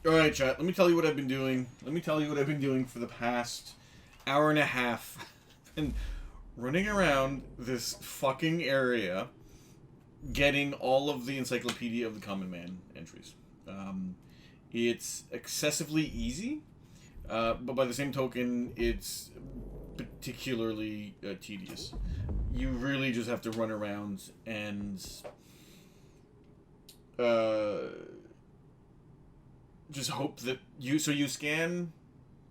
Alright, chat, let me tell you what I've been doing. Let me tell you what I've been doing for the past hour and a half. And running around this fucking area, getting all of the Encyclopedia of the Common Man entries. It's excessively easy, but by the same token, it's particularly tedious. You really just have to run around and just hope that you scan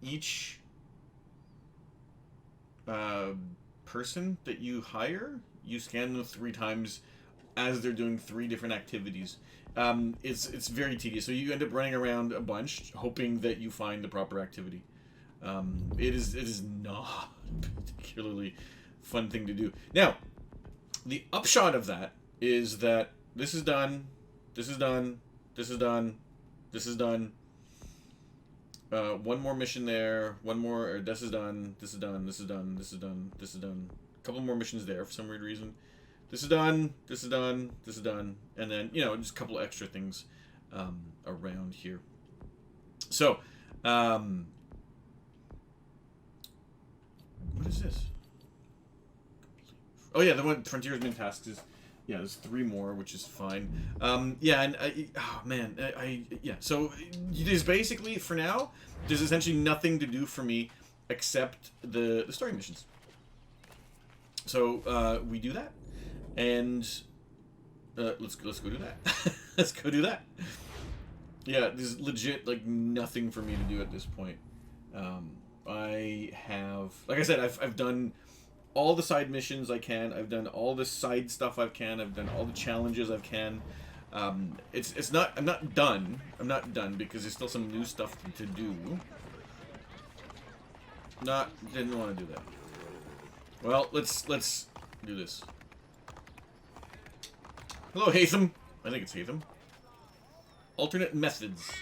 each person that you hire. You scan them 3 times as they're doing 3 different activities. It's very tedious, so you end up running around a bunch hoping that you find the proper activity. It is not a particularly fun thing to do. Now, the upshot of that is that this is done, this is done, this is done, this is done. One more mission there, one more, or this is done, this is done, this is done, this is done, this is done. A couple more missions there for some weird reason. This is done, this is done, this is done, and then, you know, just a couple extra things around here. So, what is this? Oh yeah, the one Frontiersman tasks is, yeah, there's 3 more, which is fine. Yeah, and yeah. So there's basically, for now, there's essentially nothing to do for me except the story missions. So we do that, and let's go do that. Let's go do that. Yeah, there's legit like nothing for me to do at this point. I have, like I said, I've done all the side missions I can. I've done all the side stuff I can. I've done all the challenges I can. It's not. I'm not done. I'm not done because there's still some new stuff to do. Didn't want to do that. Well, let's do this. Hello, Hatham. I think it's Hatham. Alternate methods.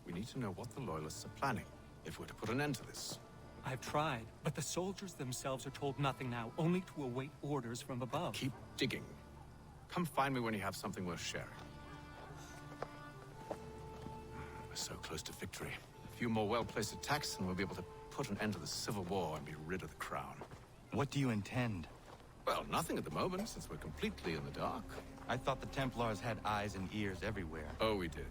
We need to know what the Loyalists are planning, if we're to put an end to this. I've tried, but the soldiers themselves are told nothing now, only to await orders from above. Keep digging. Come find me when you have something worth sharing. We're so close to victory. A few more well-placed attacks and we'll be able to put an end to the Civil War and be rid of the Crown. What do you intend? Well, nothing at the moment, since we're completely in the dark. I thought the Templars had eyes and ears everywhere. Oh, we did.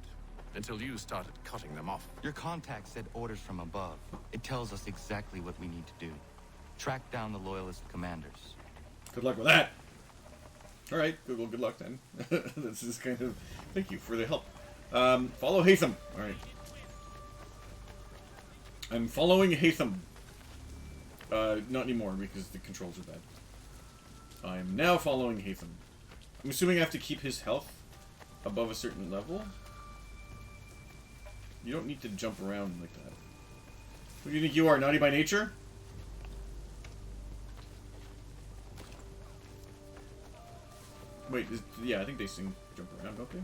Until you started cutting them off. Your contact said orders from above. It tells us exactly what we need to do. Track down the Loyalist commanders. Good luck with that. Alright, Google, good luck then. This is kind of... Thank you for the help. Follow Hatham. Alright. I'm following Hatham. Not anymore, because the controls are bad. I'm now following Hatham. I'm assuming I have to keep his health above a certain level. You don't need to jump around like that. Who do you think you are, naughty by nature? Wait, yeah, I think they sing jump around, don't they?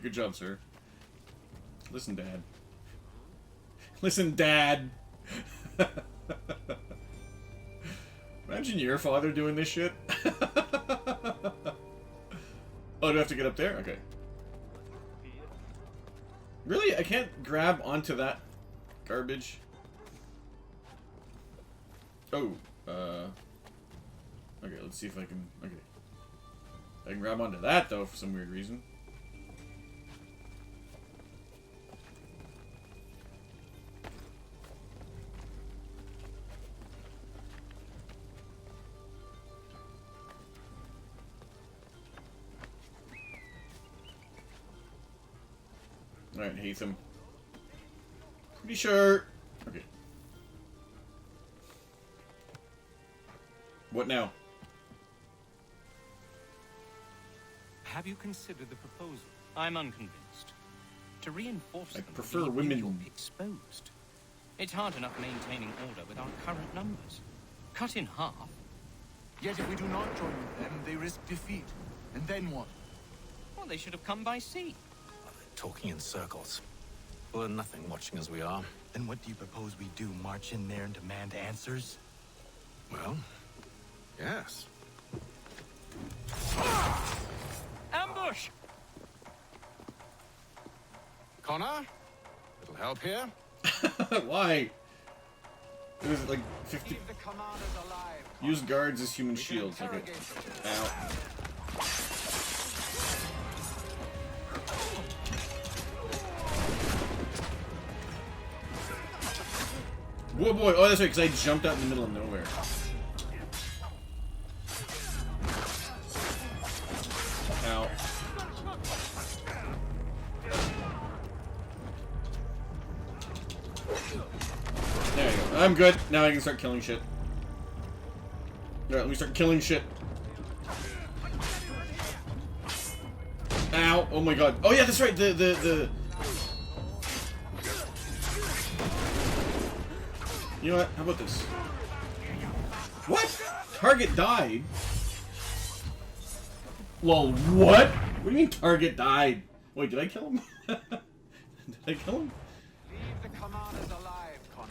Good job, sir. Listen, Dad. Listen, Dad! Imagine your father doing this shit. Oh, do I have to get up there? Okay. Really? I can't grab onto that garbage? Oh, okay, let's see if I can... Okay. I can grab onto that, though, for some weird reason. Alright, Hatham. Pretty sure... Okay. What now? Have you considered the proposal? I'm unconvinced. To reinforce I them, prefer the women. you'll be exposed. It's hard enough maintaining order with our current numbers. Cut in half. Yet if we do not join with them, they risk defeat. And then what? Well, they should have come by sea. Well, they're talking in circles. We'll learn nothing watching as we are. Then what do you propose we do? March in there and demand answers? Well, yes. Ambush! Connor? Little help here? Why? There's like 50. Leave the commanders alive. Use guards as human shields. Okay. Ow. Whoa, boy. Oh, that's right, because I jumped out in the middle of nowhere. Ow. There you go. I'm good. Now I can start killing shit. Alright, let me start killing shit. Ow. Oh my god. Oh yeah, that's right. The... You know what? How about this? What? Target died? Lol, what? What do you mean target died? Wait, did I kill him? Did I kill him? Leave the commanders alive, Connor.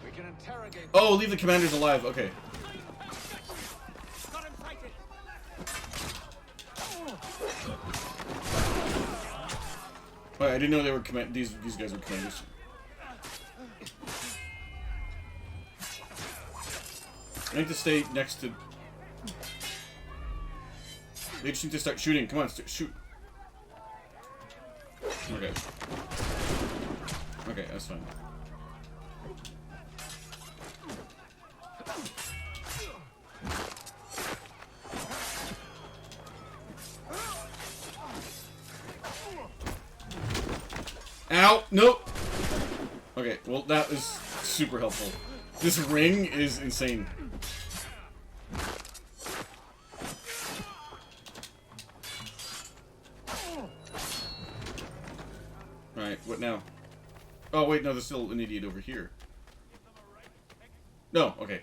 We can interrogate. Oh, leave the commanders alive. Okay. Oh, I didn't know they were these guys were commanders. I need to stay next to. They just need to start shooting. Come on, shoot. Okay. Okay, that's fine. Ow! Nope! Okay, well that was super helpful. This ring is insane. Alright, what now? Oh wait, no, there's still an idiot over here. No, okay.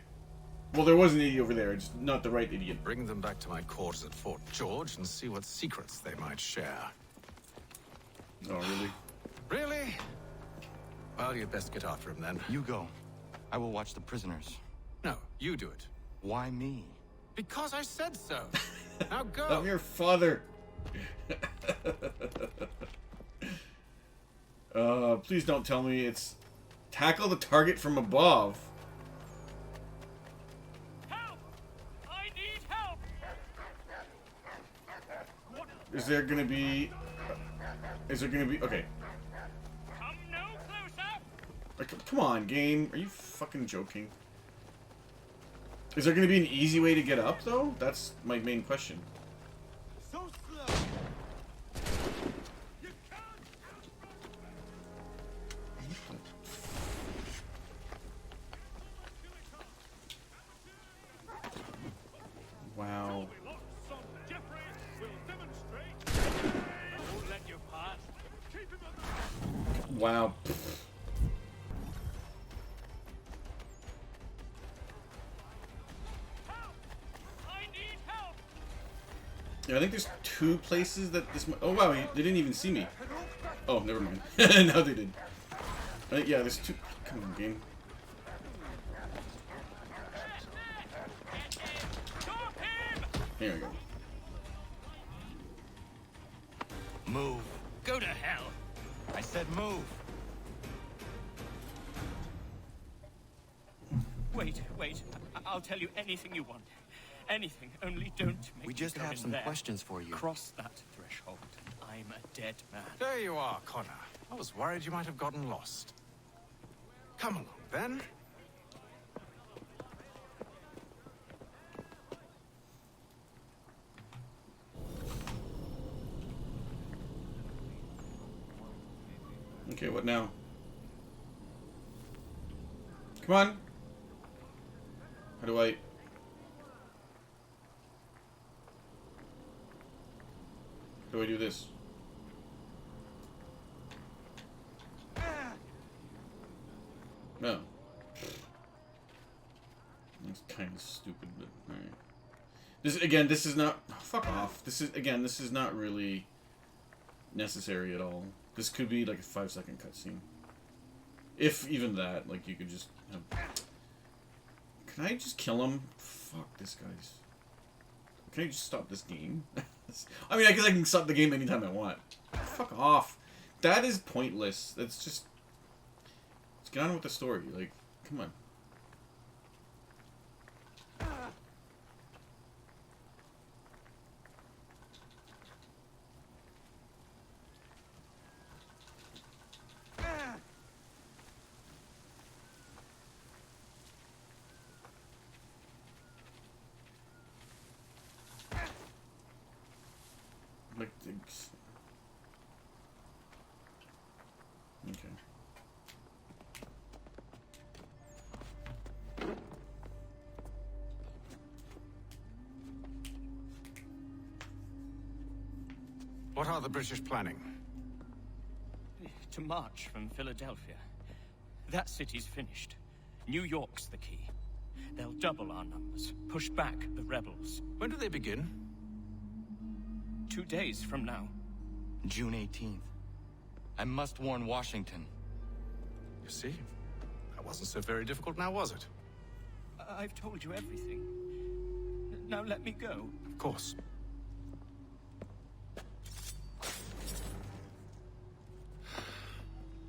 Well, there was an idiot over there, just not the right idiot. Bring them back to my quarters at Fort George and see what secrets they might share. Oh, really? Really? Well, you'd best get after him then. You go. I will watch the prisoners. No, you do it. Why me? Because I said so. Now go. I'm your father. Please don't tell me it's tackle the target from above. Help! I need help! Is there gonna be... Okay. Come no closer! Like, come on, game. Are you fucking joking? Is there gonna be an easy way to get up, though? That's my main question. So slow! You can't! Wow. Wow. Yeah, I think there's two places that this. Oh wow, they didn't even see me. Oh, never mind. No, they did. Yeah, there's two. Come on, game. There we go. Move. Go to hell! I said move. Wait. I'll tell you anything you want. Anything, only don't make We just me go have in some there. questions for you. Cross that threshold. I'm a dead man. There you are, Connor. I was worried you might have gotten lost. Come along, then. Okay, what now? Come on. How do I... How do I do this? No. It's kind of stupid, but alright. This is not... Oh, fuck off. This is not really necessary at all. This could be like a 5-second cutscene. If even that, like you could just have... Can I just kill him? Fuck this guy's... Can I just stop this game? I mean, I guess I can stop the game anytime I want. Fuck off. That is pointless. That's just... Let's get on with the story. Like, come on. Like, okay. What are the British planning? To march from Philadelphia. That city's finished. New York's the key. They'll double our numbers, push back the rebels. When do they begin? 2 days from now. June 18th. I must warn Washington. You see? That wasn't so very difficult now, was it? I've told you everything. Now let me go. Of course.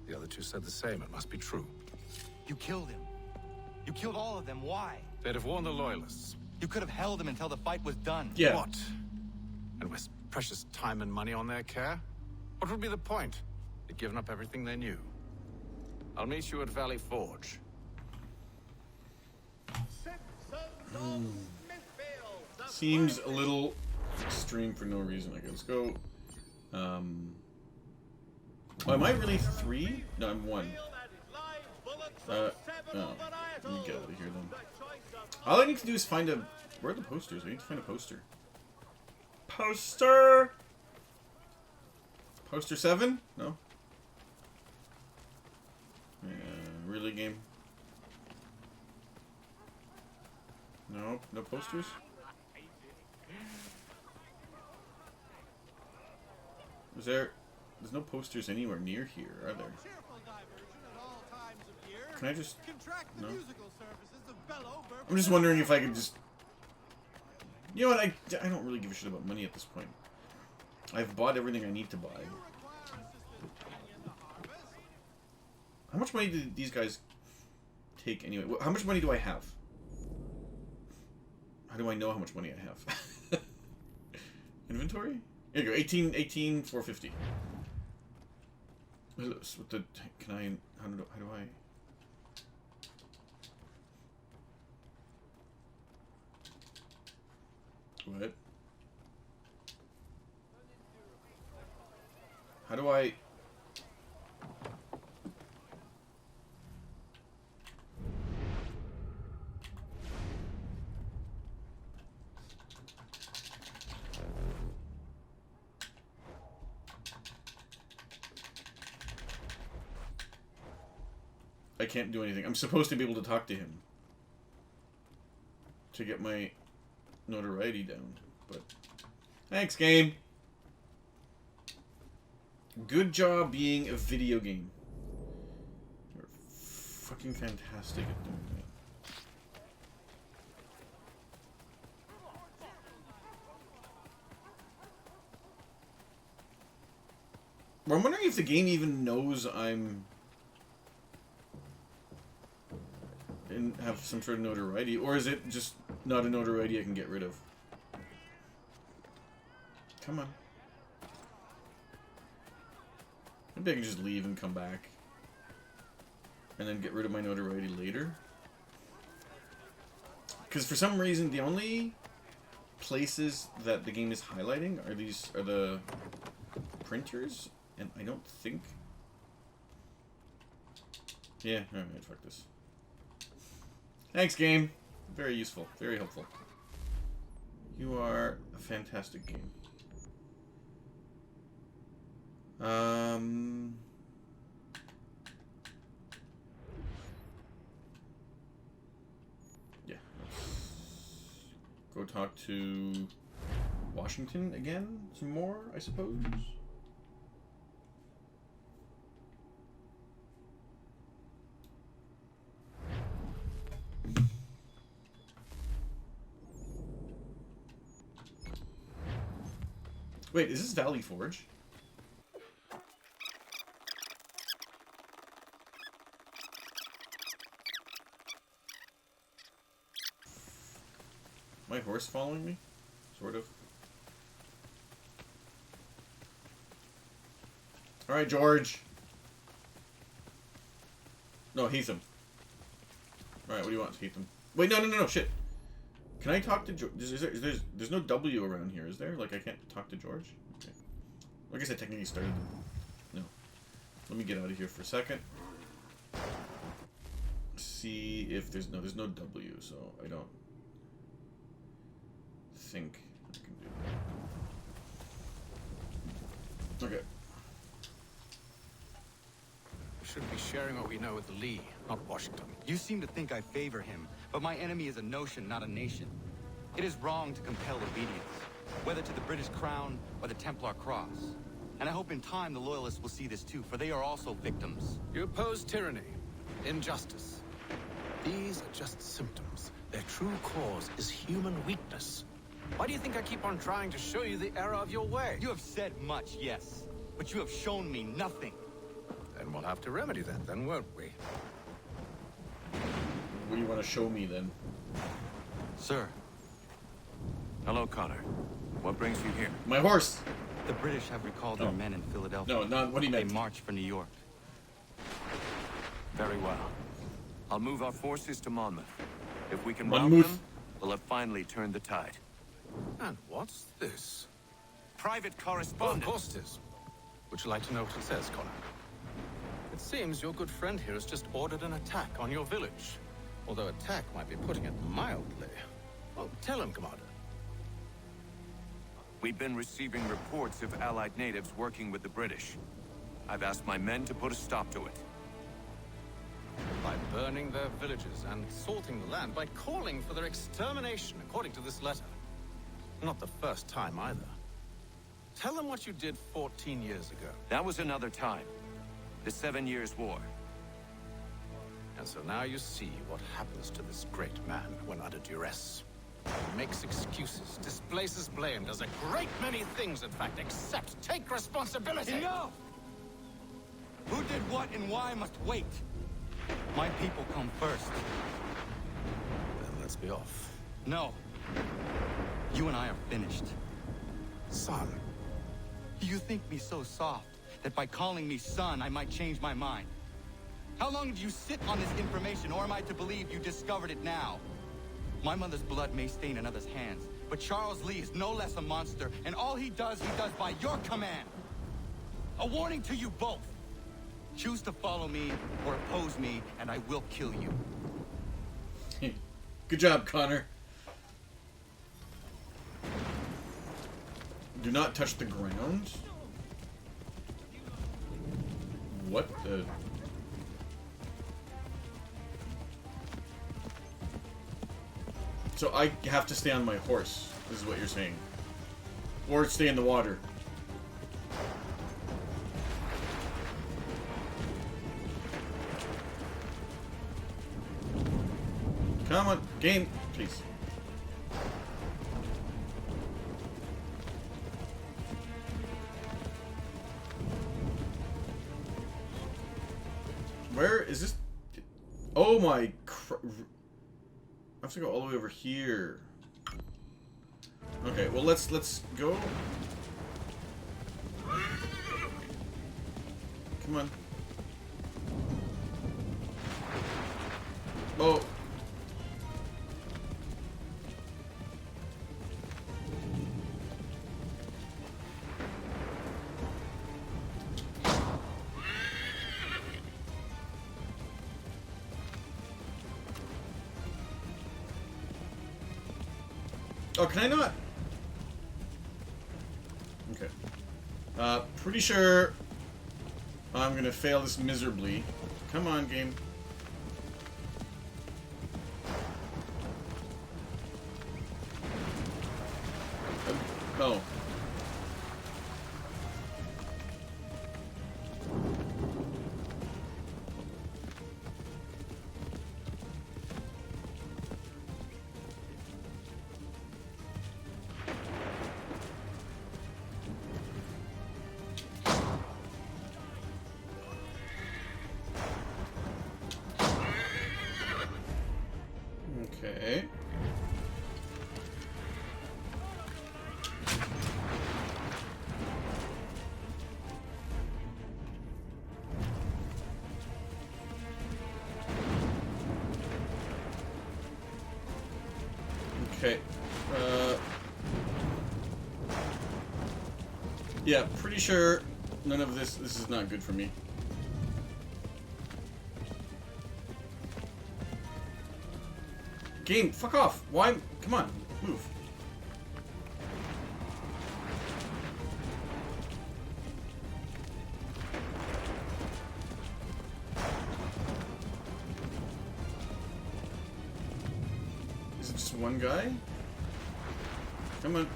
The other two said the same. It must be true. You killed him. You killed all of them. Why? They'd have warned the Loyalists. You could have held him until the fight was done. Yeah. What? And waste precious time and money on their care? What would be the point? They'd given up everything they knew. I'll meet you at Valley Forge. Seems a little extreme for no reason. Like, let's go. Oh, am I really 3? No, I'm 1. Oh, let me get out of here then. All I need to do is find a... Where are the posters? I need to find a poster. Poster! Poster 7? No? Really, game? No? No posters? Is there... There's no posters anywhere near here, are there? Can I just... No? I'm just wondering if I could just... You know what, I don't really give a shit about money at this point. I've bought everything I need to buy. How much money did these guys take anyway? How much money do I have? How do I know how much money I have? Inventory? Here you go, 450. What the... Can I... How do I... What? How do I... I can't do anything. I'm supposed to be able to talk to him to get my notoriety down, but thanks, game. Good job being a video game. You're fucking fantastic at doing that. Well, I'm wondering if the game even knows I'm... and have some sort of notoriety, or is it just not a notoriety I can get rid of? Come on. Maybe I can just leave and come back. And then get rid of my notoriety later. Because for some reason, the only places that the game is highlighting are the printers, and I don't think... Yeah, alright, fuck this. Thanks, game. Very useful. Very helpful. You are a fantastic game. talk to Washington again? Some more, I suppose? Wait, is this Valley Forge? My horse following me? Sort of. Alright, George. No, Heatham. Alright, what do you want, Heatham? Wait, no, shit. Can I talk to George? There's no W around here, is there? Like, I can't talk to George? Okay. I guess I technically started... No. Let me get out of here for a second. See if there's no W, so I don't think I can do that. Okay. We should be sharing what we know with Lee, not Washington. You seem to think I favor him, but my enemy is a notion, not a nation. It is wrong to compel obedience, whether to the British Crown or the Templar Cross. And I hope in time the Loyalists will see this too, for they are also victims. You oppose tyranny, injustice. These are just symptoms. Their true cause is human weakness. Why do you think I keep on trying to show you the error of your way? You have said much, yes, but you have shown me nothing. Then we'll have to remedy that, then, won't we? What do you want to show me, then? Sir, Hello, Connor. What brings you here? My horse! the British have recalled their men in Philadelphia. No, not what he They meant. march for New York. Very well. I'll move our forces to Monmouth. If we can Monmouth. rout them, we'll have finally turned the tide. And what's this? Private Well, of correspondence. course it is. Would you like to know what it says, Connor? It seems your good friend here has just ordered an attack on your village. Although attack might be putting it mildly. Well, tell him, Commander. We've been receiving reports of Allied natives working with the British. I've asked my men to put a stop to it. By burning their villages and salting the land, by calling for their extermination, according to this letter. Not the first time, either. Tell them what you did 14 years ago. That was another time. The 7 Years' War. And so now you see what happens to this great man when under duress. He makes excuses, displaces blame, does a great many things, in fact, except take responsibility. Enough! Who did what and why must wait. My people come first. Then let's be off. No. You and I are finished. Son. You think me so soft that by calling me son, I might change my mind? How long did you sit on this information, or am I to believe you discovered it now? My mother's blood may stain another's hands, but Charles Lee is no less a monster, and all he does by your command. A warning to you both. Choose to follow me or oppose me, and I will kill you. Good job, Connor. Do not touch the ground. What the... So I have to stay on my horse, this is what you're saying. Or stay in the water. Come on, game, please. Where is this? Oh my I have to go all the way over here. Okay, well let's go. Come on. Oh. Oh, can I not? Okay. Pretty sure I'm gonna fail this miserably. Come on, game. Okay. Yeah, pretty sure none of this is not good for me. Game, fuck off. Why? Come on, move. Is it just one guy? Come on.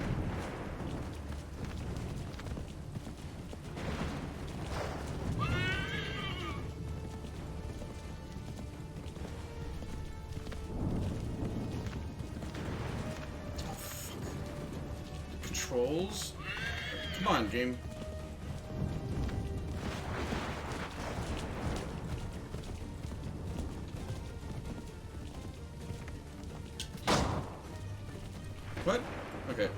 Controls? Come on, game. What? Okay.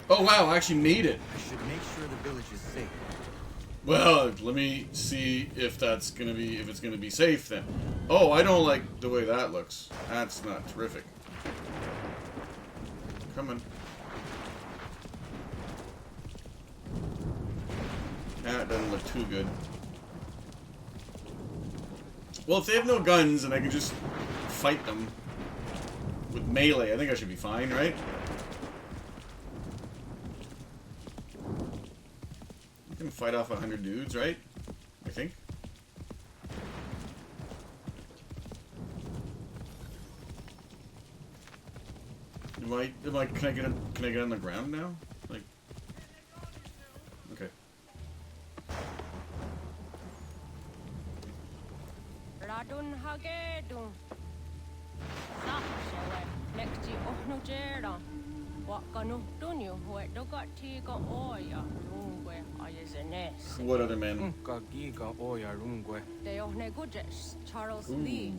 Oh wow, I actually made it. I should make sure the village is safe. Well, let me see if that's gonna be, if it's gonna be safe then. Oh, I don't like the way that looks. That's not terrific. Come on. That doesn't look too good. Well, if they have no guns and I can just fight them with melee, I think I should be fine, right? I can fight off 100 dudes, right? I think. Can I get on the ground now? Like, okay. Radun hagedun. Sahshawe. Nekti ohnujera. Wakanu dunyu hue dogati ga oya. Rungwe ayazenes. What other man? Giga oya rungwe. De ohne gujes. Charles Lee.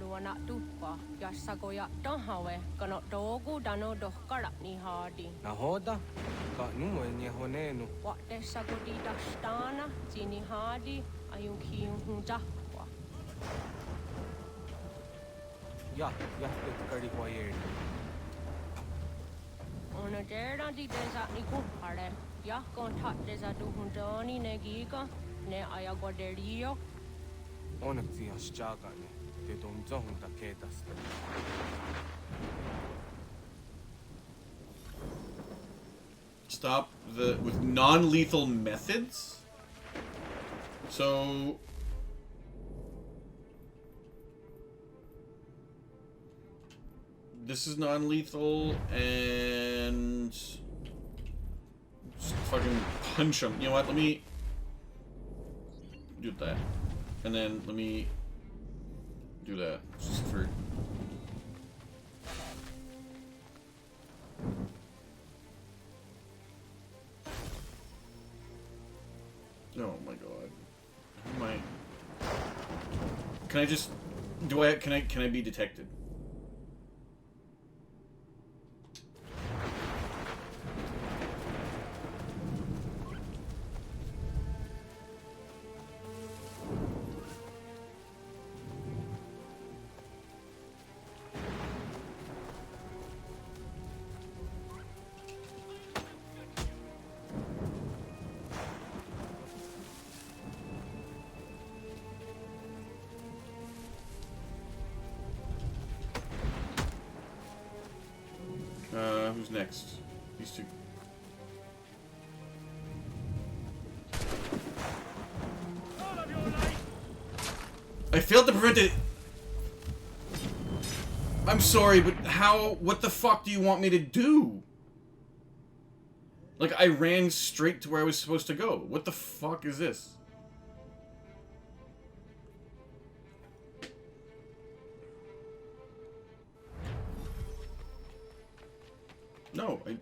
Luana tukwa. Yasagoya donhawe. Kanot dogu dano dohkara ni hardi. Nahoda? Ka numwe ni honenu. What de sagodi dashtana. Zini hardi. Ayun kiyun hunjakwa. Ya kari koyer. Ona dera di desa ni kumpare. Ya kontak desa du hundani negiga. Ne ayaguaderio. Onak ti aschaga ne. Te dom zong da kedas. Stop with non-lethal methods? So this is non-lethal and just fucking punch him. You know what? Let me do that. And then let me do that. Just for oh my god. How am I? Can I just can I be detected? Who's next? These two. I failed to prevent it. I'm sorry, but how? What the fuck do you want me to do? Like, I ran straight to where I was supposed to go. What the fuck is this? No, I...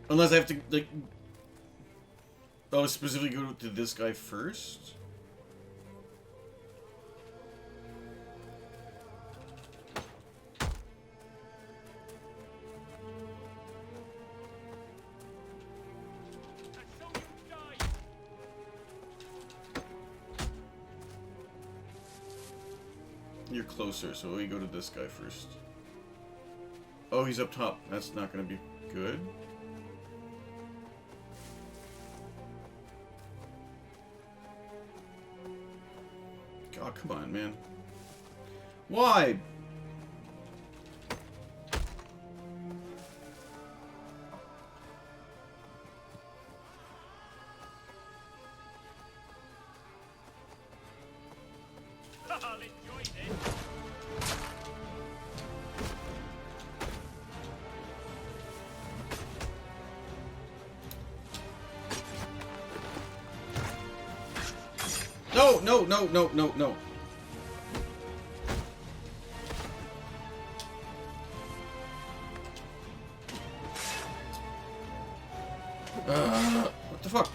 Unless I have to, like... Oh, specifically go to this guy first? you're closer, so we go to this guy first. Oh, he's up top. That's not gonna be good. God, come on, man. Why? No, no, no, no, no, no. What the fuck?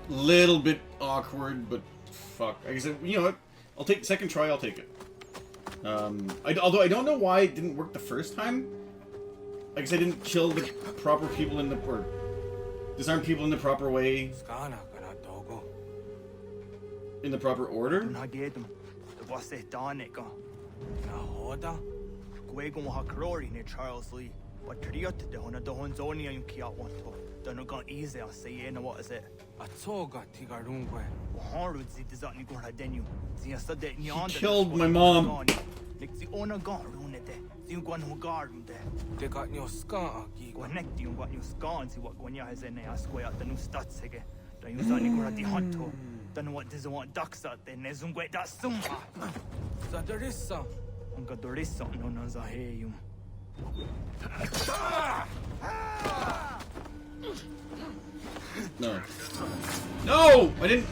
Little bit awkward, but fuck. I guess, you know what? I'll take the second try, I'll take it. Although I don't know why it didn't work the first time. I guess I didn't kill the proper people in the... or disarm people in the proper way. In the proper order? Charles Lee. But Triot, on a Dohonzonia, you can't want to. Don't go easy, I'll say, you know what is it? A toga tigarungwe. Horrid, it is not Nicola Denu. He killed my mom. The owner got ruined it. You go who guard there. They got your scar. Connect you got your scar and see what Gonya has in there. Square out the new stats again. Don't use any Nicola the Hunto. Don't know what doesn't want ducks out there. There's some great that summa. So there is some. Uncle there is something on us. I hear you. No. No! I didn't...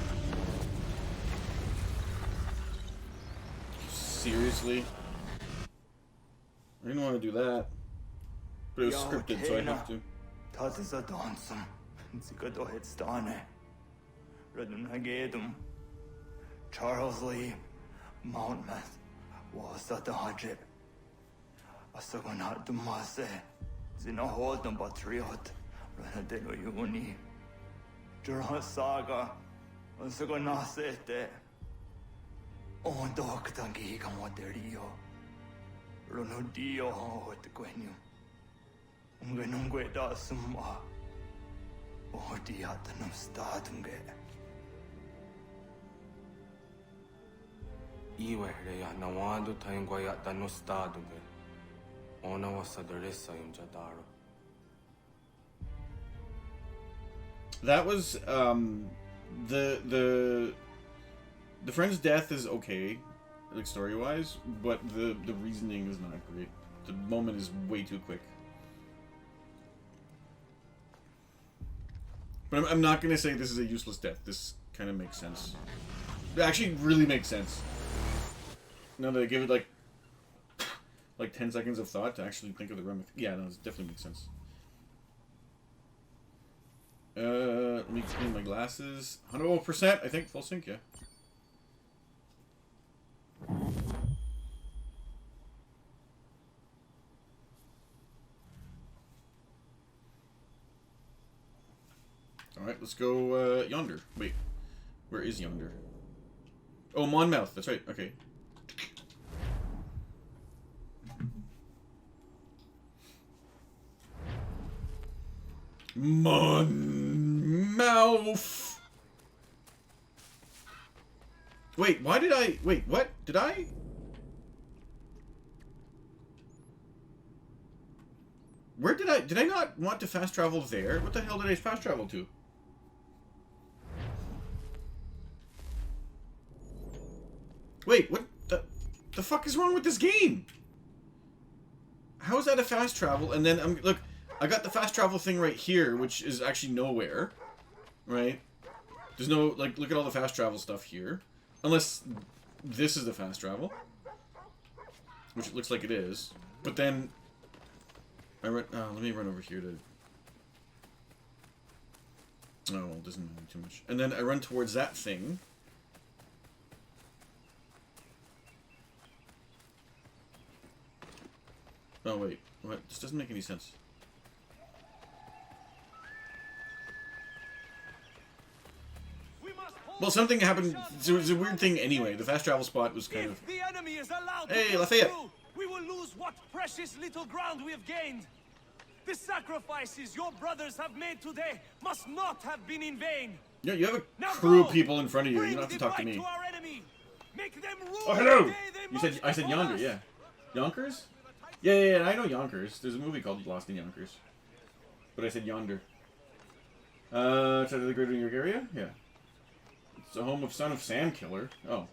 Seriously? I didn't want to do that. But it was scripted, so I have to. Das ist ein Dansum. Sie geht doch jetzt da, ne? Redden Hagedum. Charles Lee. Mountmouth. Was that the Hajib? Asagonat Dumase. Zinahold Patriot. Renadelo Uni. Jura Saga. Asagonasete. Oh, Doctor Giga Moderio. Ronodio Hot Quenu. Ungenungue da Summa. Oh, Diatanum Statunge. Iwereya Nawando Tanguayata no Staduge. Ona was a Deresa in Jadaro. That was the friend's death is okay, like story wise, but the reasoning is not great. The moment is way too quick. But I'm not gonna say this is a useless death. This kind of makes sense. It actually really makes sense. Now that I give it like 10 seconds of thought to actually think of the ramifications. Yeah, no, it definitely makes sense. Let me clean my glasses. 100%, I think, full sync, yeah. Alright, let's go, yonder. Wait, where is yonder? Oh, Monmouth, that's right, okay. Monmouth! Wait, why did I... Wait, what? Did I... Where did I... Did I not want to fast travel there? What the hell did I fast travel to? Wait, what the fuck is wrong with this game? How is that a fast travel? And then, look, I got the fast travel thing right here, which is actually nowhere. Right? There's no, like, look at all the fast travel stuff here. Unless this is the fast travel. Which it looks like it is. But then... let me run over here to... Oh, well, it doesn't matter too much. And then I run towards that thing. Oh, wait. What? This doesn't make any sense. Well, something happened. It was a weird thing anyway. The fast travel spot was kind of... If the enemy is allowed Hey, to Lafayette! through, we will lose what precious little ground we have gained. The sacrifices your brothers have made today must not have been in vain. Yeah, you have a Now crew go! of people in front of you. Bring You don't have to the talk to fight me. to our enemy. Make them rule Oh, hello! the day they You said... march I said before Yonder, us. yeah. Yonkers? Yeah, I know Yonkers. There's a movie called Lost in Yonkers. But I said Yonder. Outside of the Greater New York area? Yeah. It's the home of Son of Sam Killer. Oh.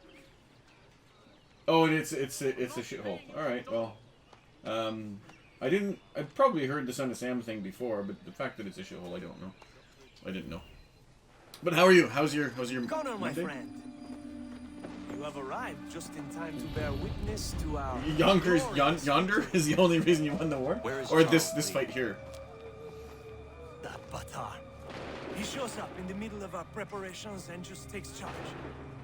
Oh, and it's a shithole. Alright, well. I'd probably heard the Son of Sam thing before, but the fact that it's a shithole, I don't know. I didn't know. But how are you? How's your Connor, my Monday? friend. You have arrived just in time to bear witness to our... Yonkers, glorious Yonder is the only reason you won the war? Where is Or Charles this Lee? fight here? That Batar. He shows up in the middle of our preparations and just takes charge.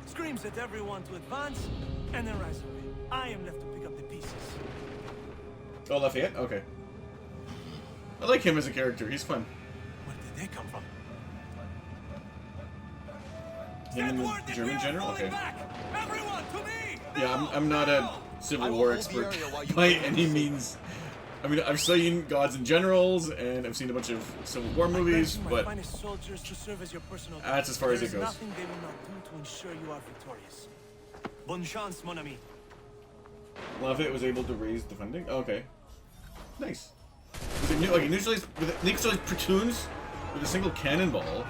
Screams at everyone to advance, and then rides away. I am left to pick up the pieces. Oh, Lafayette? Okay. I like him as a character. He's fun. Where did they come from? Him and Send the word that we German are general? falling Okay. back. Everyone, to me! Yeah, I'm not a Civil War expert by any means. I mean, I've seen Gods and Generals, and I've seen a bunch of Civil War movies, My but finest soldiers to serve as your personal that's as far as There it is goes. nothing they will not do to ensure you are victorious. Bonne chance, mon ami. Lafayette was able to raise the funding? Oh, okay. Nice. Was it new, like, neutralize platoons with a single cannonball?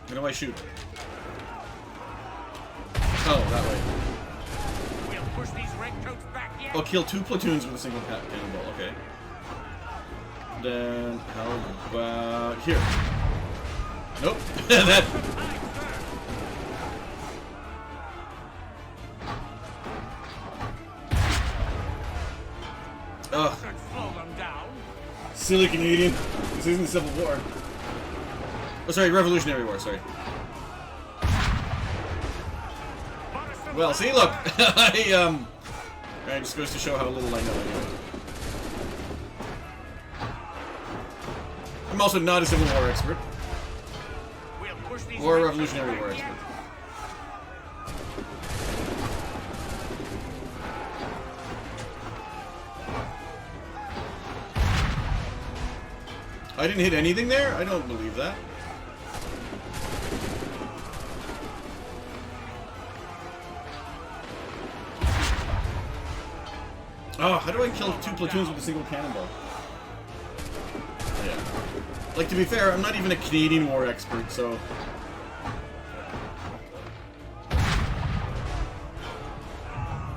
Where do I shoot? Oh, that way. We'll push these redcoats back yet. I'll kill 2 platoons with a single cannonball, okay. Then, how about here? Nope. That... Ugh. Slow them down. Silly Canadian. This isn't Civil War. Oh, sorry, Revolutionary War, sorry. Well, see, look! It just goes to show how little I know anyway. I'm also not a Civil War expert. We'll push these Or a redcoats Revolutionary back War yet. expert. I didn't hit anything there? I don't believe that. Oh, how do I kill 2 platoons with a single cannonball? Yeah. Like, to be fair, I'm not even a Canadian war expert, so...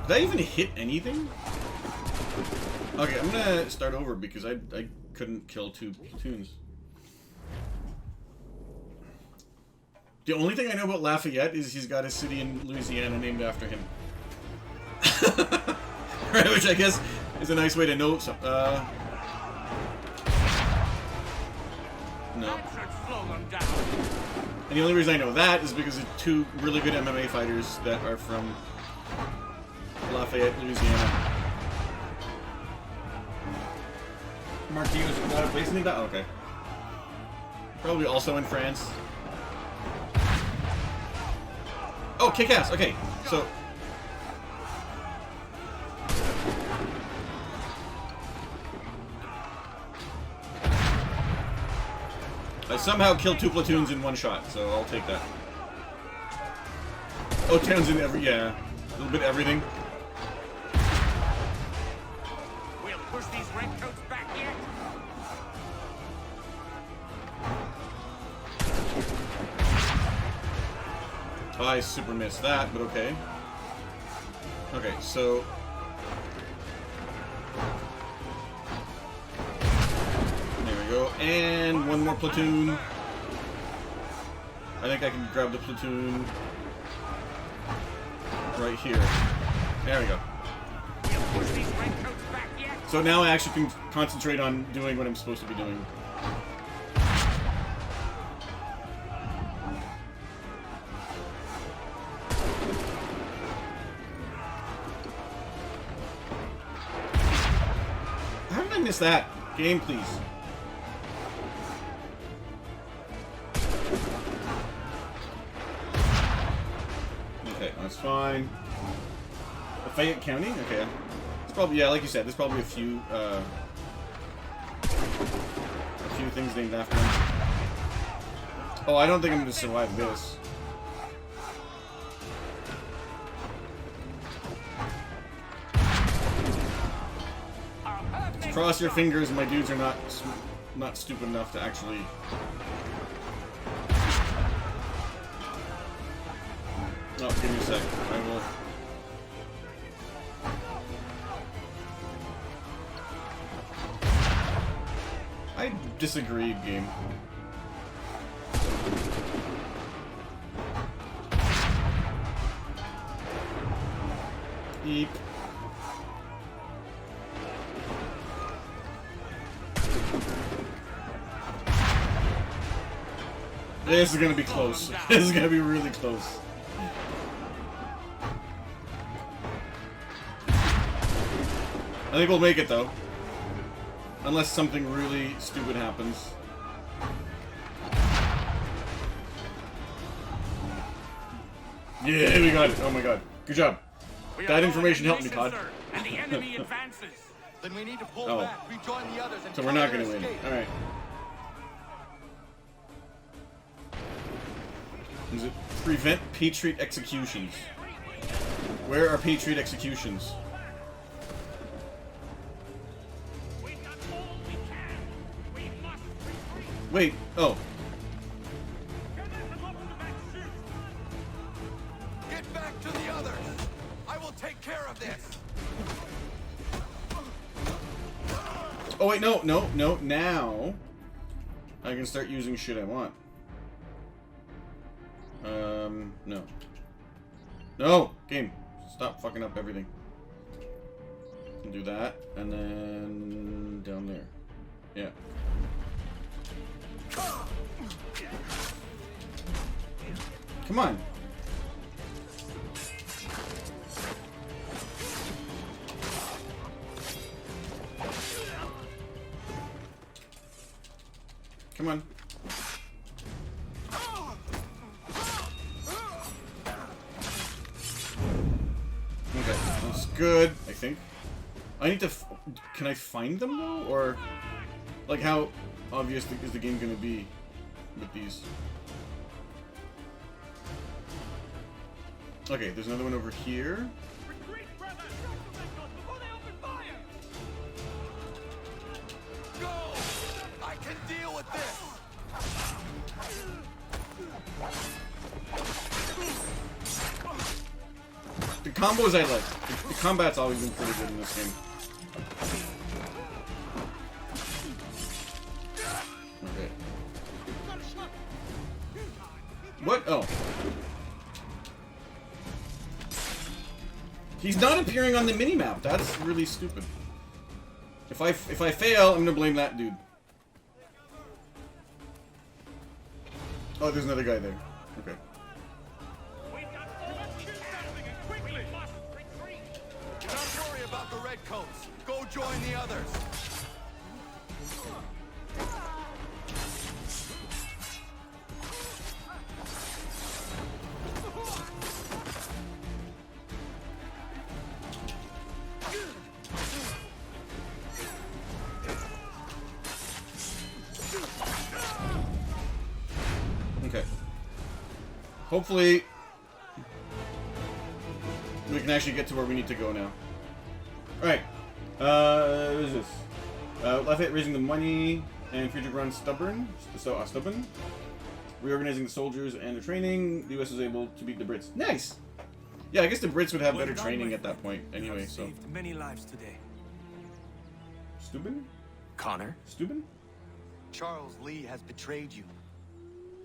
Did I even hit anything? Okay, I'm gonna start over because I couldn't kill 2 platoons. The only thing I know about Lafayette is he's got a city in Louisiana named after him. Right, which I guess is a nice way to know some, no. And the only reason I know that is because of 2 really good MMA fighters that are from Lafayette, Louisiana. Marquis was not a place in that? Okay. Probably also in France. Oh, kick-ass! Okay, so... I somehow killed 2 platoons in 1 shot, so I'll take that. Oh, towns in every... yeah. A little bit of everything. We'll push these redcoats back yet. Oh, I super missed that, but okay. Okay, so... There we go. And 1 more platoon. I think I can grab the platoon right here. There we go. So now I actually can concentrate on doing what I'm supposed to be doing. miss that? Game, please. Okay, that's fine. Fayette County? Okay. It's probably, yeah, like you said, there's probably a few things named after him. Oh, I don't think I'm going to survive this. Cross your fingers, my dudes are not stupid enough to actually... Oh, give me a sec. I will... I disagree, game. Eep. This is gonna be close. This is gonna be really close. I think we'll make it though. Unless something really stupid happens. Yeah, we got it. Oh my god. Good job. That information helped me, Todd. And the enemy advances. Then we need to pull back, rejoin the others, and so we're not gonna win. Alright. Is it prevent Patriot executions? Where are Patriot executions? Wait, oh. Get back to the others! I will take care of this! Oh wait, no. Now I can start using shit I want. No. No! Game. Stop fucking up everything. Do that, and then down there. Yeah. Come on. Come on. Okay, that's good, I think. I need to... Can I find them, though? Or... Like, how obvious is the game gonna be with these? Okay, there's another one over here. Go! I can deal with this! The combos I like. The combat's always been pretty good in this game. Okay. What? Oh. He's not appearing on the minimap. That's really stupid. If I fail, I'm gonna blame that dude. Oh, there's another guy there. Okay. Don't worry about the redcoats. Go join the others. Okay. Hopefully, we can actually get to where we need to go now. Alright. What is this? Lafayette raising the money and future ground stubborn. Stubborn. Reorganizing the soldiers and their training. The US was able to beat the Brits. Nice! Yeah, I guess the Brits would have better training at that point anyway, so. Saved many lives today. Steuben? Connor? Steuben? Charles Lee has betrayed you.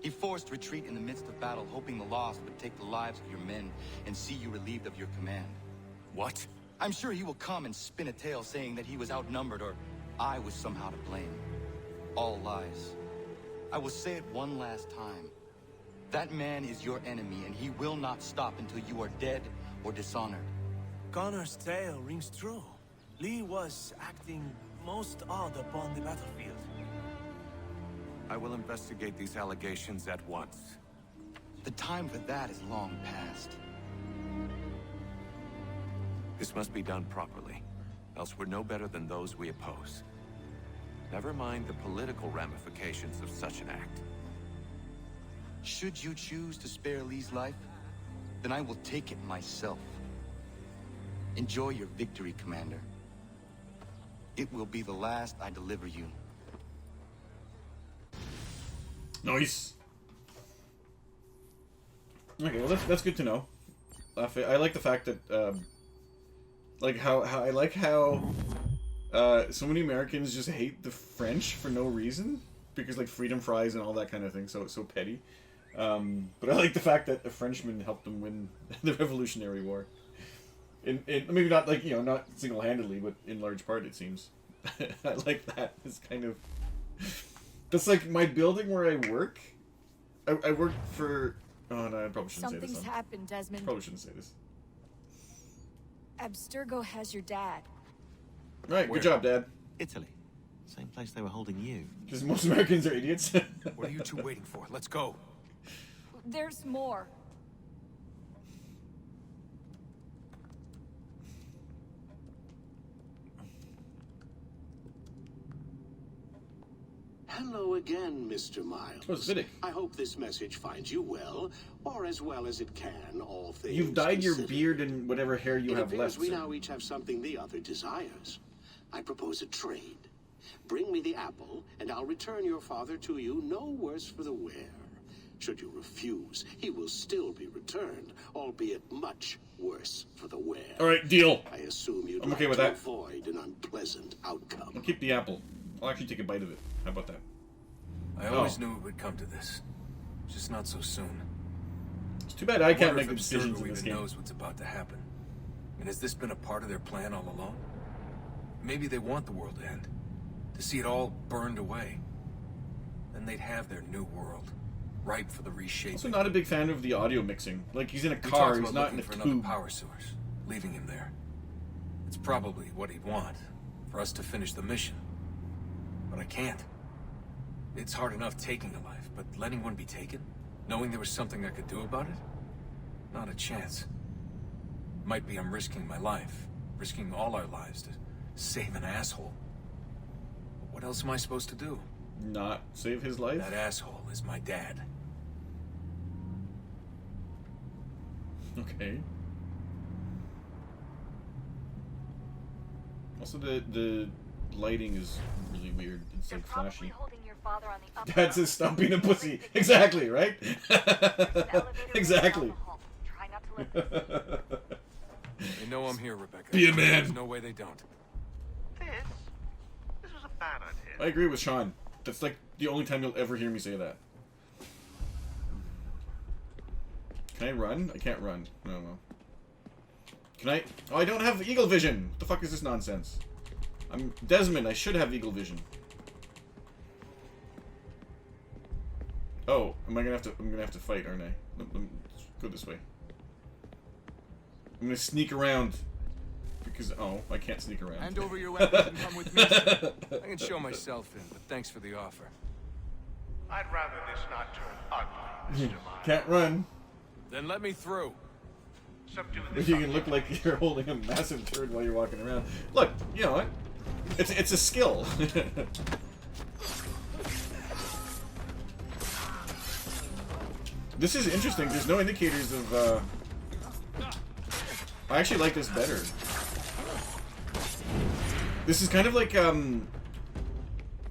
He forced retreat in the midst of battle, hoping the loss would take the lives of your men and see you relieved of your command. What? I'm sure he will come and spin a tale saying that he was outnumbered or I was somehow to blame. All lies. I will say it one last time. That man is your enemy, and he will not stop until you are dead or dishonored. Connor's tale rings true. Lee was acting most odd upon the battlefield. I will investigate these allegations at once. The time for that is long past. This must be done properly, else we're no better than those we oppose. Never mind the political ramifications of such an act. Should you choose to spare Lee's life, then I will take it myself. Enjoy your victory, Commander. It will be the last I deliver you. Nice. Okay, well that's good to know. I like the fact that how so many Americans just hate the French for no reason because like freedom fries and all that kind of thing. So petty. But I like the fact that the Frenchmen helped them win the Revolutionary War. In maybe not like not single-handedly, but in large part it seems. I like that. It's kind of that's like my building where I work. I work for. Oh no, I probably shouldn't say this. Something's happened, Desmond. Probably shouldn't say this. Abstergo has your dad. Right, good job, Dad. Italy. Same place they were holding you. Because most Americans are idiots. What are you two waiting for? Let's go. There's more. Hello again, Mr. Miles. Oh, it's Vidic. I hope this message finds you well, or as well as it can, all things You've dyed your considered. beard and whatever hair you have appears left. we sir. now each have something the other desires. I propose a trade. Bring me the apple, and I'll return your father to you no worse for the wear. Should you refuse, he will still be returned, albeit much worse for the wear. All right, deal. I assume you'd I'm like okay with to that. avoid an unpleasant outcome. I'll keep the apple. I'll actually take a bite of it. How about that? I always knew it would come to this. Just not so soon. It's too bad I can't make the Abstergo decisions in this even game. knows what's about to happen. And has this been a part of their plan all along? Maybe they want the world to end. To see it all burned away. Then they'd have their new world. Ripe for the reshaping. Also not a big fan of the audio mixing. Like, he's in a We car, talked he's about not in looking a for another tube. power source. Leaving him there. It's probably what he'd want. For us to finish the mission. But I can't. It's hard enough taking a life, but letting one be taken? Knowing there was something I could do about it? Not a chance. Might be I'm risking my life. Risking all our lives to save an asshole. But what else am I supposed to do? Not save his life? That asshole is my dad. Okay. Also, the lighting is really weird. It's like flashy. Dad says stop being a pussy. Exactly, right? Exactly. They know I'm here, Rebecca. Be a man. There's no way they don't. This was a bad idea. I agree with Sean. That's like the only time you'll ever hear me say that. Can I run? I can't run. No. Can I? Oh, I don't have eagle vision. What the fuck is this nonsense? I'm Desmond. I should have eagle vision. Oh, I'm gonna have to fight, aren't I? Let's go this way. I'm gonna sneak around. Because, I can't sneak around. Hand over your weapons and come with me. I can show myself in, but thanks for the offer. I'd rather this not turn ugly, Mr. Miles. Can't run. Then let me through. Subdue But this you can look like you're holding a massive turd while you're walking around. Look, you know what? It's a skill. This is interesting. There's no indicators of, I actually like this better. This is kind of like,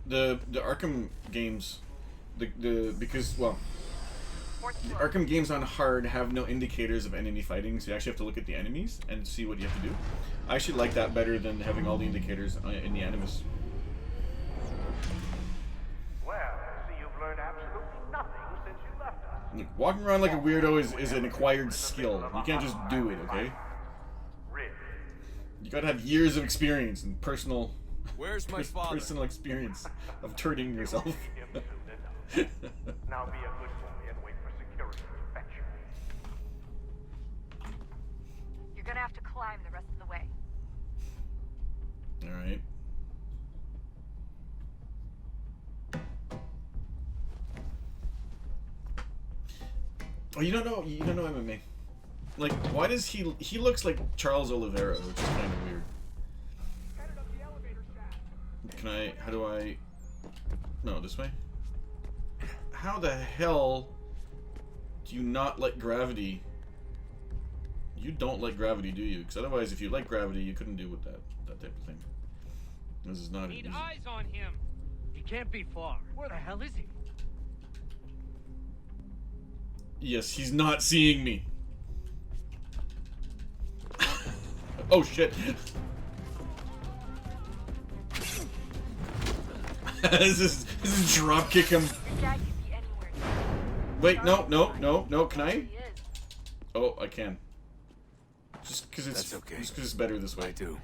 the Arkham games. Because, well, the Arkham games on hard have no indicators of enemy fighting, so you actually have to look at the enemies and see what you have to do. I actually like that better than having all the indicators in the Animus. Well, I see you've learned absolutely nothing since you left us. Walking around like a weirdo is an acquired skill. You can't just do it, okay? You gotta have years of experience and personal... Where's my father? Personal experience of turning yourself. Now be a good boy and wait for security to fetch you. You're gonna have to climb the rest of the way. Alright. Oh, you don't know MMA. Like, why does he looks like Charles Oliveira, which is kind of weird. Can I, how do I, no, this way? How the hell do you not like gravity? You don't like gravity, do you? Because otherwise, if you like gravity, you couldn't do with that type of thing. This is not Need easy. eyes on him. He can't be far. Where the hell is he? Yes, he's not seeing me. Oh shit. This is drop kick him. Wait, no, can I? Oh, I can. Just because it's okay. Just because it's better this way. I do.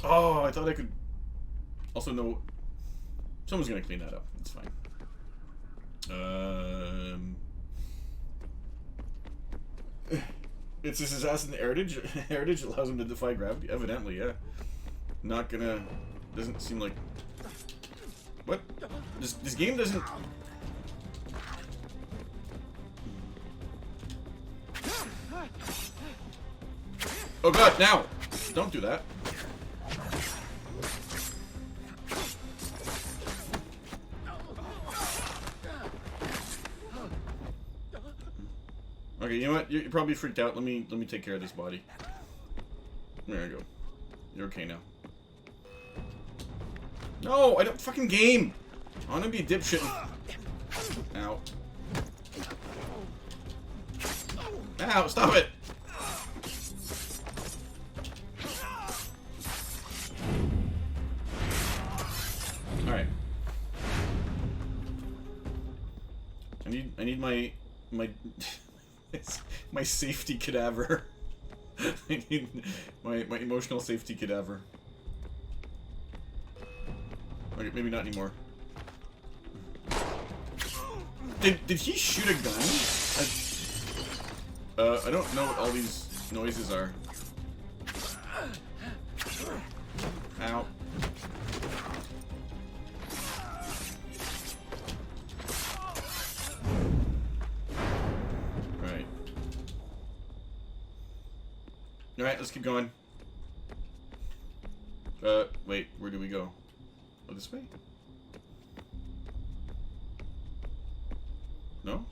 Oh, I thought I could. Also, no. Someone's gonna clean that up. It's fine. It's this assassin heritage. Heritage allows him to defy gravity. Evidently, yeah. Not gonna. Doesn't seem like. What? This game doesn't. Oh god! Now, don't do that. Okay, you know what? You're probably freaked out. Let me take care of this body. There you go. You're okay now. No, I don't fucking game. I want to be a dipshit. Ow. Ow! Stop it. All right. I need my my safety cadaver. I need my emotional safety cadaver. Okay, maybe not anymore. Did he shoot a gun? I don't know what all these noises are. Ow. Alright, let's keep going. Wait, where do we go? Oh, this way? No?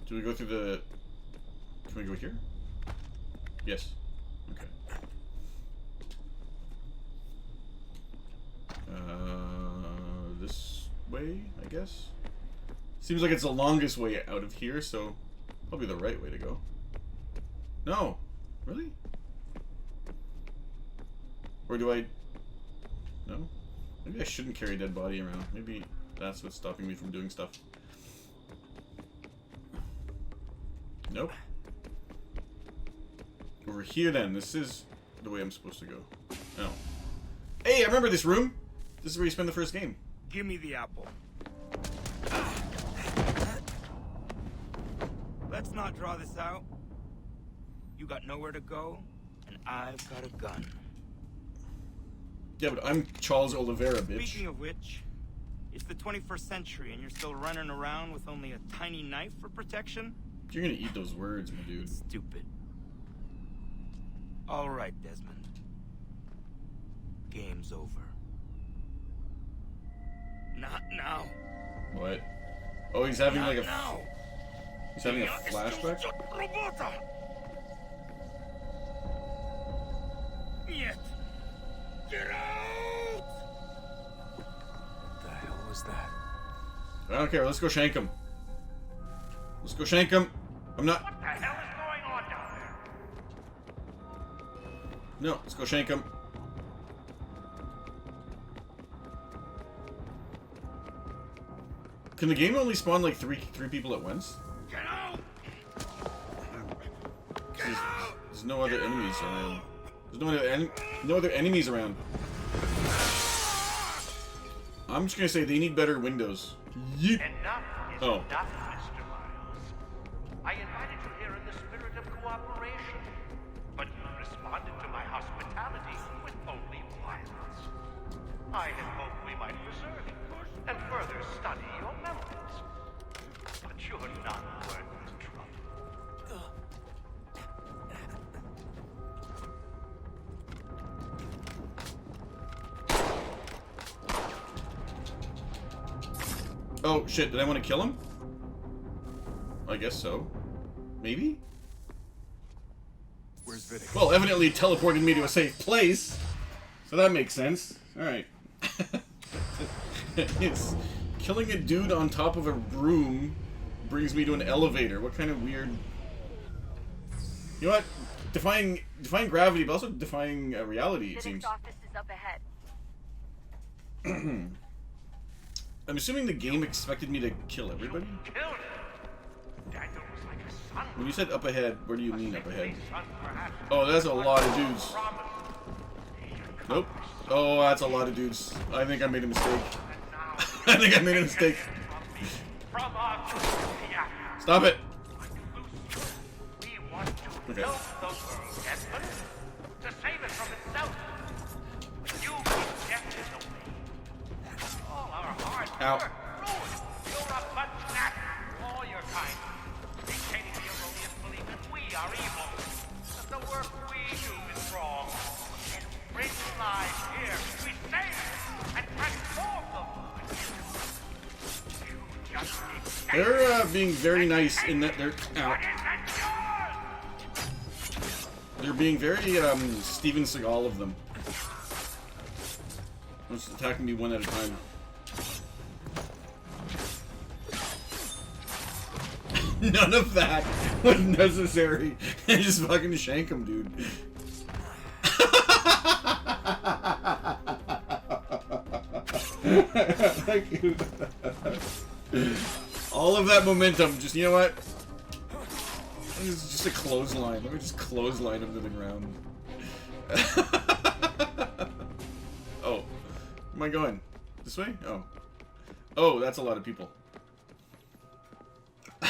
Do we go through the... Can we go here? Yes. Okay. This way, I guess? Seems like it's the longest way out of here, so probably the right way to go. No. Really? Or do I... No? Maybe I shouldn't carry a dead body around. Maybe that's what's stopping me from doing stuff. Nope. Over here then. This is the way I'm supposed to go. No. Hey, I remember this room! This is where you spend the first game. Give me the apple. Let's not draw this out. You got nowhere to go, and I've got a gun. Yeah, but I'm Charles Oliveira, bitch. Speaking of which, it's the 21st century, and you're still running around with only a tiny knife for protection? You're gonna eat those words, my dude. Stupid. All right, Desmond. Game's over. Not now. What? Oh, he's having Not like a... now. He's having a flashback? Yet. Get out! What the hell was that? I don't care. Let's go shank him. Let's go shank him. I'm not... What the hell is going on down there? No, let's go shank him. Can the game only spawn like three people at once? Get out! There's no other enemies around. There's no other enemies around. I'm just gonna say they need better windows. Yeet. Enough is Oh. enough, Mr. Miles. I invited you here in the spirit of cooperation, but you responded to my hospitality with only violence. I had hoped we might preserve you and further study your memories. But you're none Oh, shit. Did I want to kill him? I guess so. Maybe? Where's Vidic? Well, evidently it teleported me to a safe place. So that makes sense. Alright. It's... Killing a dude on top of a broom brings me to an elevator. What kind of weird... You know what? Defying gravity, but also defying reality, it seems. office is up ahead. I'm assuming the game expected me to kill everybody? Killed him. Daniel was like a son. When you said up ahead, what do you mean up ahead? Son, perhaps. Oh, that's a lot of dudes. Nope. Oh, that's a lot of dudes. I think I made a mistake. I think I made a mistake. From us, the Stop it. We want to Okay. help the world, Desmond, to save it from itself. You put death in the way. All our hard Ow. work ruined. You're a fanatic, all your kind, maintaining the erroneous belief that we are evil, that the work we do is wrong. And bring lives here, we save and transform them. You just They're being very nice in that they're... Ow. They're being very Steven Seagal of them. Just attacking me one at a time. None of that was necessary. I just fucking shank him, dude. Thank you. All of that momentum, just, you know what? It's just a clothesline. Let me just clothesline him to the ground. Oh. Where am I going? This way? Oh. Oh, that's a lot of people.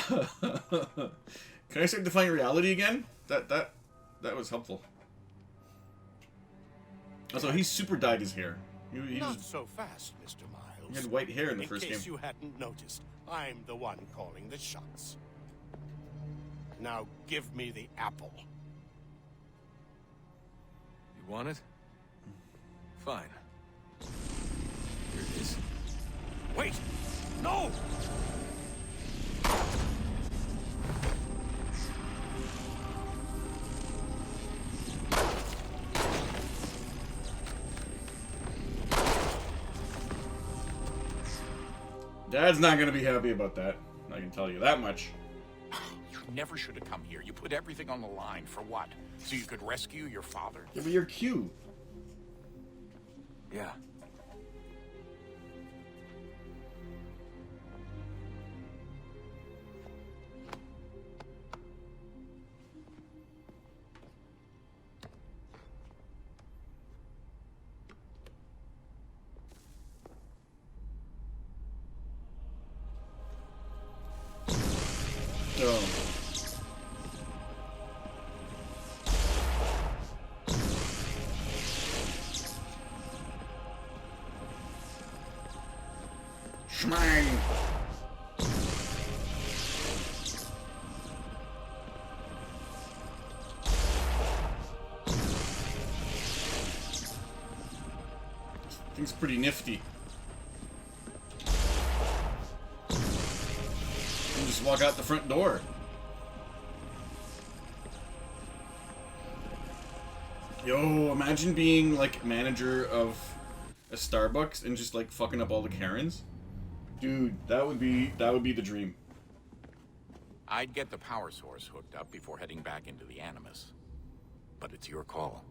Can I start defying reality again? That was helpful. Also, he super dyed his hair. He Not was, so fast, Mr. Miles. he had white hair in the first In game. case you hadn't noticed, I'm the one calling the shots. Now give me the apple. You want it? Fine. Here it is. Wait! No! Dad's not gonna be happy about that. I can tell you that much. You never should have come here. You put everything on the line. For what? So you could rescue your father? Yeah, but you're cute. Yeah. Oh. Schmang. Thing's pretty nifty. You just walk out the front door. Yo, imagine being like manager of a Starbucks and just like fucking up all the Karens. Dude, that would be the dream. I'd get the power source hooked up before heading back into the Animus. But it's your call.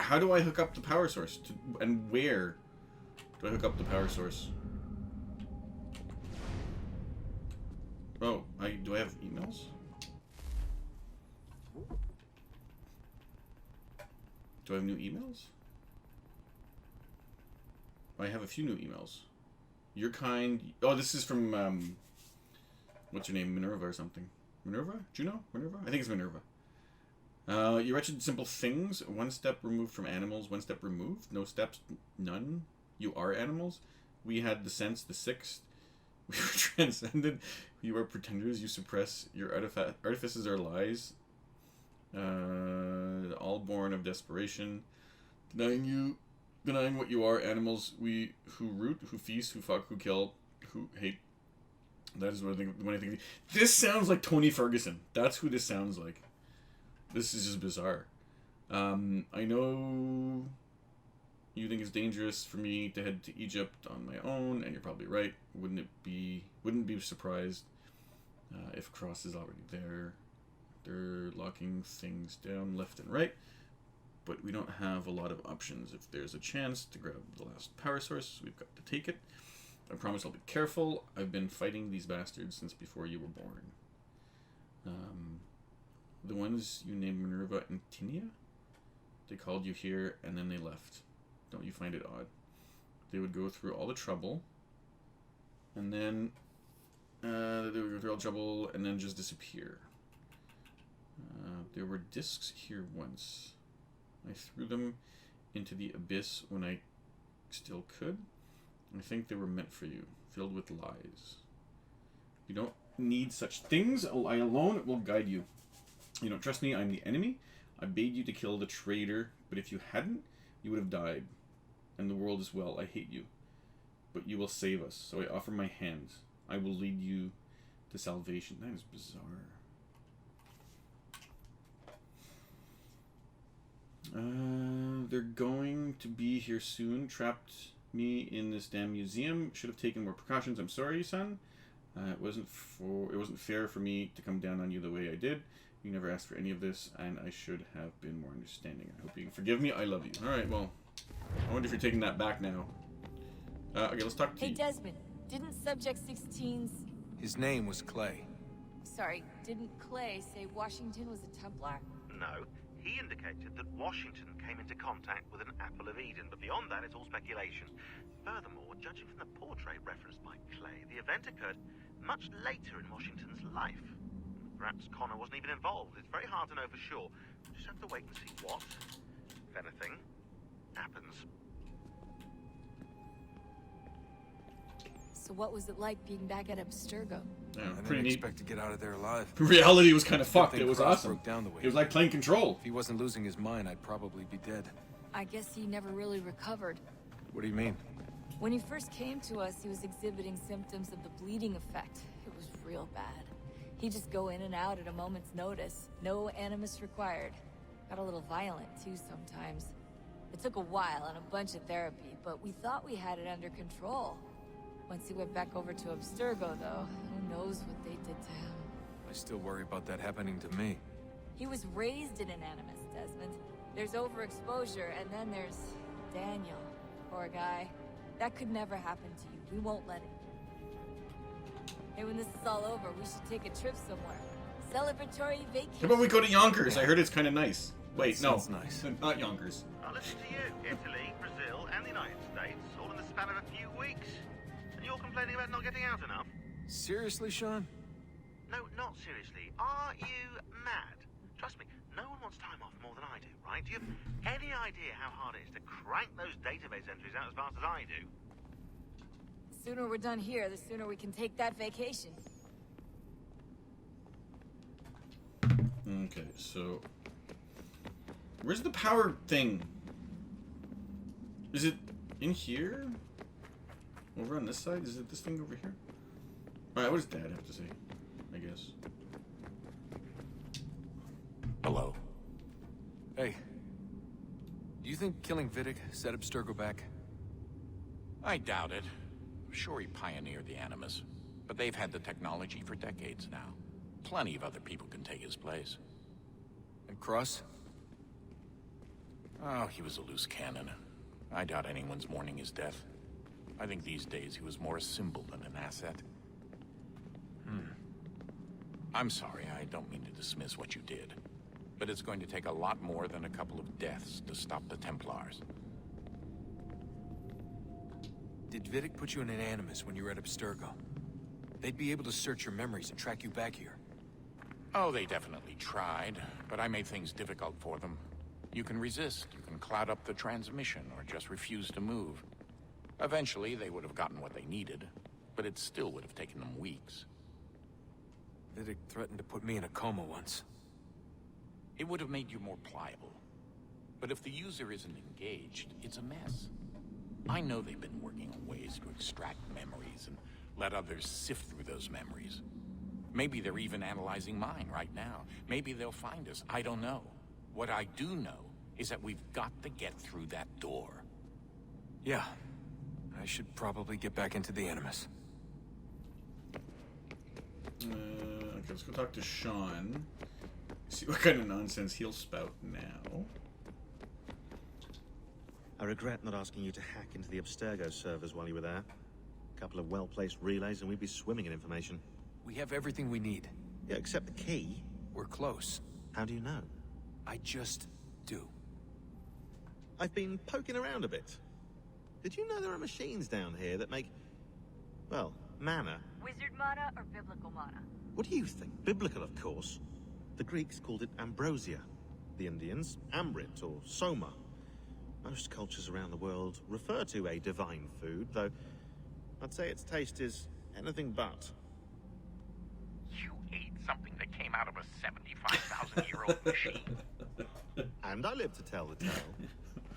How do I hook up the power source? And where do I hook up the power source? Oh, do I have emails? Do I have new emails? I have a few new emails. Your kind... Oh, this is from, what's your name? Minerva or something. Minerva? Juno? Minerva? I think it's Minerva. You wretched simple things. One step removed from animals. One step removed. No steps. None. You are animals. We had the sense. The sixth. We were transcended. You are pretenders. You suppress. Your artifices are lies. All born of desperation. Denying what you are. Animals. We who root, who feast, who fuck, who kill. Who? Hey, that is what I think when I think. This sounds like Tony Ferguson. That's who this sounds like. This is just bizarre. I know you think it's dangerous for me to head to Egypt on my own, and you're probably right. Wouldn't be surprised if Cross is already there. They're locking things down left and right, but we don't have a lot of options. If there's a chance to grab the last power source, we've got to take it. I promise I'll be careful. I've been fighting these bastards since before you were born. The ones you named Minerva and Tinia? They called you here and then they left. Don't you find it odd? They would go through all the trouble and then just disappear. There were discs here once. I threw them into the abyss when I still could. I think they were meant for you, filled with lies. You don't need such things. I alone will guide you. You don't trust me, I'm the enemy. I bade you to kill the traitor, but if you hadn't, you would have died. And the world as well. I hate you. But you will save us, so I offer my hand. I will lead you to salvation. That is bizarre. They're going to be here soon. Trapped me in this damn museum. Should have taken more precautions. I'm sorry, son. It wasn't fair for me to come down on you the way I did. You never asked for any of this, and I should have been more understanding. I hope you can forgive me. I love you. All right, well, I wonder if you're taking that back now. Okay, let's talk to you. Hey, Desmond, didn't Subject 16's... His name was Clay. Sorry, didn't Clay say Washington was a Templar? No, he indicated that Washington came into contact with an Apple of Eden, but beyond that, it's all speculation. Furthermore, judging from the portrait referenced by Clay, the event occurred much later in Washington's life. Perhaps Connor wasn't even involved. It's very hard to know for sure. We'll just have to wait and see what, if anything, happens. So what was it like being back at Abstergo? Yeah, I pretty didn't neat. expect to get out of there alive. Reality was kind of fucked. Good It thing was Cross awesome. broke down the way It was like playing Control. If he wasn't losing his mind, I'd probably be dead. I guess he never really recovered. What do you mean? When he first came to us, he was exhibiting symptoms of the bleeding effect. It was real bad. He'd just go in and out at a moment's notice. No animus required. Got a little violent, too, sometimes. It took a while and a bunch of therapy, but we thought we had it under control. Once he went back over to Abstergo, though, who knows what they did to him. I still worry about that happening to me. He was raised in an animus, Desmond. There's overexposure, and then there's Daniel. Poor guy. That could never happen to you. We won't let it. Hey, when this is all over, we should take a trip somewhere. Celebratory vacation. How about we go to Yonkers? I heard it's kind of nice. Wait, That no. sounds nice. Not Yonkers. Now listen to you. Italy, Brazil, and the United States, all in the span of a few weeks. And you're complaining about not getting out enough? Seriously, Sean? No, not seriously. Are you mad? Trust me, no one wants time off more than I do, right? Do you have any idea how hard it is to crank those database entries out as fast as I do? The sooner we're done here, the sooner we can take that vacation. Okay, so... Where's the power thing? Is it in here? Over on this side? Is it this thing over here? Alright, what does Dad have to say? I guess. Hello. Hey. Do you think killing Vidic set Abstergo back? I doubt it. Sure, he pioneered the Animus, but they've had the technology for decades now. Plenty of other people can take his place. And Cross? Oh, he was a loose cannon. I doubt anyone's mourning his death. I think these days he was more a symbol than an asset. I'm sorry, I don't mean to dismiss what you did. But it's going to take a lot more than a couple of deaths to stop the Templars. Did Vidic put you in an Animus when you were at Abstergo? They'd be able to search your memories and track you back here. Oh, they definitely tried, but I made things difficult for them. You can resist, you can cloud up the transmission, or just refuse to move. Eventually, they would have gotten what they needed, but it still would have taken them weeks. Vidic threatened to put me in a coma once. It would have made you more pliable. But if the user isn't engaged, it's a mess. I know they've been working on ways to extract memories and Let others sift through those memories. Maybe they're even analyzing mine right now. Maybe they'll find us. I don't know. What I do know is that we've got to get through that door. Yeah. I should probably get back into the Animus. Okay, let's go talk to Sean. See what kind of nonsense he'll spout now. I regret not asking you to hack into the Abstergo servers while you were there. A couple of well-placed relays and we'd be swimming in information. We have everything we need. Yeah, except the key. We're close. How do you know? I just do. I've been poking around a bit. Did you know there are machines down here that make, well, mana? Wizard mana or biblical mana? What do you think? Biblical, of course. The Greeks called it ambrosia. The Indians, amrit or soma. Most cultures around the world refer to a divine food, though I'd say its taste is anything but. You ate something that came out of a 75,000-year-old machine. And I live to tell the tale.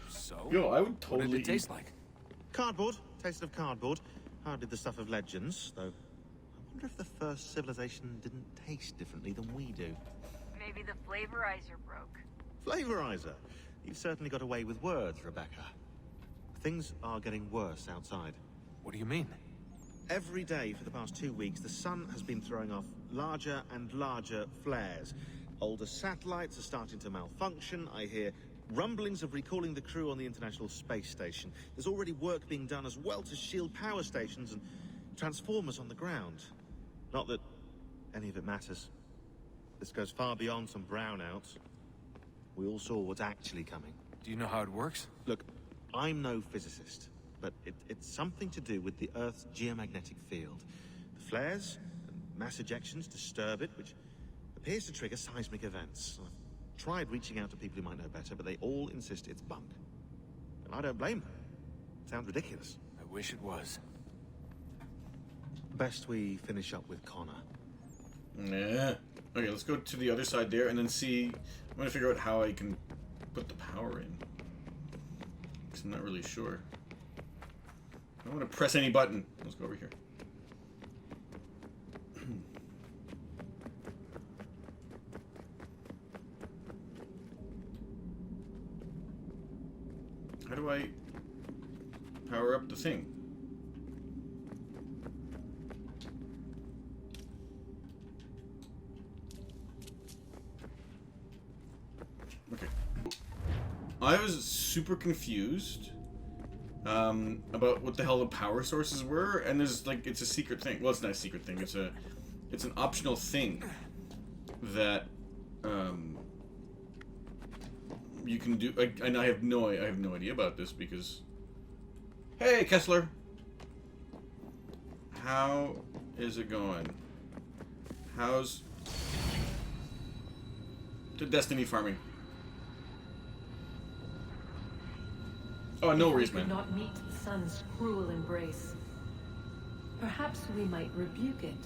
So? Yo, I would totally What did it taste like? Cardboard. Tasted of cardboard. Hardly the stuff of legends, though. I wonder if the first civilization didn't taste differently than we do. Maybe the flavorizer broke. Flavorizer. You've certainly got away with words, Rebecca. Things are getting worse outside. What do you mean? Every day for the past 2 weeks, the sun has been throwing off larger and larger flares. Older satellites are starting to malfunction. I hear rumblings of recalling the crew on the International Space Station. There's already work being done as well to shield power stations and transformers on the ground. Not that any of it matters. This goes far beyond some brownouts. We all saw what's actually coming. Do you know how it works? Look, I'm no physicist, but it's something to do with the Earth's geomagnetic field. The flares and mass ejections disturb it, which appears to trigger seismic events. I've tried reaching out to people who might know better, but they all insist it's bunk. And I don't blame them. It sounds ridiculous. I wish it was. Best we finish up with Connor. Yeah. Okay, let's go to the other side there and then see. I'm gonna figure out how I can put the power in. Because I'm not really sure. I don't want to press any button. Let's go over here. How do I power up the thing? Okay. I was super confused about what the hell the power sources were, and there's like, it's a secret thing. Well, it's not a secret thing. It's an optional thing that you can do. And I have no idea about this because. Hey, Kessler. How is it going? How's the Destiny farming? Oh, no worries, we could man. not meet the sun's cruel embrace, perhaps we might rebuke it.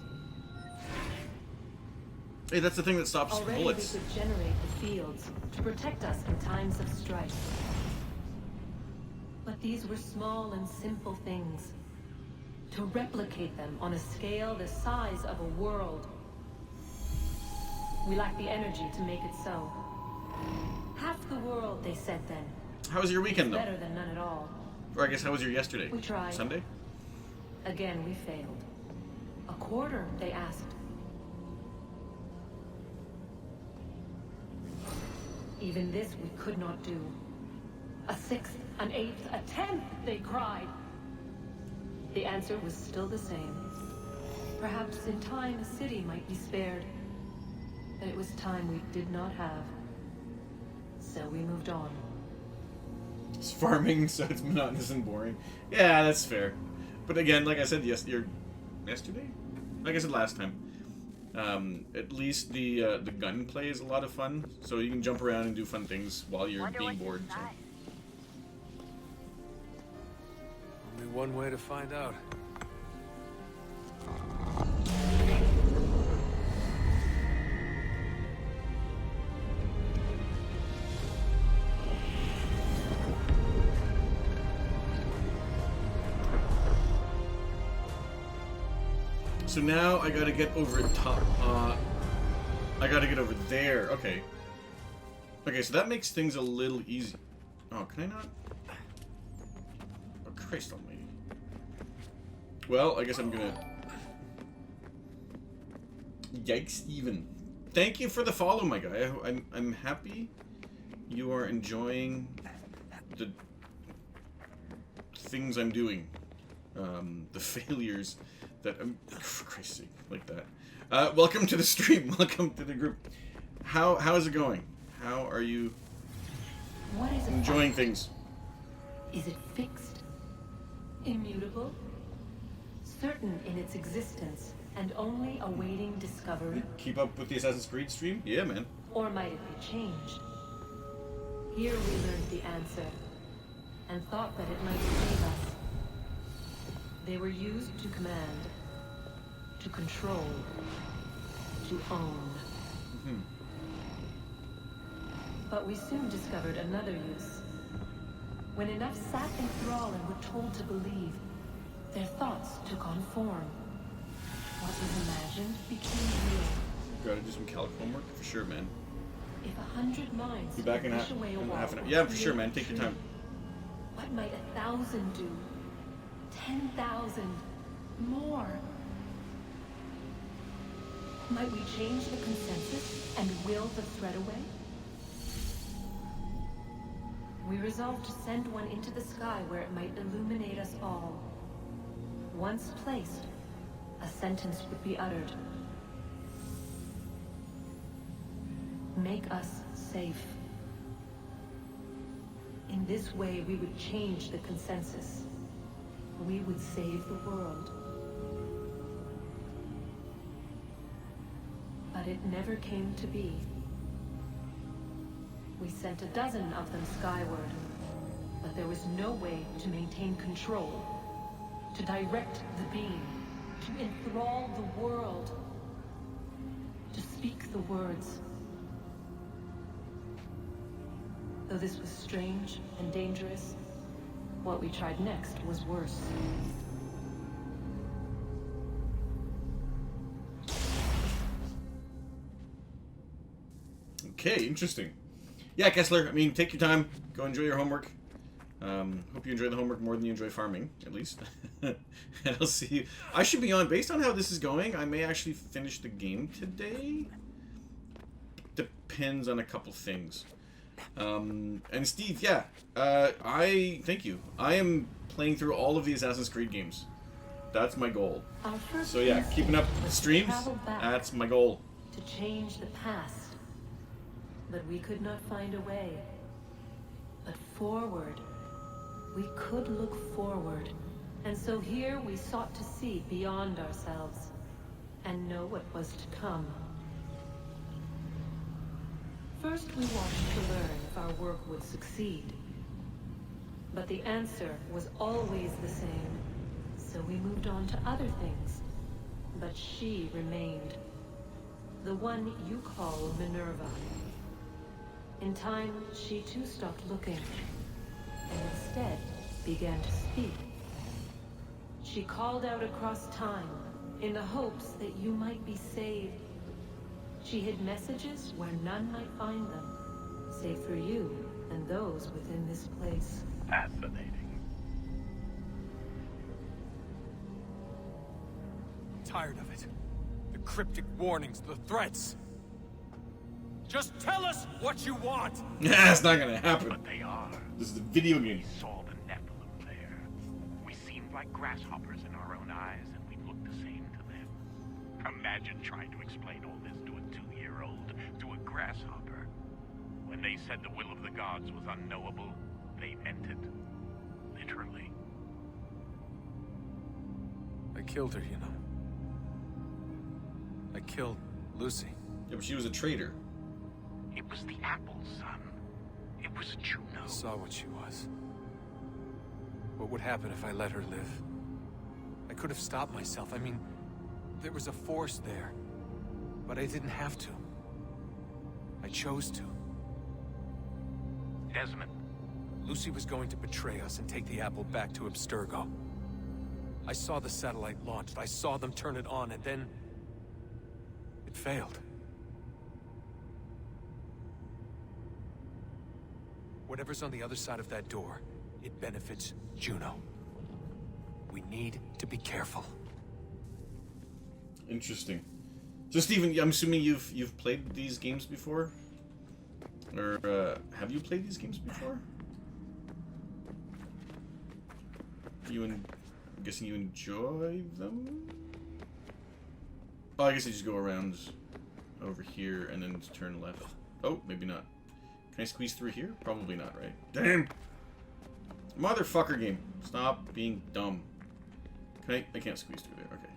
Hey, that's the thing that stops Already bullets. we could generate the fields to protect us in times of strife. But these were small and simple things. To replicate them on a scale the size of a world. We lack the energy to make it so. Half the world, they said then. How was your weekend, though? Better than none at all. Or I guess, how was your yesterday? We tried. Sunday? Again, we failed. A quarter, they asked. Even this we could not do. A sixth, an eighth, a tenth, they cried. The answer was still the same. Perhaps in time a city might be spared. But it was time we did not have. So we moved on. It's farming, so it's monotonous and boring. Yeah, that's fair. But again, like I said yesterday? Like I said last time. At least the gunplay is a lot of fun. So you can jump around and do fun things while you're being bored. So. Only one way to find out. So now I gotta get over top. I gotta get over there. Okay. Okay, so that makes things a little easy. Oh, can I not? Oh, Christ almighty. Well, I guess I'm gonna... Yikes, even. Thank you for the follow, my guy. I'm happy you are enjoying the things I'm doing. The failures that I'm... For Christ's sake, like that. Welcome to the stream. Welcome to the group. How's it going? How are you What is enjoying things? Is it fixed? Immutable? Certain in its existence and only awaiting discovery? Keep up with the Assassin's Creed stream? Yeah, man. Or might it be changed? Here we learned the answer and thought that it might save us. They were used to command, to control, to own. But we soon discovered another use. When enough sat in thrall and were told to believe, their thoughts took on form. What was imagined became real. Gotta do some calc homework for sure, man. If 100 minds Be back in push away a wall half an hour. or Yeah, for sure, create man. Take your time. what might 1,000 do? 10,000? More? Might we change the consensus and will the threat away? We resolved to send one into the sky where it might illuminate us all. Once placed, a sentence would be uttered. Make us safe. In this way, we would change the consensus. We would save the world. But it never came to be. We sent a dozen of them skyward, but there was no way to maintain control, to direct the beam, to enthrall the world, to speak the words. Though this was strange and dangerous, what we tried next was worse. Okay, interesting. Yeah, Kessler, I mean, take your time. Go enjoy your homework. Hope you enjoy the homework more than you enjoy farming, at least. And I'll see you. I should be on, based on how this is going, I may actually finish the game today. Depends on a couple things. And Steve, yeah, thank you. I am playing through all of the Assassin's Creed games. That's my goal. So yeah, keeping up the streams, that's my goal. To change the past. But we could not find a way. But forward. We could look forward. And so here we sought to see beyond ourselves. And know what was to come. First we watched to learn if our work would succeed. But the answer was always the same. So we moved on to other things. But she remained. The one you call Minerva. In time, she too stopped looking, and instead began to speak. She called out across time, in the hopes that you might be saved. She hid messages where none might find them, save for you and those within this place. Fascinating. Tired of it. The cryptic warnings, the threats. Just tell us what you want! Yeah, it's not gonna happen. But they are. This is a video game. We saw the Nephilim there. We seemed like grasshoppers in our own eyes, and we looked the same to them. Imagine trying to explain all this to a 2-year-old, to a grasshopper. When they said the will of the gods was unknowable, they meant it. Literally. I killed her, you know. I killed Lucy. Yeah, but she was a traitor. It was the apple, son. It was Juno. I saw what she was. What would happen if I let her live? I could have stopped myself. I mean, there was a force there. But I didn't have to. I chose to. Desmond. Lucy was going to betray us and take the apple back to Abstergo. I saw the satellite launched. I saw them turn it on, and then... it failed. Whatever's on the other side of that door, it benefits Juno. We need to be careful. Interesting. So, Steven, I'm assuming you've played these games before? Or, have you played these games before? I'm guessing you enjoy them? Oh, I guess you just go around over here and then turn left. Oh, maybe not. Can I squeeze through here? Probably not, right? Damn! Motherfucker game. Stop being dumb. I can't squeeze through there. Okay.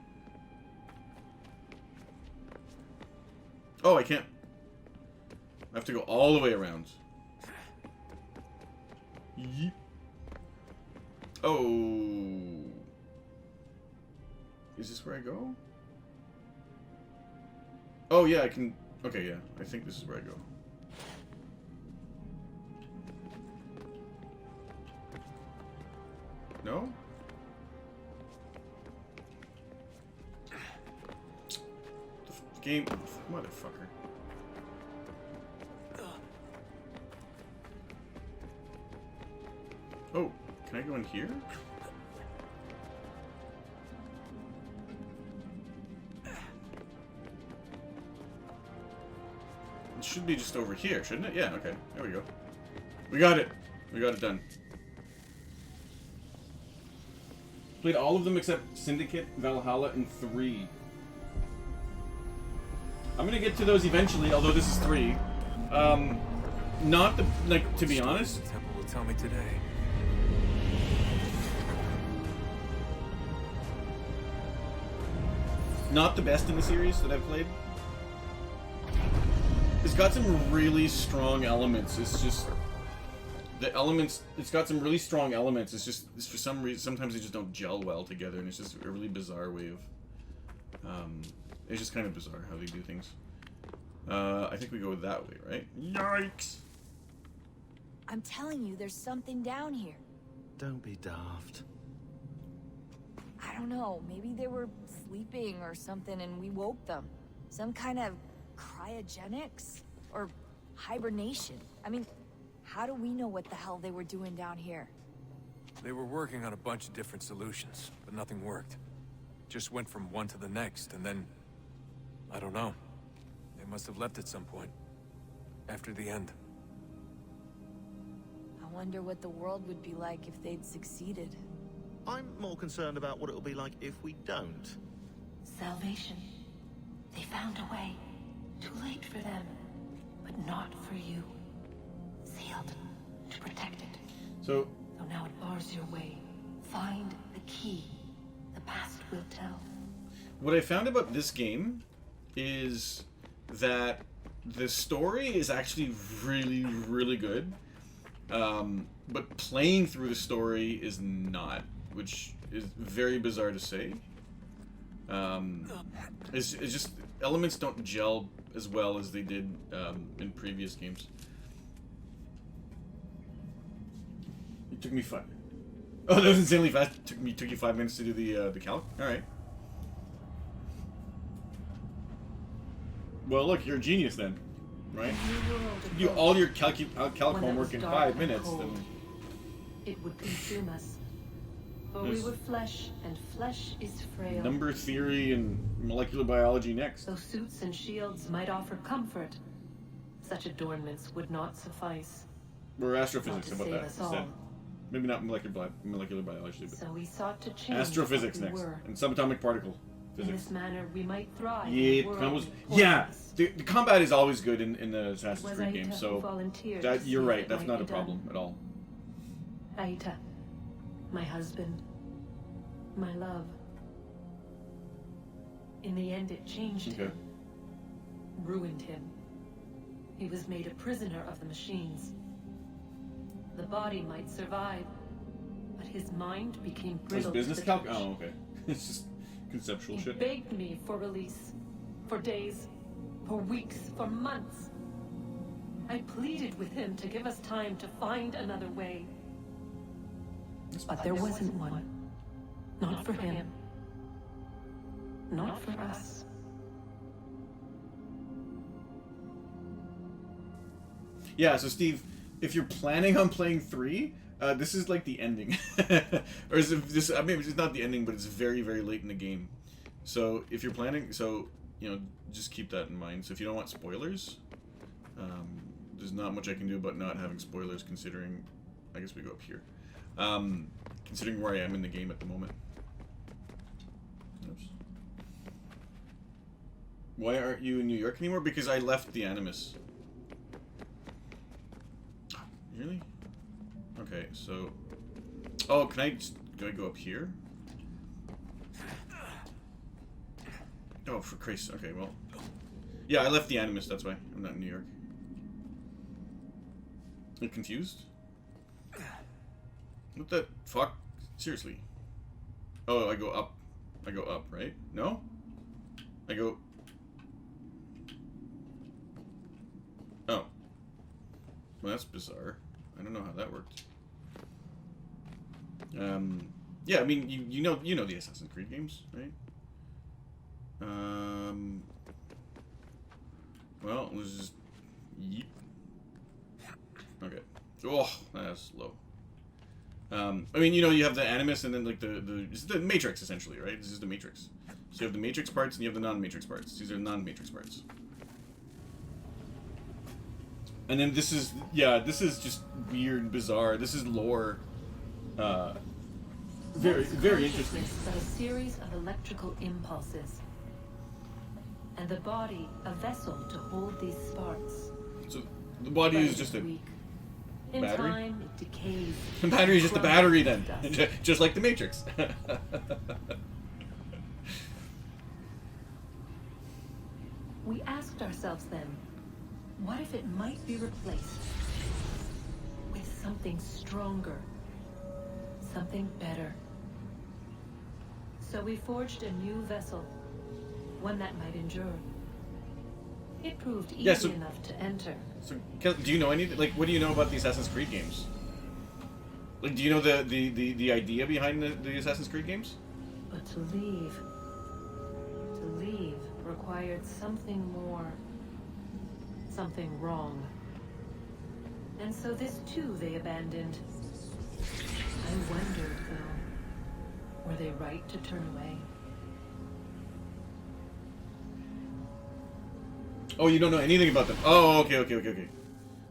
Oh, I can't. I have to go all the way around. Yeep. Oh. Is this where I go? Oh, yeah, I can... Okay, yeah. I think this is where I go. No? The game... Motherfucker. Oh, can I go in here? It should be just over here, shouldn't it? Yeah, okay. There we go. We got it. We got it done. Played all of them except Syndicate, Valhalla, and 3. I'm gonna get to those eventually, although this is 3. Not the... Like, to be honest... The temple will tell me today. Not the best in the series that I've played. It's got some really strong elements. It's just... The elements... It's got some really strong elements. It's just... It's for some reason... Sometimes they just don't gel well together, and it's just a really bizarre way of... It's just kind of bizarre how they do things. I think we go that way, right? Yikes! I'm telling you, there's something down here. Don't be daft. I don't know, maybe they were sleeping or something and we woke them. Some kind of cryogenics? Or hibernation? I mean, how do we know what the hell they were doing down here? They were working on a bunch of different solutions, but nothing worked. Just went from one to the next, and then... I don't know. They must have left at some point. After the end. I wonder what the world would be like if they'd succeeded. I'm more concerned about what it'll be like if we don't. Salvation. They found a way. Too late for them, but not for you. Sealed to protect it. So now it bars your way. Find the key. The past will tell. What I found about this game is that the story is actually really, really good. But playing through the story is not, which is very bizarre to say. It's just elements don't gel as well as they did in previous games. It took me 5. Oh, that was insanely fast. It took you 5 minutes to do the calc. All right. Well, look, you're a genius then, right? You do all your calc homework in 5 minutes. Then it would consume us. For we were flesh, and flesh is frail. Number theory and molecular biology next. Though suits and shields might offer comfort, such adornments would not suffice. Or astrophysics, how about that us instead? all. Maybe not molecular biology, but So we sought to change astrophysics what we next, were. and subatomic particle In physics. this manner, we might thrive. Yeah, in a world yeah. poisonous. The combat is always good in the Assassin's Was Creed Aita games, who so volunteered that to you're see right. if it That's might not be a problem at all. Aita, my husband, my love. In the end, it changed him, ruined him. He was made a prisoner of the machines. The body might survive, but his mind became That's brittle. business to the calc? touch. Oh, okay. It's just conceptual He shit. begged me for release. For days, for weeks, for months. I pleaded with him to give us time to find another way. But there wasn't one. Not for him. Not for us. Yeah, so Steve, if you're planning on playing 3, this is like the ending. Or is it this? I mean, it's not the ending, but it's very, very late in the game. So if you're planning, just keep that in mind. So if you don't want spoilers, there's not much I can do about not having spoilers, considering, I guess we go up here. Considering where I am in the game at the moment. Oops. Why aren't you in New York anymore? Because I left the Animus. Really? Okay, so... Oh, do I go up here? Oh, for Christ. Okay, well... Yeah, I left the Animus, that's why. I'm not in New York. I'm confused? What the fuck? Seriously. Oh, I go up. I go up, right? No? I go... Oh. Well, that's bizarre. I don't know how that worked. Yeah, I mean, you know the Assassin's Creed games, right? Well, let's just... Yeep. Okay. Oh, that's low. I mean, you have the Animus and then, like, it's the Matrix, essentially, right? This is the Matrix. So you have the Matrix parts and you have the non-Matrix parts. These are non-Matrix parts. And then this is just weird, bizarre. This is lore. Very, very interesting. But a series of electrical impulses. And the body, a vessel to hold these sparks. So the body is just a In battery? time, it decays. The battery is just a battery then. Just like the Matrix. We asked ourselves then, what if it might be replaced with something stronger, something better? So we forged a new vessel, one that might endure. It proved easy enough to enter. So, do you know anything? Like, what do you know about the Assassin's Creed games? Like, do you know the idea behind the Assassin's Creed games? But to leave required something more, something wrong. And so this too they abandoned. I wondered, though, were they right to turn away? Oh, you don't know anything about them. Oh, okay.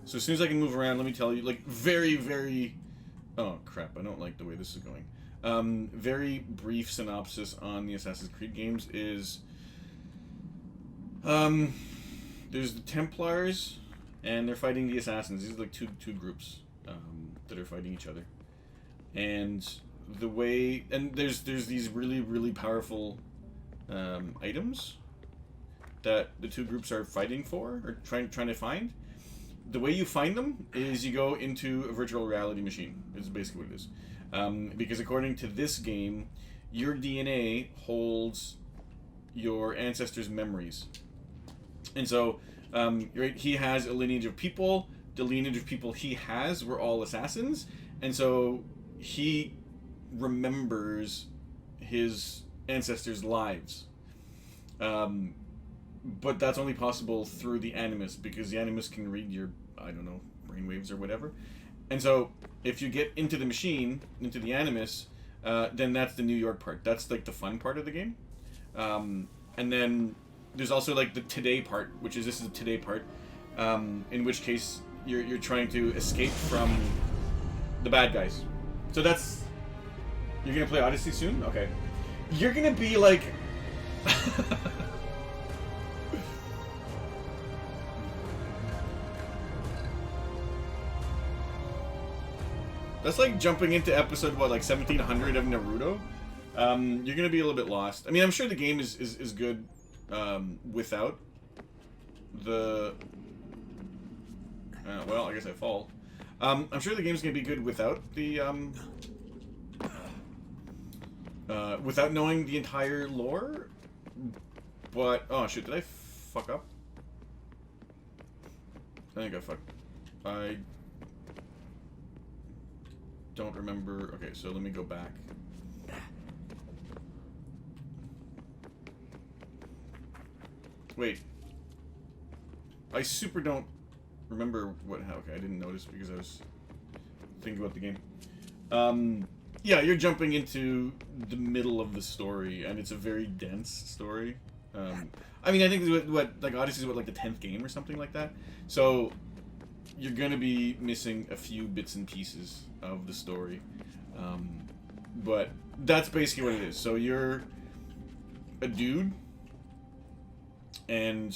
So as soon as I can move around, let me tell you, like, very, very... Oh, crap, I don't like the way this is going. Very brief synopsis on the Assassin's Creed games is... there's the Templars, and they're fighting the Assassins. These are like two groups that are fighting each other. And the way... And there's these really, really powerful items that the two groups are fighting for, or trying to find. The way you find them is you go into a virtual reality machine, is basically what it is. Because according to this game, your DNA holds your ancestors' memories. And so, right, he has a lineage of people. The lineage of people he has were all assassins. And so he remembers his ancestors' lives. But that's only possible through the Animus, because the Animus can read your, I don't know, brainwaves or whatever. And so, if you get into the machine, into the Animus, then that's the New York part. That's, like, the fun part of the game. And then there's also, like, the today part, this is the today part, in which case you're trying to escape from the bad guys. So that's... You're gonna play Odyssey soon? Okay. You're gonna be, like... That's like jumping into episode, what, like 1700 of Naruto? You're gonna be a little bit lost. I mean, I'm sure the game is good without the... well, I guess I fall. I'm sure the game's gonna be good without the... without knowing the entire lore. But... Oh, shit, did I fuck up? I think I fucked... I... don't remember. Okay, so let me go back. Wait. I super don't remember what... Okay, I didn't notice because I was thinking about the game. Yeah, you're jumping into the middle of the story, and it's a very dense story. I mean, I think what like Odyssey is what, like the 10th game or something like that. So you're gonna be missing a few bits and pieces of the story, but that's basically what it is. So you're a dude, and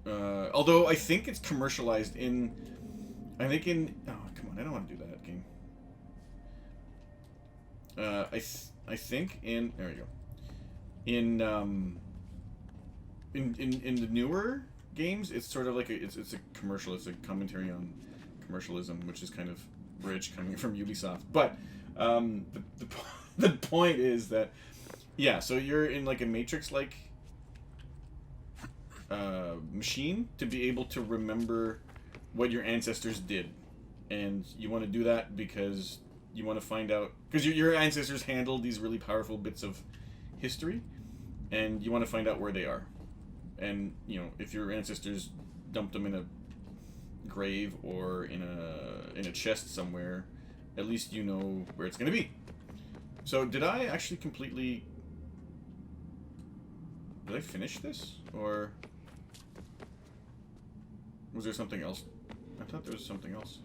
although I think it's commercialized in, oh come on, I don't want to do that game. I think in, there we go, in the newer games, it's sort of like it's a commercial. It's a commentary on commercialism, which is kind of rich coming from Ubisoft. But the point is that, yeah, so you're in like a Matrix-like machine to be able to remember what your ancestors did, and you want to do that because you want to find out, because your ancestors handled these really powerful bits of history, and you want to find out where they are. And, you know, if your ancestors dumped them in a grave or in a chest somewhere, at least you know where it's going to be. So, did I actually completely... Did I finish this? Or... was there something else? I thought there was something else.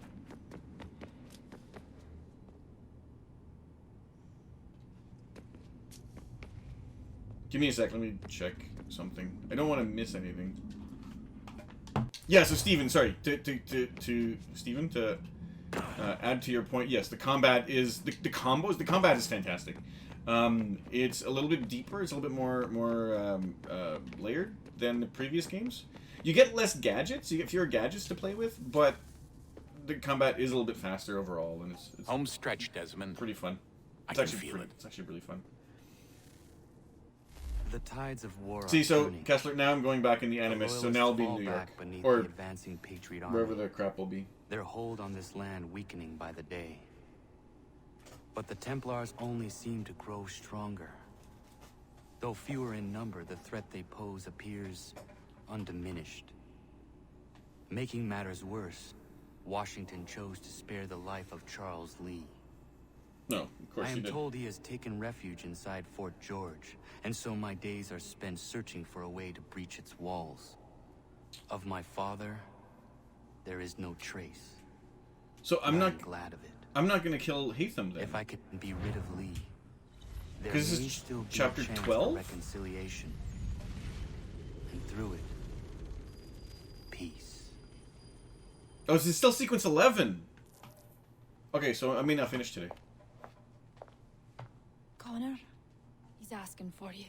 Give me a sec, let me check something. I don't want to miss anything. Yeah, so Steven, sorry, to Steven, to add to your point, yes, the combat is, the combat is fantastic. It's a little bit deeper, it's a little bit more layered than the previous games. You get less gadgets, you get fewer gadgets to play with, but the combat is a little bit faster overall, and it's home stretch, Desmond. Pretty fun. I can feel it. It's actually really fun. The tides of war. See, so Kessler, now I'm going back in the Animus, so now I'll be in New York, or advancing Patriot army. wherever the crap will be. Their hold on this land weakening by the day. But the Templars only seem to grow stronger. Though fewer in number, the threat they pose appears undiminished. Making matters worse, Washington chose to spare the life of Charles Lee. No, of course I he am did. told he has taken refuge inside Fort George, and so my days are spent searching for a way to breach its walls. Of my father, there is no trace. So I'm not glad of it. I'm not gonna kill Hatham then. If I could be rid of Lee, there Because this may is still be chapter a chance 12? for reconciliation, and through it, peace. Oh, it's still sequence 11. Okay, so I may not finish today. Connor, he's asking for you.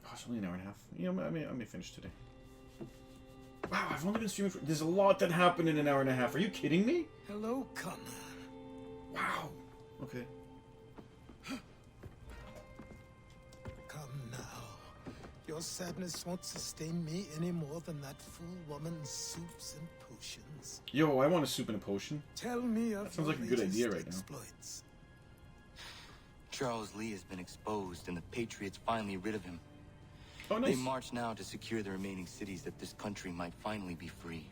Oh, it's only an hour and a half. You know, I may finish today. Wow, I've only been streaming for... There's a lot that happened in an hour and a half. Are you kidding me? Hello, Connor. Wow. Okay. Come now. Your sadness won't sustain me any more than that fool woman's soups and potions. Yo, I want a soup and a potion. Tell me of That sounds like a good idea right now. exploits. Charles Lee has been exposed, and the Patriots finally rid of him. Oh, nice. They march now to secure the remaining cities that this country might finally be free.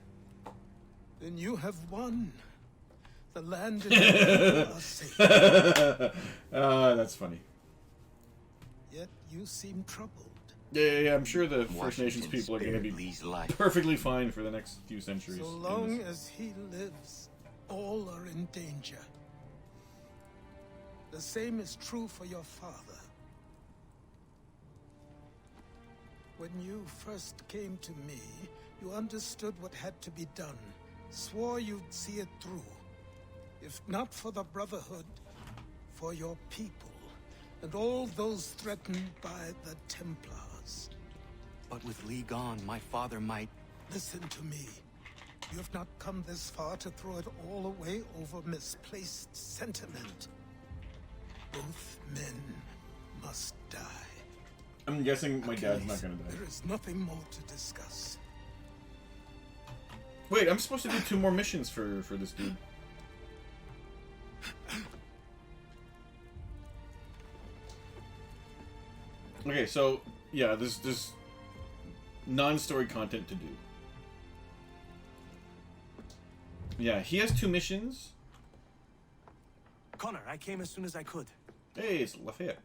Then you have won. The land and are safe. That's funny. Yet you seem troubled. Yeah, I'm sure the First Nations Washington people are going to be spared Lee's life. perfectly fine for the next few centuries. So in long this. as he lives, all are in danger. The same is true for your father. When you first came to me, you understood what had to be done, swore you'd see it through. If not for the Brotherhood, for your people, and all those threatened by the Templars. But with Lee gone, my father might... Listen to me. You have not come this far to throw it all away over misplaced sentiment. Both men must die. I'm guessing my dad's not going to die. There is nothing more to discuss. Wait, I'm supposed to do 2 more missions for this dude. Okay, so yeah, there's non-story content to do. Yeah, he has 2 missions. Connor, I came as soon as I could. Hey, it's Lafayette.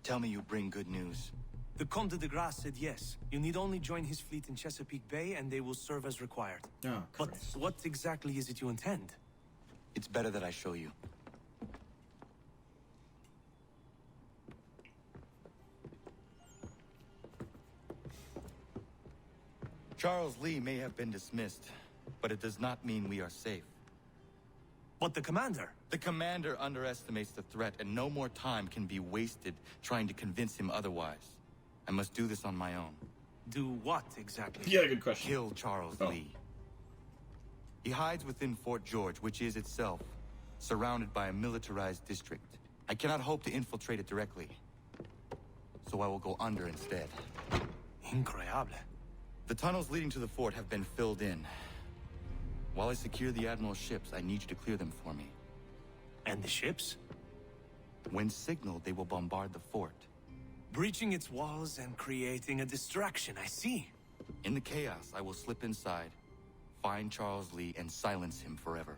Tell me you bring good news. The Comte de Grasse said yes. You need only join his fleet in Chesapeake Bay and they will serve as required. Oh, but what exactly is it you intend? It's better that I show you. Charles Lee may have been dismissed, but it does not mean we are safe. But the commander? The commander underestimates the threat, and no more time can be wasted trying to convince him otherwise. I must do this on my own. Do what exactly? Yeah, good question. Kill Charles Lee. He hides within Fort George, which is itself surrounded by a militarized district. I cannot hope to infiltrate it directly, so I will go under instead. Incroyable. The tunnels leading to the fort have been filled in. While I secure the Admiral's ships, I need you to clear them for me. And the ships? When signaled, they will bombard the fort. Breaching its walls and creating a distraction, I see. In the chaos, I will slip inside, find Charles Lee, and silence him forever.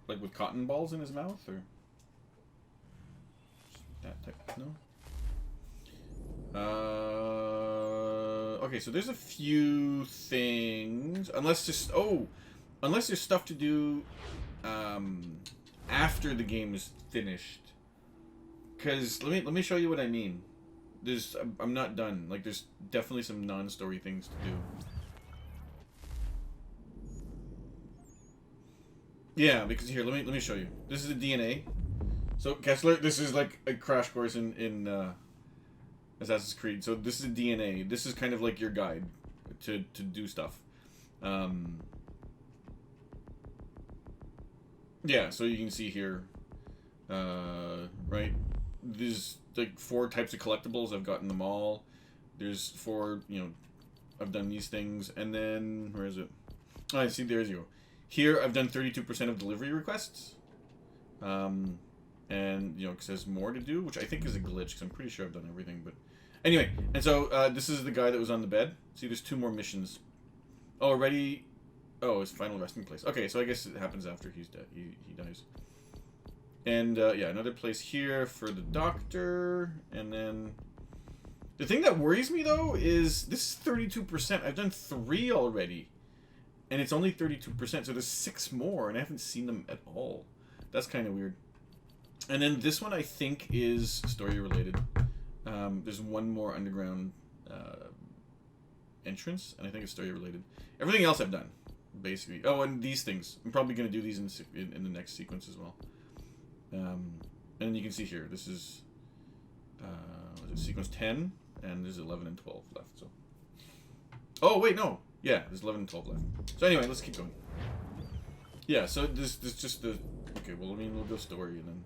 Like with cotton balls in his mouth, or that type? No. Okay, so there's a few things. Unless there's stuff to do after the game is finished. Cause let me show you what I mean. I'm not done. Like there's definitely some non-story things to do. Yeah, because here, let me show you. This is the DNA. So Kessler, this is like a crash course in Assassin's Creed. So this is a DNA. This is kind of like your guide to do stuff. Yeah, so you can see here, right? There's like 4 types of collectibles. I've gotten them all. There's 4, I've done these things. And then, where is it? Oh, I see, there's you. Here, I've done 32% of delivery requests. And, it says more to do, which I think is a glitch, because I'm pretty sure I've done everything, but... Anyway, and so, this is the guy that was on the bed. See, there's 2 more missions. Already... Oh, his final resting place. Okay, so I guess it happens after he's dead. He dies. And, yeah, another place here for the doctor, and then... The thing that worries me, though, is this is 32%. I've done 3 already. And it's only 32%, so there's 6 more, and I haven't seen them at all. That's kind of weird. And then this one, I think, is story-related. There's 1 more underground entrance, and I think it's story-related. Everything else I've done, basically. Oh, and these things. I'm probably going to do these in the next sequence as well. And you can see here, this is sequence 10, and there's 11 and 12 left. So. Oh, wait, no. Yeah, there's 11 and 12 left. So anyway, let's keep going. Yeah, so this just the... Okay, well, we'll go story, and then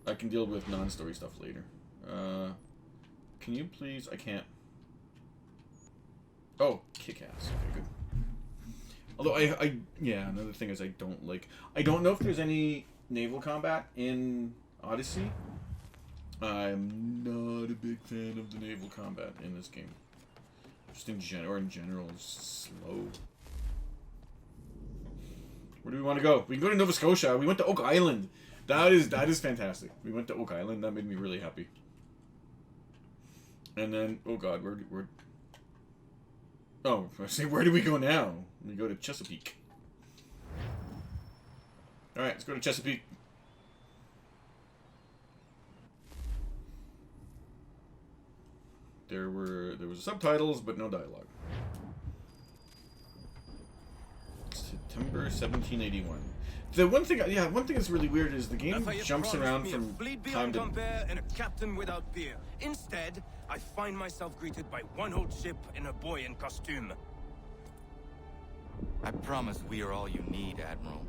I can deal with non-story stuff later. Can you please... I can't... Oh, kick-ass. Okay, good. Although, yeah, another thing is I don't like... I don't know if there's any naval combat in Odyssey. I'm not a big fan of the naval combat in this game. Just in general, it's slow. Where do we want to go? We can go to Nova Scotia. We went to Oak Island. That is fantastic. We went to Oak Island. That made me really happy. And then, oh god, where? Oh, I say, where do we go now? We go to Chesapeake. All right, let's go to Chesapeake. There was subtitles, but no dialogue. September 1781. The one thing that's really weird is the game jumps around from time to... and a captain without beer. Instead, I find myself greeted by 1 old ship and a boy in costume. I promise we are all you need, Admiral.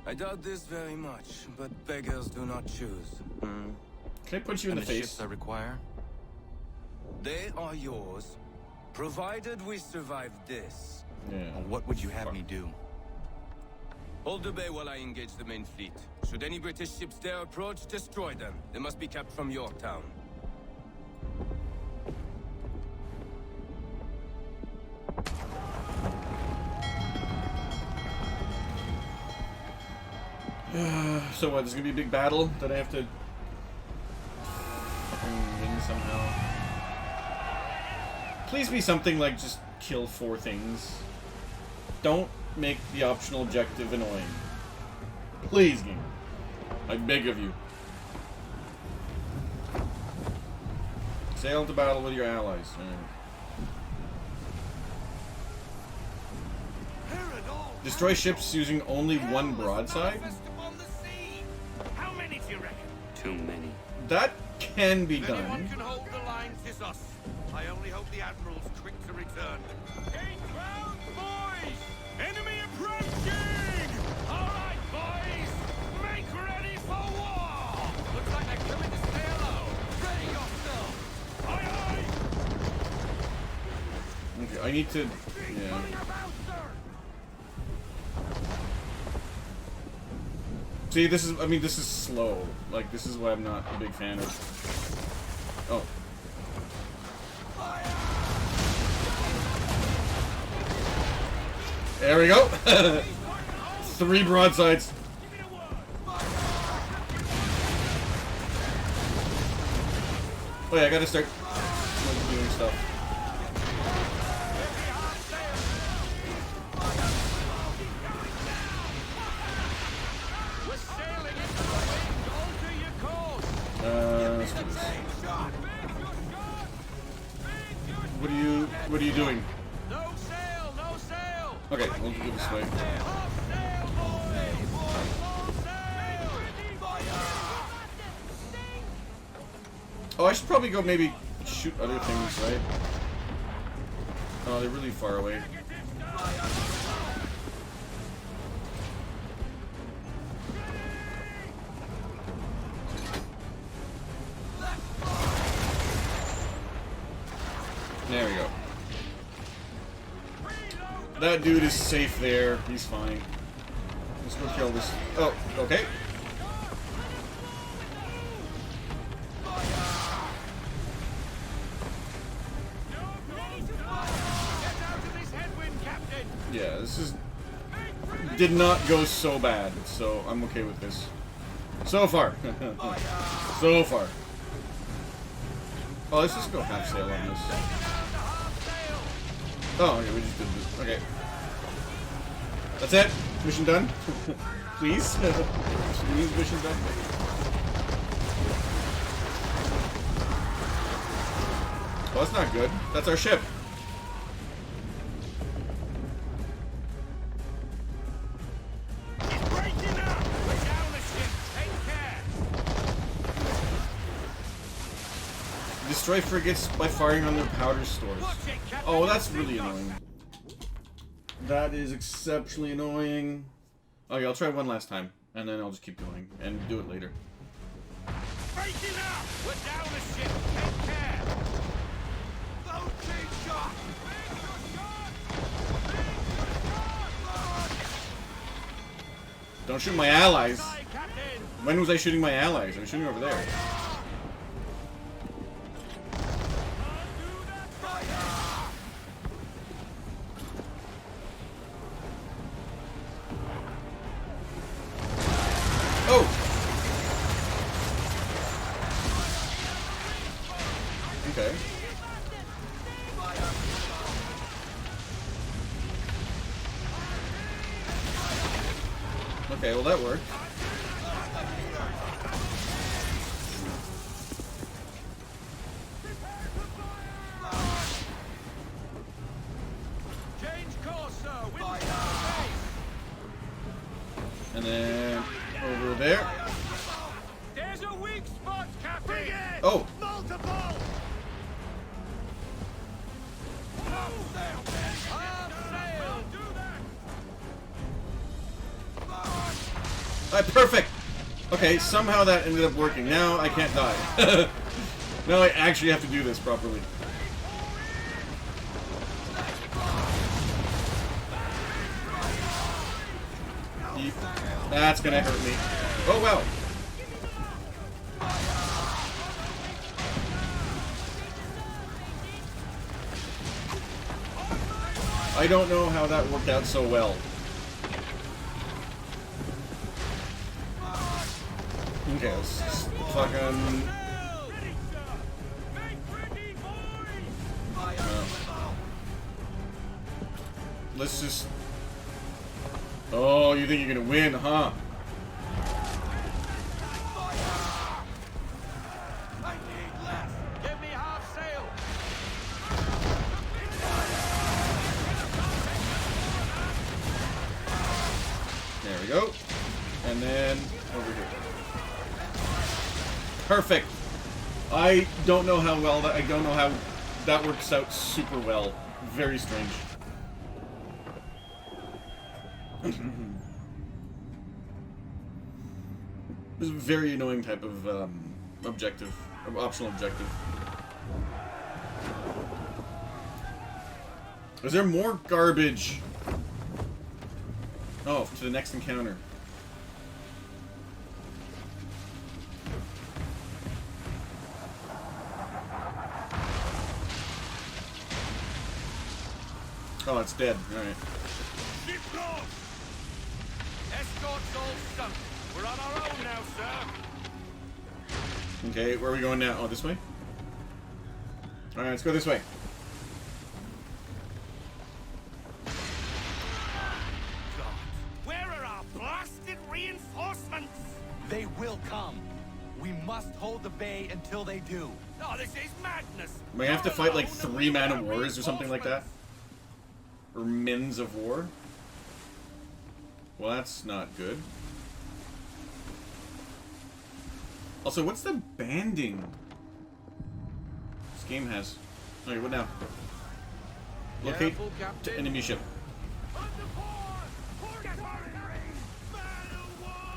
I doubt this very much, but beggars do not choose. Can I punch you in the face? Ships I require? They are yours, provided we survive this. Yeah. Well, what would you have me do? Hold the bay while I engage the main fleet. Should any British ships dare approach, destroy them. They must be kept from Yorktown. So what, there's gonna be a big battle that I have to fucking win somehow? Please be something like just kill 4 things. Don't make the optional objective annoying. Please, game. I beg of you. Sail into battle with your allies. Destroy ships using only 1 broadside? How many do you reckon? Too many. That can be If anyone done. can hold the line, 'tis us. I only hope the Admiral's quick to return. Gain ground, boys! Enemy approaching! All right, boys! Make ready for war! Looks like they're coming to stay low. Ready yourself! Aye, aye! Okay, I need to... Yeah. See, this is... I mean, this is slow. Like, this is why I'm not a big fan of... Oh. There we go! 3 broadsides. Oh yeah, I gotta start doing stuff. Let's do this. What are you doing? No sail! No sail! Okay, we'll do it this way. Oh, I should probably go maybe shoot other things, right? Oh, they're really far away. There we go. That dude is safe there. He's fine. Let's go kill this. Oh, okay. Yeah, this is... did not go so bad, so I'm okay with this. So far. So far. Oh, let's just go half sail on this. Oh, okay, we just did this. Okay. That's it? Mission done? Please? Please, mission done? Oh, that's not good. That's our ship. Destroy frigates by firing on their powder stores. Oh, that's really annoying. That is exceptionally annoying. Okay, I'll try one last time, and then I'll just keep going, and do it later. Breaking up! We're down a ship! Take care! Boating shot! Don't shoot my allies! When was I shooting my allies? I was shooting over there. Oh! Okay. Okay, well that worked. And then over there. There's a weak spot, Captain! Oh! Multiple! Half sail! Half sail! Do that! Alright, perfect! Okay, somehow that ended up working. Now I can't die. Now I actually have to do this properly. That's gonna hurt me. Oh, wow. I don't know how that worked out so well. Okay, let's just fucking... Let's just... Oh, you think you're gonna win, huh? Give me half sail. There we go. And then over here. Perfect. I don't know how well that... I don't know how that works out super well. Very strange. This is a very annoying type of objective, optional objective. Is there more garbage? Oh, to the next encounter. Oh, it's dead. All right. Ship lost. Escort's all sunk. We're on our own now, sir. Okay, where are we going now? Oh, this way? Alright, let's go this way. God, where are our blasted reinforcements? They will come. We must hold the bay until they do. Oh, this is madness. We have to fight like 3 man of wars or something like that? Or men's of war? Well, that's not good. Also, what's the banding this game has? Okay, what now? Locate to enemy ship.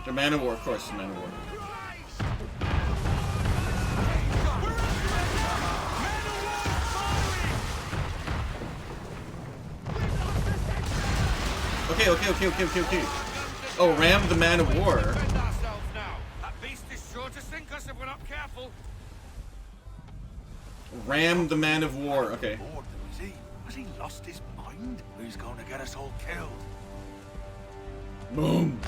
The man of war, of course, the man of war. Okay. Oh, ram the man of war. That beast is sure to sink us if we're not careful. Ram the man of war. Okay. Has he lost his mind? He's going to get us all killed. Boom.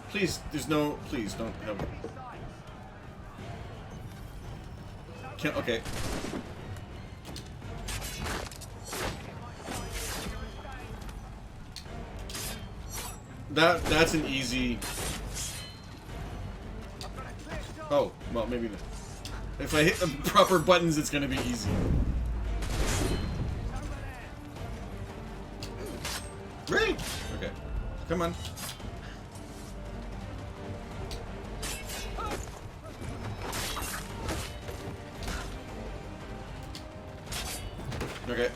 Please, there's no... Please, don't have... Can't... Okay. That's an easy... Oh, well, maybe... If I hit the proper buttons, it's gonna be easy. Great! Okay. Come on. Okay.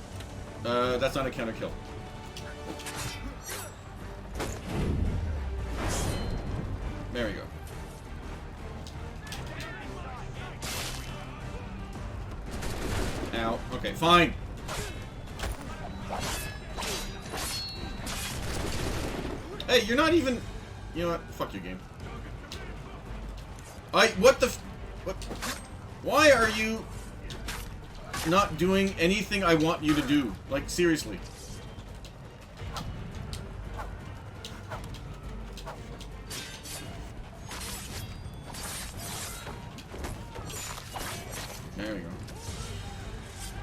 That's not a counter kill. There we go. Ow. Okay, fine. Hey, you're not even... You know what? Fuck your game. What the what? Why are you not doing anything I want you to do? Like, seriously. There we go.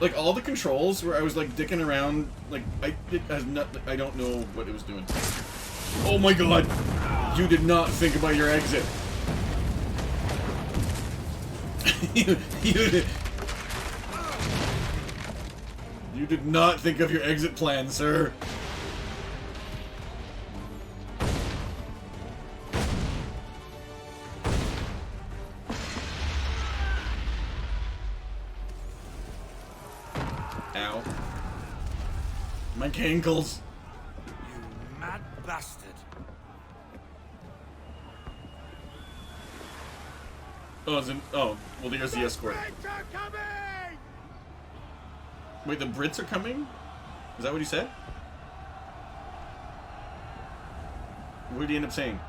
Like, all the controls where I was, like, dicking around, like, I don't know what it was doing. Oh my god! You did not think about your exit. you did not think of your exit plan, sir. Ow. My cankles. You mad bastard. Oh, well, there's the escort. Wait, the Brits are coming? Is that what he said? What did he end up saying?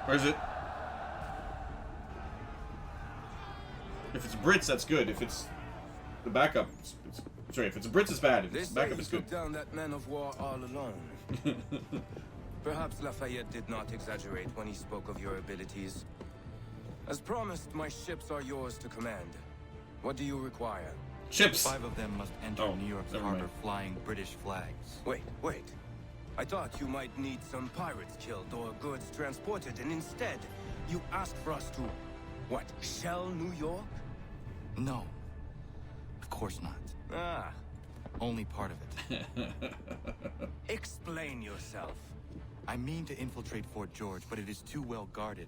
Or is it? If it's Brits, that's good. If it's the backup, sorry, if it's Brits, it's bad. If it's backup, it's good. They down that man of war all alone. Perhaps Lafayette did not exaggerate when he spoke of your abilities. As promised, my ships are yours to command. What do you require? Ships! 5 of them must enter New York's harbor flying British flags. Wait. I thought you might need some pirates killed or goods transported, and instead, you asked for us to, what, shell New York? No. Of course not. Ah. Only part of it. Explain yourself. I mean to infiltrate Fort George, but it is too well guarded.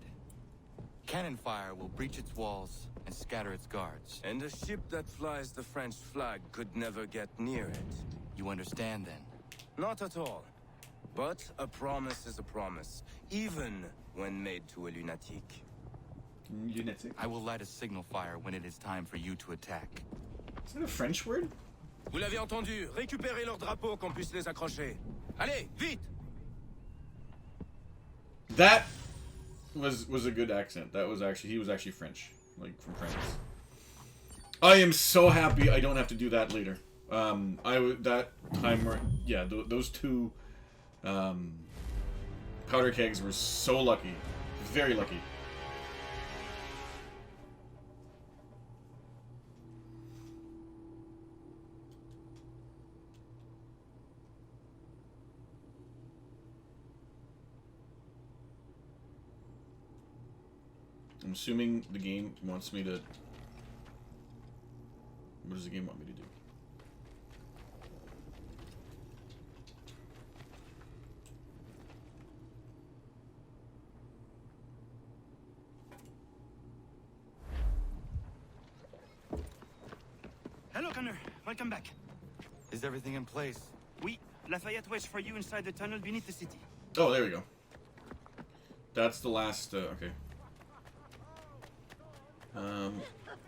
Cannon fire will breach its walls and scatter its guards. And a ship that flies the French flag could never get near it. You understand, then? Not at all. But a promise is a promise, even when made to a lunatic. Lunatic? I will light a signal fire when it is time for you to attack. Is that a French word? Vous l'avez entendu. Récupérez leurs drapeaux qu'on puisse les accrocher. Allez, vite! That was a good accent. That was actually, he was actually French, like from France. I am so happy I don't have to do that later. That time where, yeah, those two powder kegs were so lucky, very lucky. I'm assuming the game wants me to... What does the game want me to do? Hello, Connor. Welcome back. Is everything in place? Oui. Lafayette waits for you inside the tunnel beneath the city. Oh, there we go. That's the last... okay. I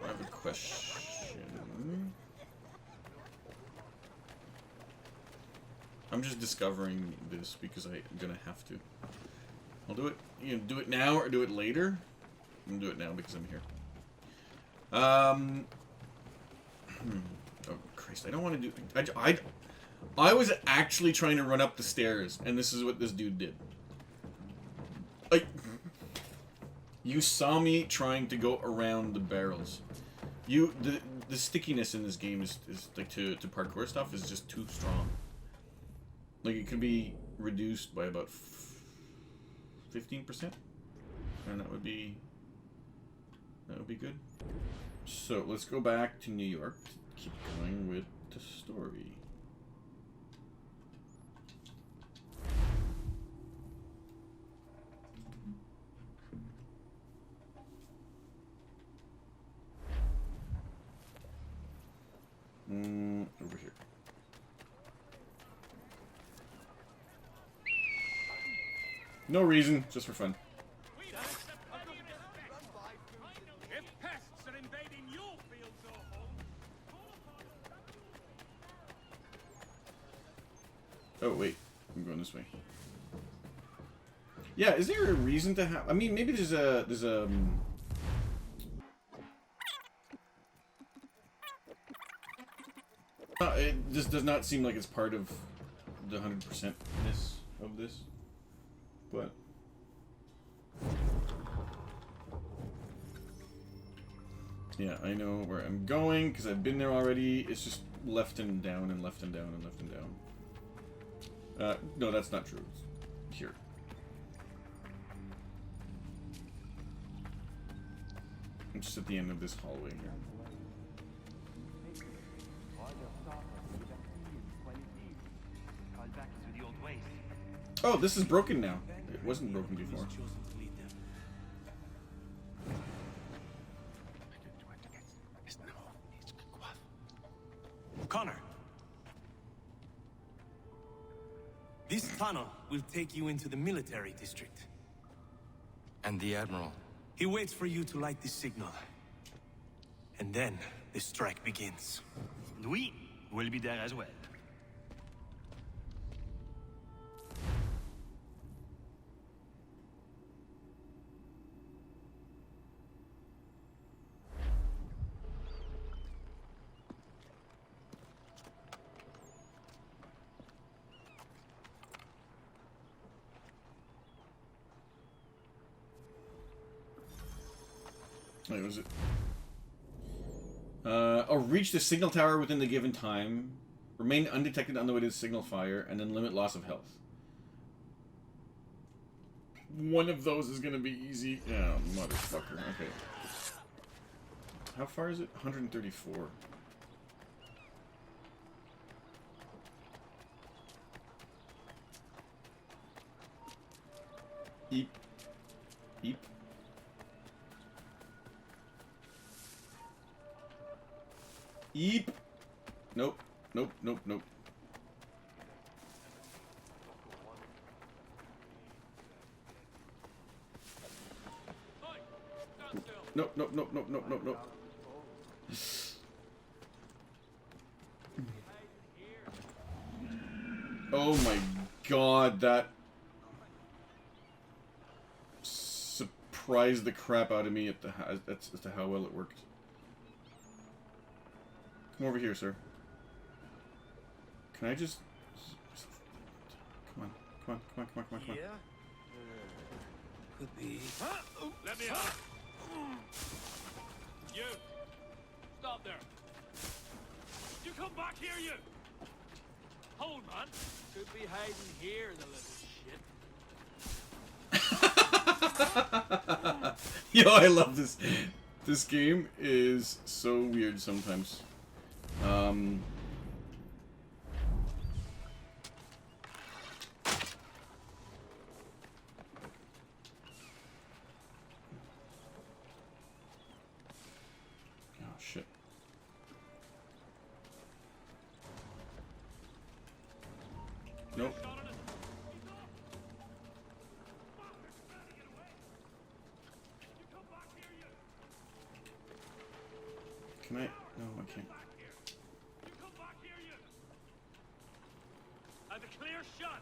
have a question. I'm just discovering this because I'm gonna have to. I'll do it. You know, do it now or do it later. I'm gonna do it now because I'm here. Oh Christ! I don't want to do. I was actually trying to run up the stairs, and this is what this dude did. You saw me trying to go around the barrels. The stickiness in this game is like to parkour stuff is just too strong. Like it could be reduced by about 15%, and that would be good. So let's go back to New York to keep going with the story. Over here. No reason, just for fun. If pests are invading your fields or homes. Oh wait, I'm going this way. Yeah, is there a reason to have? I mean, maybe there's a it just does not seem like it's part of the 100%-ness of this, but yeah, I know where I'm going because I've been there already. It's just left and down and left and down and left and down. No, that's not true. It's here. I'm just at the end of this hallway here. Oh, this is broken now. It wasn't broken before. Connor. This tunnel will take you into the military district. And the Admiral? He waits for you to light the signal. And then the strike begins. We will be there as well. Wait, was it? Reach the signal tower within the given time. Remain undetected on the way to the signal fire, and then limit loss of health. One of those is gonna be easy. Oh, motherfucker. Okay. How far is it? 134. Eep. Eep. Eep. Nope. Nope. Nope. Nope. Nope. Nope. Nope. Nope. Nope. Nope. Nope. Oh my god, that surprised the crap out of me at the as to how well it worked. Come over here, sir. Can I just... Come on. Come on. Come on. Come on. Come on. Come on. Yeah? Could be. Let me out! You! Stop there! You come back here, you! Hold, man! Could be hiding here, the little shit. Yo, I love this. This game is so weird sometimes. Oh, shit. Nope. Can I? No, I can't. Have a clear shot.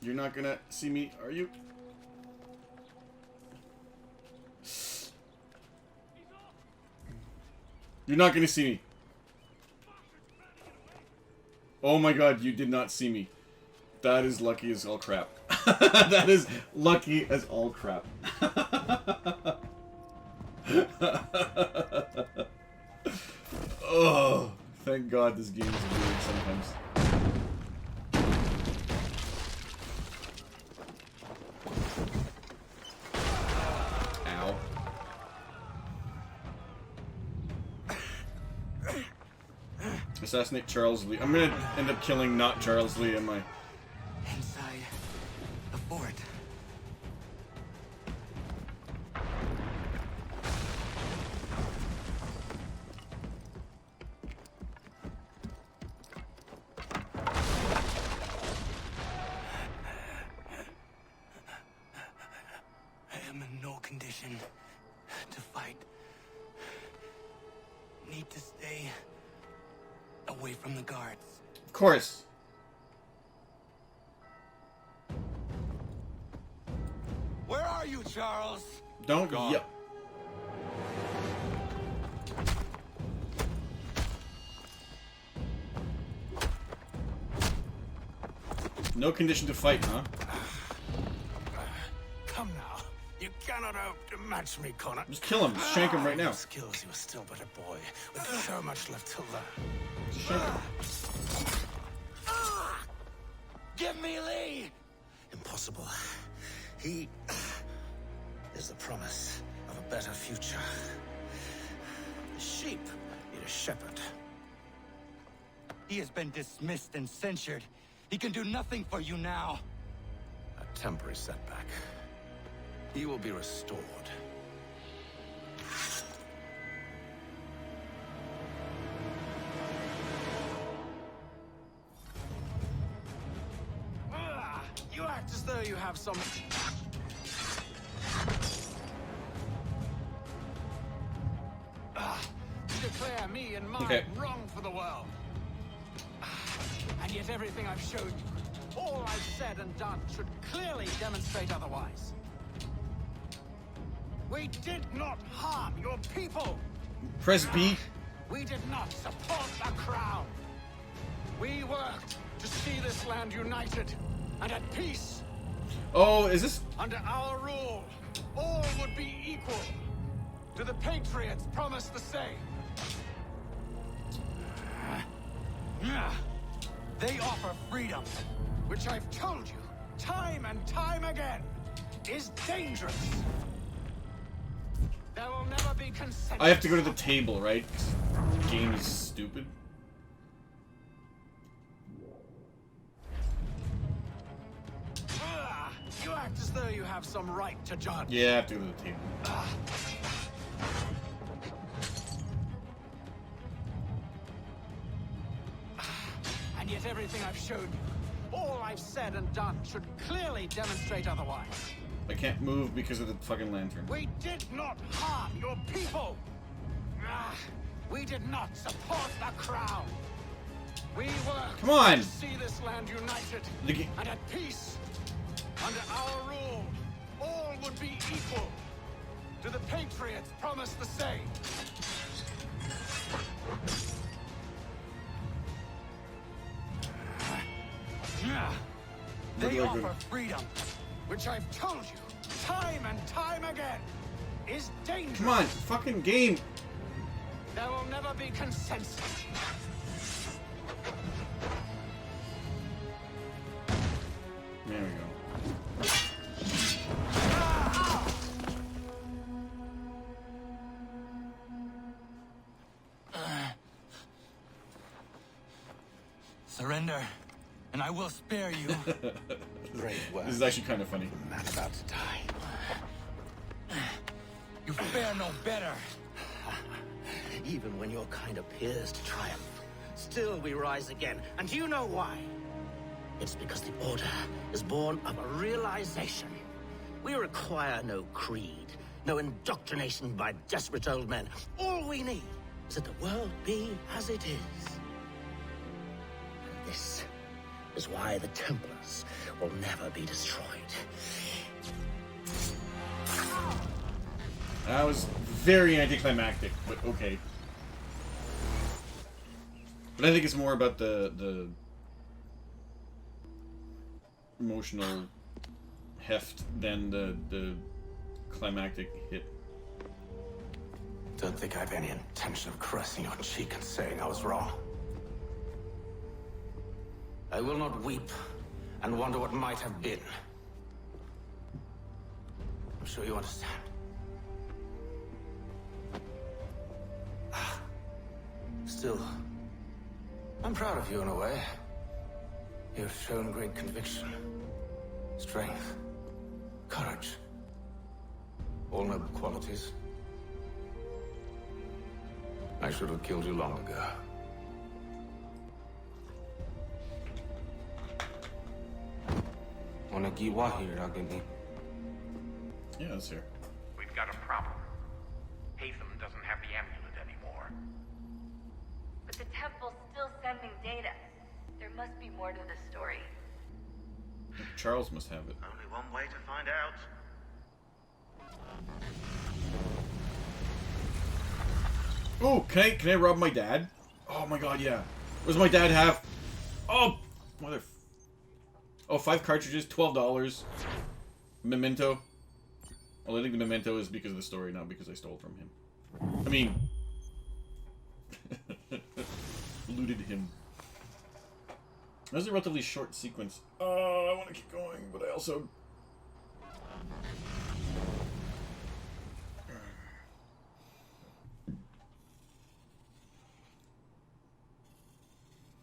You're not gonna see me, are you? You're not gonna see me. Oh my god, you did not see me. That is lucky as all crap. That is lucky as all crap. Oh, thank God this game is weird sometimes. Ow. Assassinate Charles Lee. I'm gonna end up killing not Charles Lee, am I? Inside the fort. I am in no condition to fight. Need to stay away from the guards. Of course. Where are you, Charles? Don't yell. No condition to fight, huh? Come now. You cannot hope to match me, Connor. Just kill him. Just shank him right now. Your skills, you are still but a boy, with so much left to learn. Just shank him. Give me Lee! Impossible. He is the promise of a better future. The sheep need a shepherd. He has been dismissed and censured. He can do nothing for you now. A temporary setback. He will be restored. You act as though though you have some... You declare me and mine wrong for the world. And yet everything I've shown you, all I've said and done, should clearly demonstrate otherwise. We did not harm your people. Press B. We did not support the crown. We worked to see this land united and at peace. Oh, is this... Under our rule, all would be equal. Do the Patriots promise the same? They offer freedom, which I've told you, time and time again, is dangerous. There will never be consent. I have to go to the table, right? The game is stupid. You act as though you have some right to judge. Yeah, I have to go to the table. And yet everything I've shown you, all I've said and done, should clearly demonstrate otherwise. I can't move because of the fucking lantern. We did not harm your people. We did not support the crown. We worked Come on. to see this land united and at peace. Under our rule, all would be equal. Do the Patriots promise the same? They offer freedom, which I've told you, time and time again, is dangerous. Come on, fucking game. There will never be consensus. There we go. Surrender, and I will spare you. Great work. This is actually kind of funny. Man about to die. You fare no better. Even when your kind appears to triumph, still we rise again. And do you know why? It's because the Order is born of a realization. We require no creed, no indoctrination by desperate old men. All we need is that the world be as it is. And this is why the Templars will never be destroyed. That was very anticlimactic, but okay. But I think it's more about the emotional heft than the climactic hit. Don't think I have any intention of caressing your cheek and saying I was wrong. I will not weep and wonder what might have been. I'm sure you understand. Still, I'm proud of you in a way. You have shown great conviction, strength, courage. All noble qualities. I should have killed you long ago. Yeah, that's here. We've got a problem. Hatham doesn't have the amulet anymore. But the temple's still sending data. There must be more to the story. Charles must have it. Only one way to find out. Oh, can I rob my dad? Oh my god, yeah. What does my dad have? Oh, mother. Oh, 5 cartridges, $12. Memento. Well, I think the memento is because of the story, not because I stole from him. I mean, looted him. That was a relatively short sequence. Oh, I want to keep going, but I also...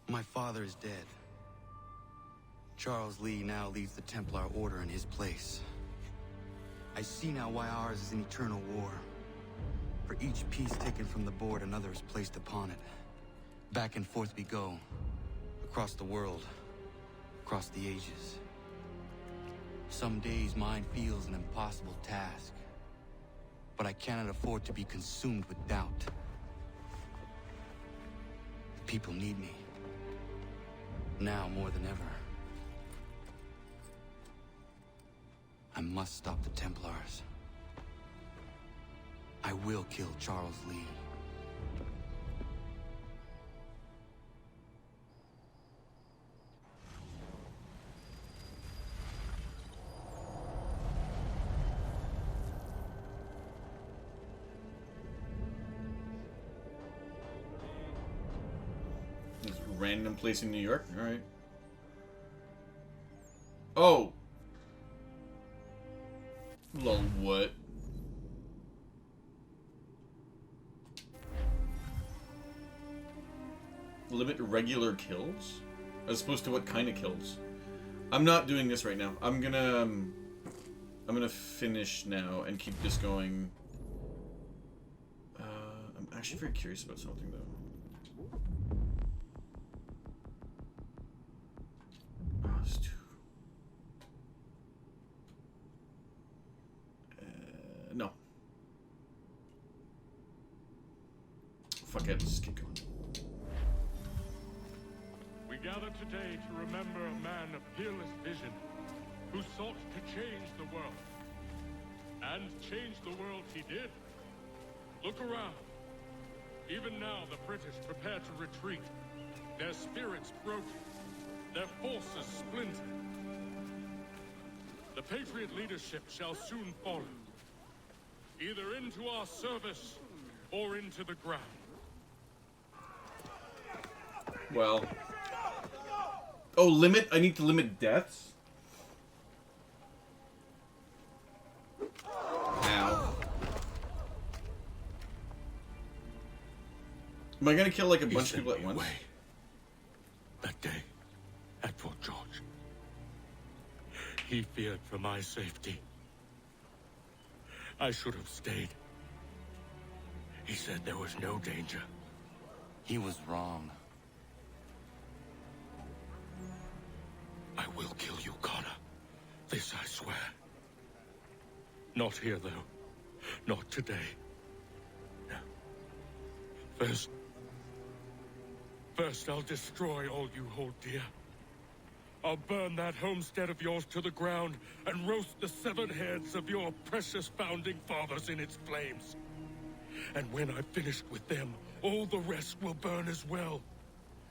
My father is dead. Charles Lee now leads the Templar Order in his place. I see now why ours is an eternal war. For each piece taken from the board, another is placed upon it. Back and forth we go. Across the world. Across the ages. Some days mine feels an impossible task, but I cannot afford to be consumed with doubt. The people need me, now more than ever. I must stop the Templars. I will kill Charles Lee. Random place in New York? Alright. Oh! Lol, what? Limit regular kills? As opposed to what kind of kills? I'm not doing this right now. I'm gonna finish now and keep this going. I'm actually very curious about something though. No. Fuck it, just keep going. We gather today to remember a man of peerless vision who sought to change the world. And change the world he did. Look around. Even now the British prepare to retreat. Their spirits broken. Their forces splintered. The Patriot leadership shall soon follow. Either into our service, or into the ground. Well. Oh, limit? I need to limit deaths? Ow. Am I gonna kill like a bunch of people at once? That day, at Fort George. He feared for my safety. I should have stayed. He said there was no danger. He was wrong. I will kill you, Connor. This I swear. Not here, though. Not today. No. First I'll destroy all you hold dear. I'll burn that homestead of yours to the ground and roast the severed heads of your precious founding fathers in its flames. And when I've finished with them, all the rest will burn as well.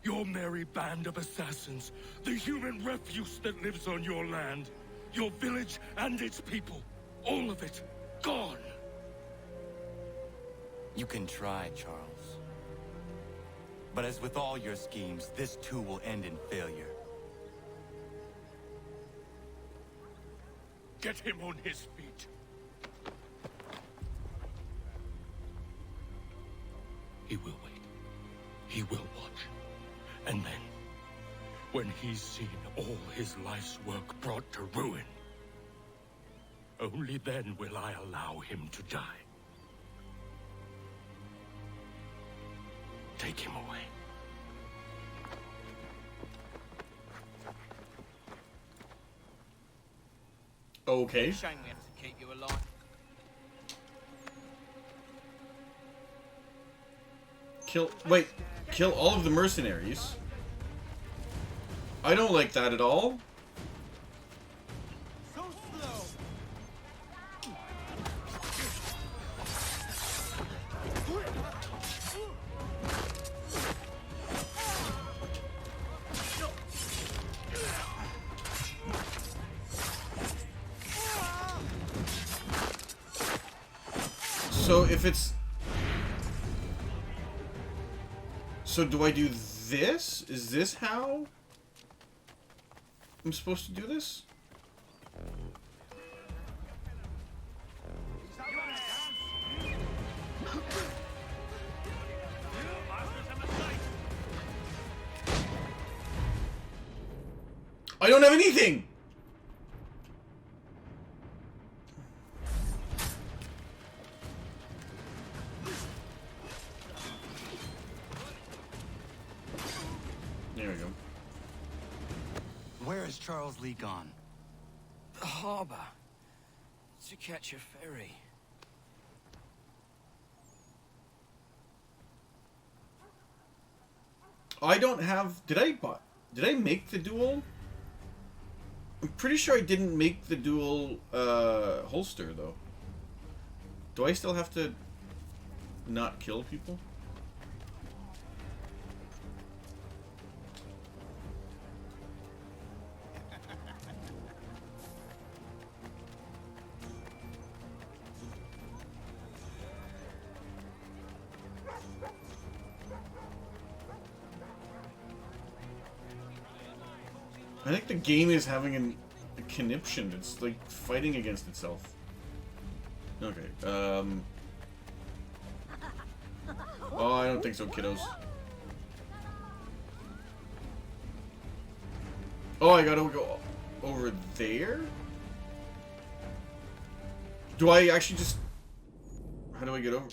Your merry band of assassins, the human refuse that lives on your land, your village and its people, all of it, gone. You can try, Charles. But as with all your schemes, this too will end in failure. Get him on his feet. He will wait. He will watch. And then, when he's seen all his life's work brought to ruin, only then will I allow him to die. Take him away. Okay. Shame we have to keep you alive. Kill all of the mercenaries? I don't like that at all. So slow. So if it's... So do I do this? Is this how I'm supposed to do this? I don't have anything! Where is Charles Lee gone? harbor to catch a ferry. I don't have... Did I make the dual? I'm pretty sure I didn't make the dual holster, though. Do I still have to not kill people? I think the game is having a conniption. It's like fighting against itself. Okay, oh, I don't think so, kiddos. Oh, I gotta go over there? Do I actually just... How do I get over?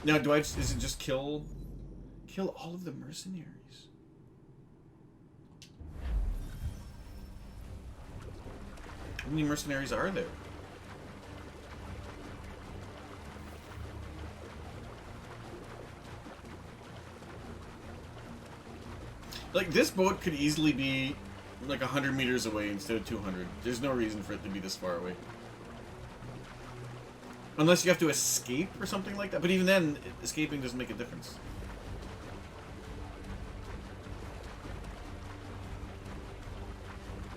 Now, do I just, is it just kill all of the mercenaries? How many mercenaries are there? Like, this boat could easily be like 100 meters away instead of 200. There's no reason for it to be this far away. Unless you have to escape or something like that. But even then, escaping doesn't make a difference.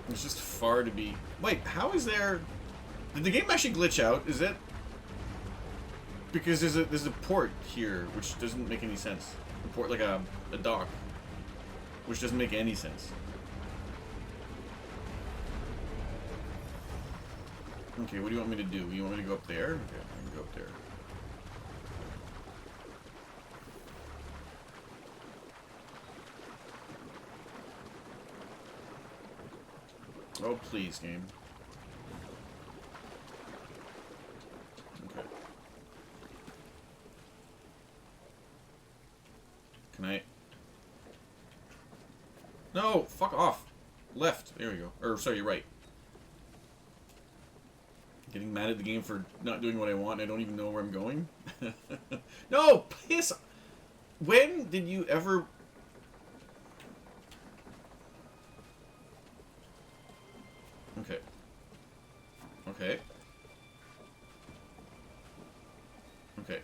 It's just far to be... Wait, how is there... Did the game actually glitch out? Is it... Because there's a port here, which doesn't make any sense. A port, like a dock. Which doesn't make any sense. Okay, what do you want me to do? You want me to go up there? Okay, I can go up there. Oh, please, game. Okay. Can I... No! Fuck off! Left. There we go. Or, sorry, right. Getting mad at the game for not doing what I want and I don't even know where I'm going? No! Piss! When did you ever... Okay. Okay. Okay.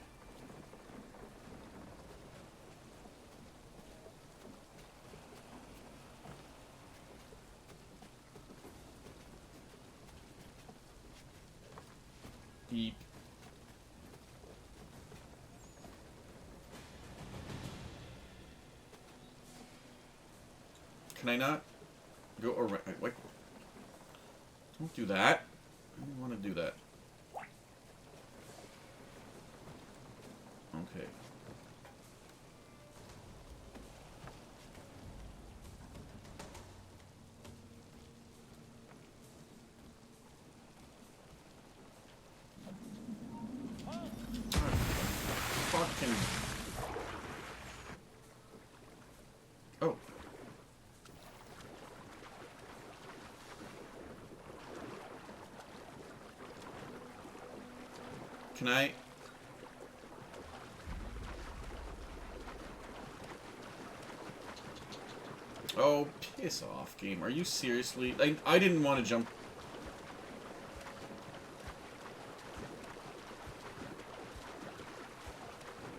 Beep. Can I not go around? What? Don't do that. I don't want to do that. Okay. Fucking... Oh. Can I... Oh, piss off, game. Are you seriously... I didn't want to jump...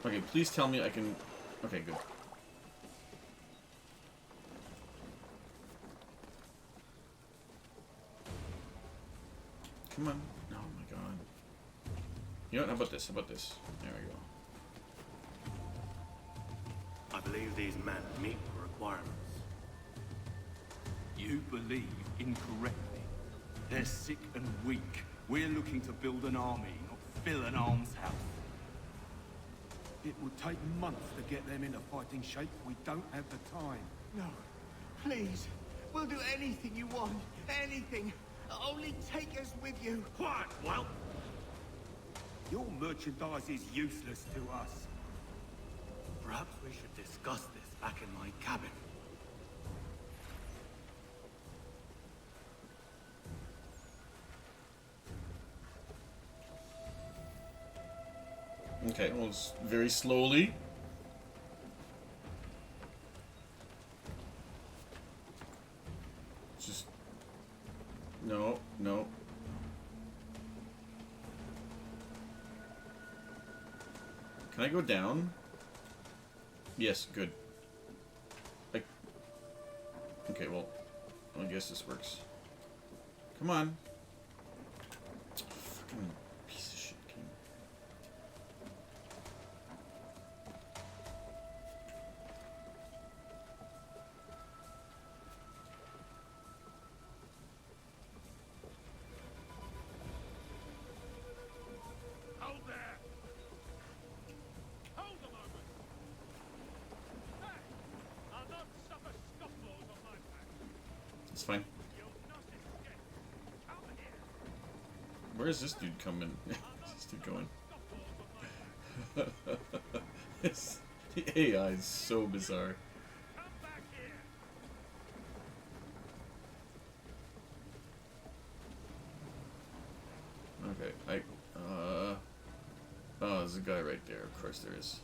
Okay, please tell me I can... Okay, good. Come on. Oh my god. You know what? How about this? How about this? There we go. I believe these men meet the requirements. You believe incorrectly. They're sick and weak. We're looking to build an army, not fill an almshouse. It would take months to get them into fighting shape. We don't have the time. No. Please. We'll do anything you want. Anything. Only take us with you. Quiet, Well. Your merchandise is useless to us. Perhaps we should discuss this back in my cabin. Okay, well, it's very slowly. Just... No, no. Can I go down? Yes, good. Okay, well, I guess this works. Come on. Fucking piece of shit game. Hold there! Hold a moment! Hey! I'll not suffer scuffles on my back. It's fine. Where is this dude coming? Where's this dude going? The AI is so bizarre. Okay, oh, there's a guy right there. Of course there is.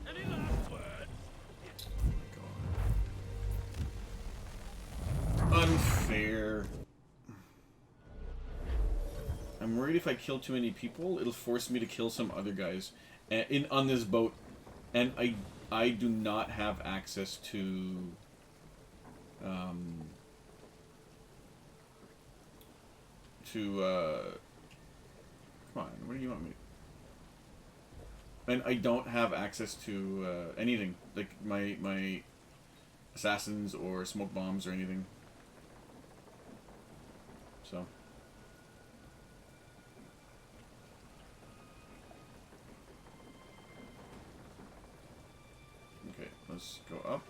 Any last words? Unfair. I'm worried if I kill too many people, it'll force me to kill some other guys on this boat, and I do not have access to come on, what do you want me? And I don't have access to anything like my assassins or smoke bombs or anything. So. Okay, let's go up.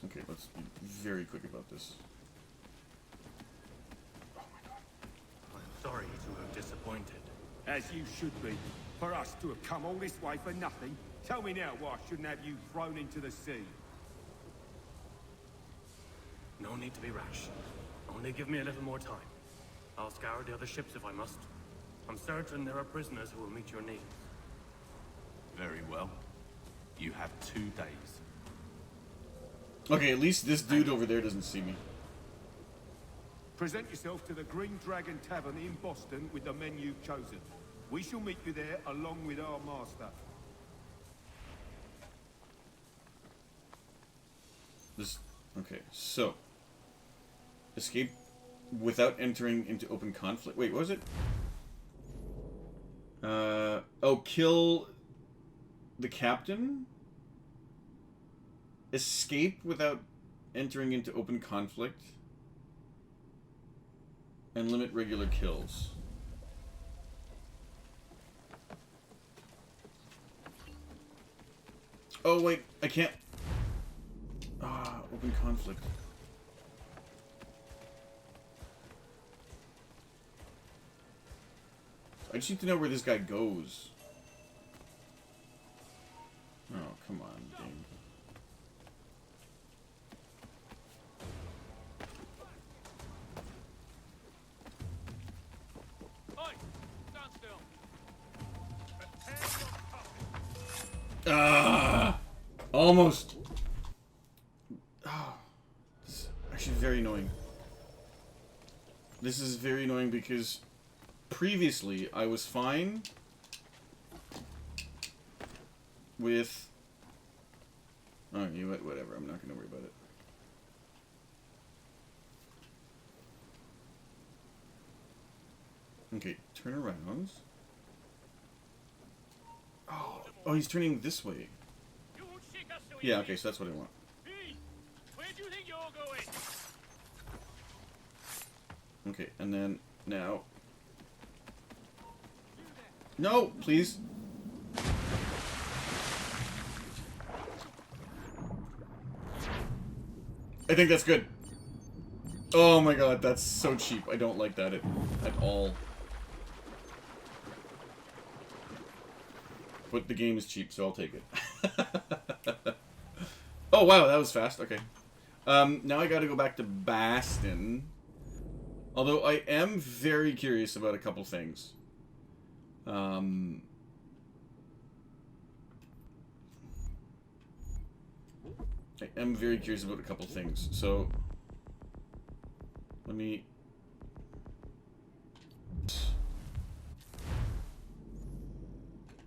Okay, let's be very quick about this. I'm sorry to have disappointed. As you should be. For us to have come all this way for nothing. Tell me now why I shouldn't have you thrown into the sea. No need to be rash. Only give me a little more time. I'll scour the other ships if I must. I'm certain there are prisoners who will meet your needs. Very well. You have 2 days. Okay, at least this dude over there doesn't see me. Present yourself to the Green Dragon Tavern in Boston with the men you've chosen. We shall meet you there along with our master. Okay, so escape without entering into open conflict. Wait, what was it? Oh, kill the captain? Escape without entering into open conflict. And limit regular kills. Oh, wait, I can't. Open conflict. I just need to know where this guy goes. Oh, come on, game. Almost. Oh, this is actually very annoying. This is very annoying because previously I was fine with... Oh, you know what? Whatever. I'm not going to worry about it. Okay, turn around. Oh, he's turning this way. Yeah, okay, so that's what I want. Where do you think you're going? Okay, and then now. No, please. I think that's good. Oh my god, that's so cheap. I don't like that at all. But the game is cheap, so I'll take it. Oh wow, that was fast. Okay. Now I gotta go back to Baston. Although I am very curious about a couple things. I am very curious about a couple things. So let me.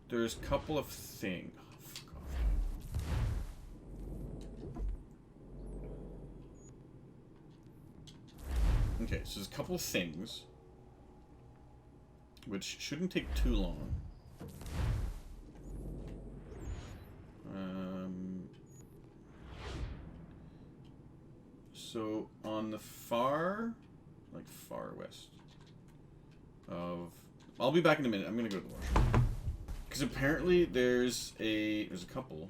There's a couple of things. Okay, so there's a couple of things which shouldn't take too long. So on the far west of, I'll be back in a minute. I'm gonna go to the washroom because apparently there's a couple.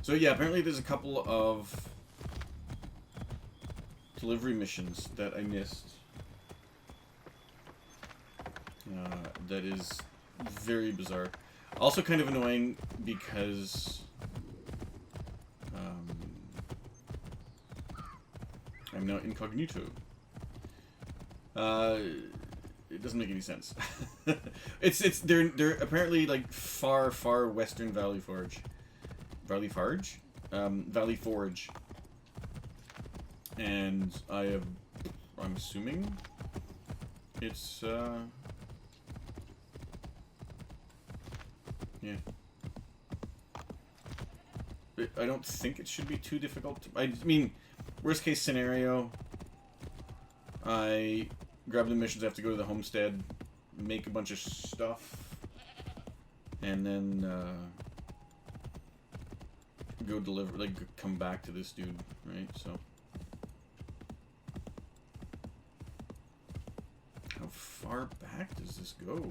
So yeah, apparently there's a couple of delivery missions that I missed. That is very bizarre. Also kind of annoying because I'm now incognito. It doesn't make any sense. They're apparently like far western Valley Forge. Valley Forge? Valley Forge. And I'm assuming it's, yeah. I don't think it should be too difficult. I mean, worst case scenario, I grab the missions, I have to go to the homestead, make a bunch of stuff, and then, go deliver, like, come back to this dude, right? So how far back does this go?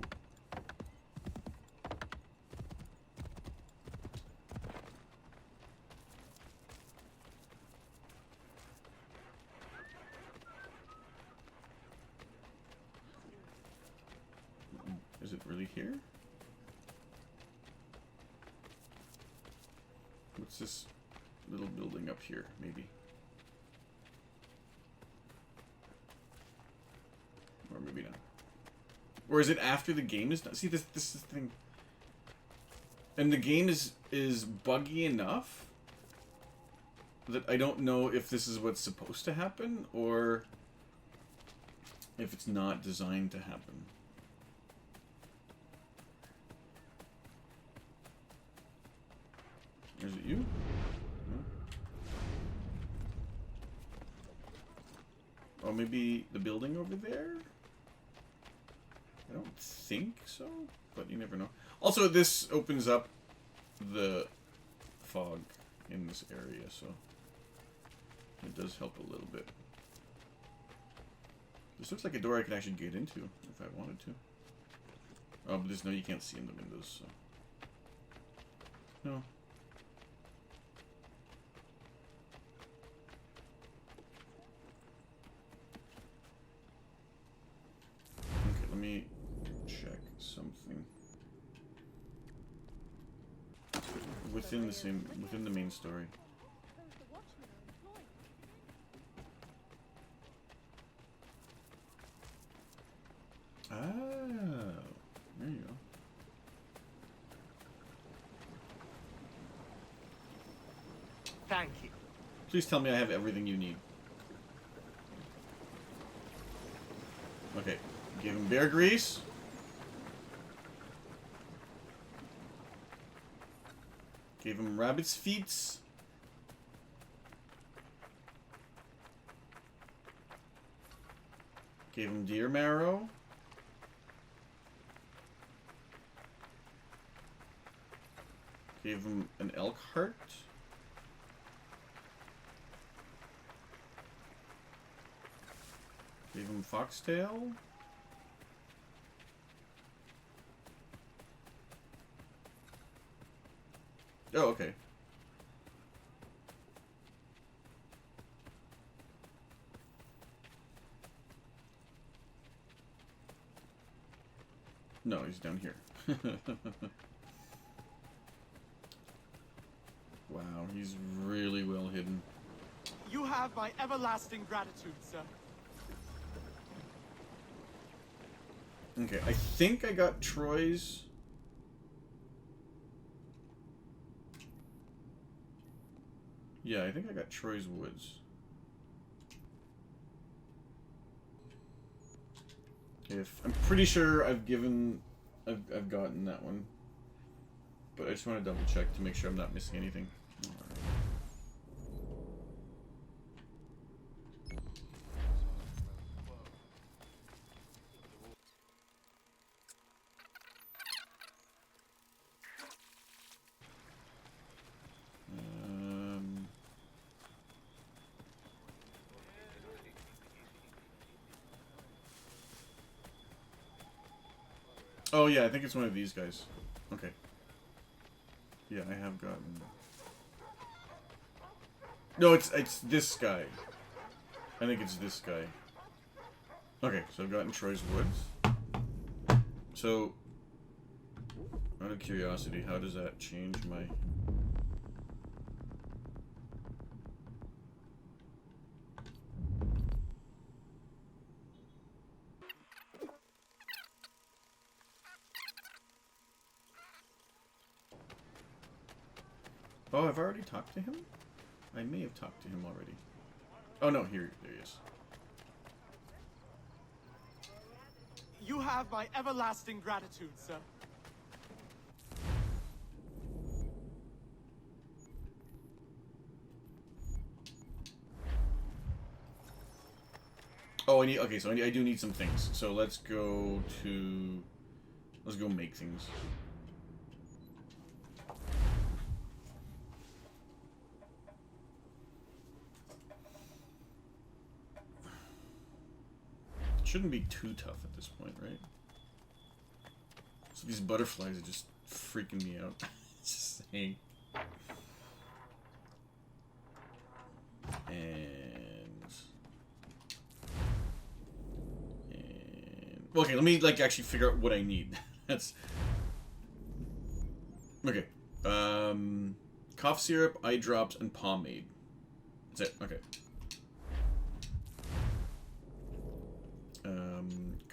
Is it really here? What's this little building up here, maybe? Or maybe not. Or is it after the game is done? See, this is the thing. And the game is buggy enough that I don't know if this is what's supposed to happen or if it's not designed to happen. Is it you? No? Oh, maybe the building over there? I don't think so, but you never know. Also, this opens up the fog in this area, so it does help a little bit. This looks like a door I could actually get into if I wanted to. Oh, but there's no, you can't see in the windows, so. No. Let me check something within the main story. Ah, there you go. Thank you. Please tell me I have everything you need. Okay. Give him bear grease. Gave him rabbit's feet. Gave him deer marrow. Gave him an elk heart. Gave him foxtail. Oh, okay. No, he's down here. Wow, he's really well hidden. You have my everlasting gratitude, sir. Okay, I think I got Troy's. Yeah, I think I got Troy's woods. If I'm pretty sure I've gotten that one, but I just want to double check to make sure I'm not missing anything. Oh yeah, I think it's one of these guys. Okay. Yeah, I have gotten... No, it's this guy. I think it's this guy. Okay, so I've gotten Troy's woods. So, out of curiosity, how does that change my... Oh, I've already talked to him? I may have talked to him already. Oh no, there he is. You have my everlasting gratitude, sir. Oh, okay, so I do need some things. So let's go make things. Shouldn't be too tough at this point, right? So these butterflies are just freaking me out. Just saying. And okay, let me actually figure out what I need. That's okay. Cough syrup, eye drops, and pomade. That's it. Okay.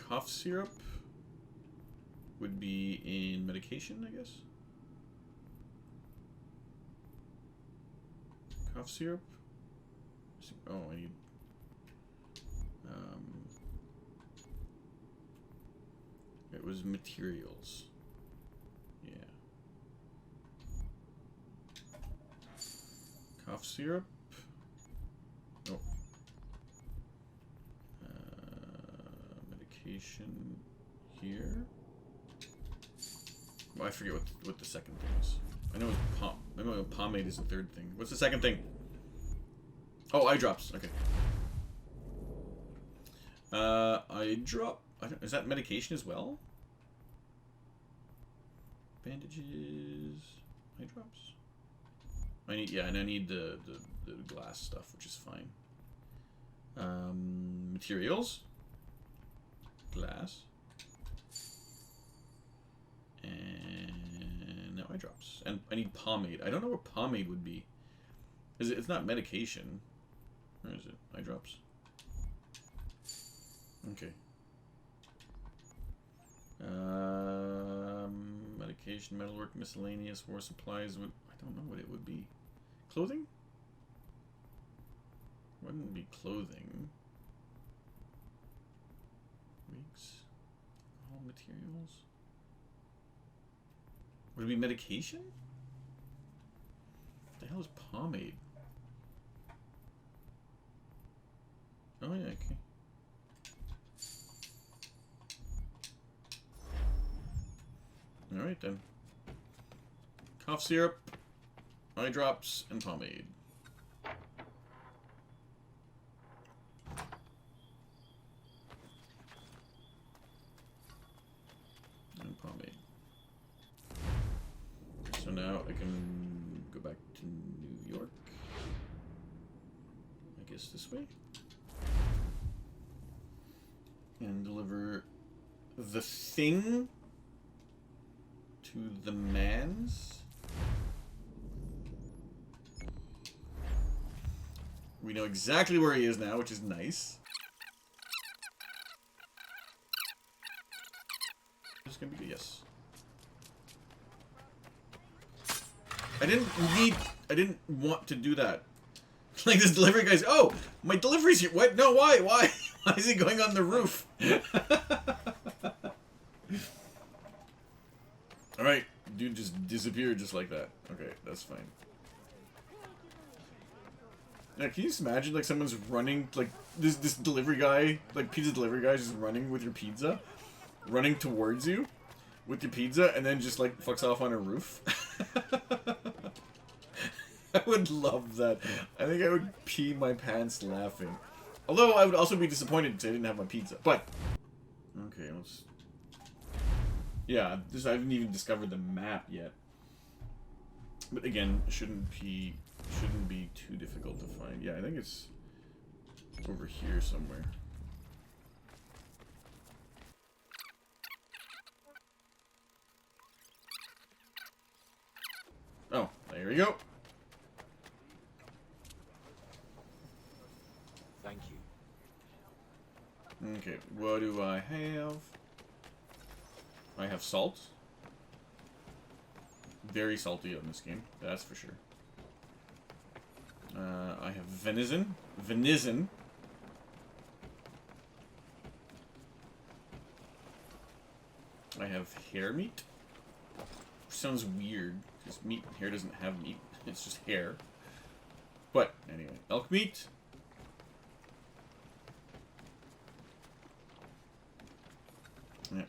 Cough syrup would be in medication, I guess. Cough syrup. Oh, I need. It was materials. Yeah. Cough syrup. Oh. Medication here. Well, I forget what the second thing is. I know it's pomade is the third thing. What's the second thing? Oh, eye drops. Okay. Eye drop. Is that medication as well? Bandages. Eye drops. I need the glass stuff, which is fine. Materials. Glass. And now eye drops. And I need pomade. I don't know where pomade would be. It's not medication. Where is it? Eye drops. Okay. Medication, metalwork, miscellaneous, war supplies. I don't know what it would be. Clothing? Wouldn't be clothing. Wigs. All materials. Would it be medication? What the hell is pomade? Oh yeah, okay. Alright then. Cough syrup. Eye drops and pomade. And pomade. So now I can go back to New York. I guess this way. And deliver the thing to the man's. We know exactly where he is now, which is nice. It's gonna be good, yes. I didn't want to do that. Like this delivery guy's, oh, my delivery's here. What? No, why? Why? Why is he going on the roof? Alright, dude just disappeared just like that. Okay, that's fine. Yeah, can you just imagine like someone's running, like this delivery guy, like pizza delivery guy just running with your pizza? Running towards you with your pizza and then just like fucks off on a roof? I would love that. I think I would pee my pants laughing. Although I would also be disappointed because I didn't have my pizza. But okay, let's. Yeah, I haven't even discovered the map yet. But again, shouldn't be too difficult to find. Yeah, I think it's over here somewhere. Oh, there we go. Thank you. Okay, what do I have? I have salt. Very salty on this game, that's for sure. I have venison. Venison. I have hair meat. Sounds weird, because hair doesn't have meat. It's just hair. But, anyway. Elk meat.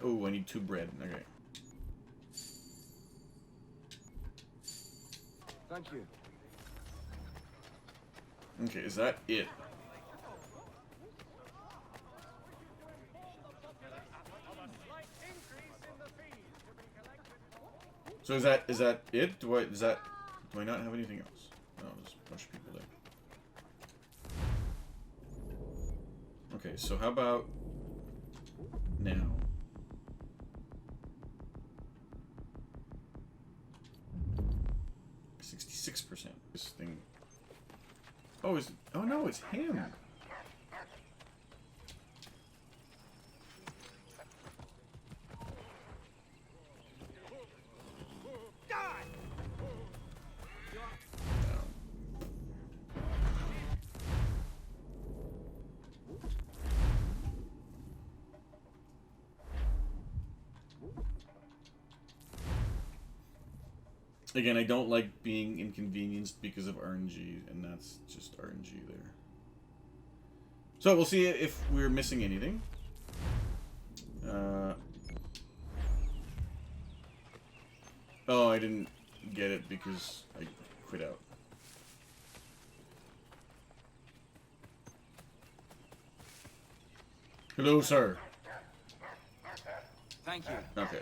Oh, I need 2 bread. Okay. Thank you. Okay, is that it? So is that it? Do I not have anything else? No, there's a bunch of people there. Okay, so how about now? %. This thing. Oh, oh no, it's him. Again, I don't like being inconvenienced because of RNG, and that's just RNG there. So we'll see if we're missing anything. Oh, I didn't get it because I quit out. Hello, sir. Thank you. Okay.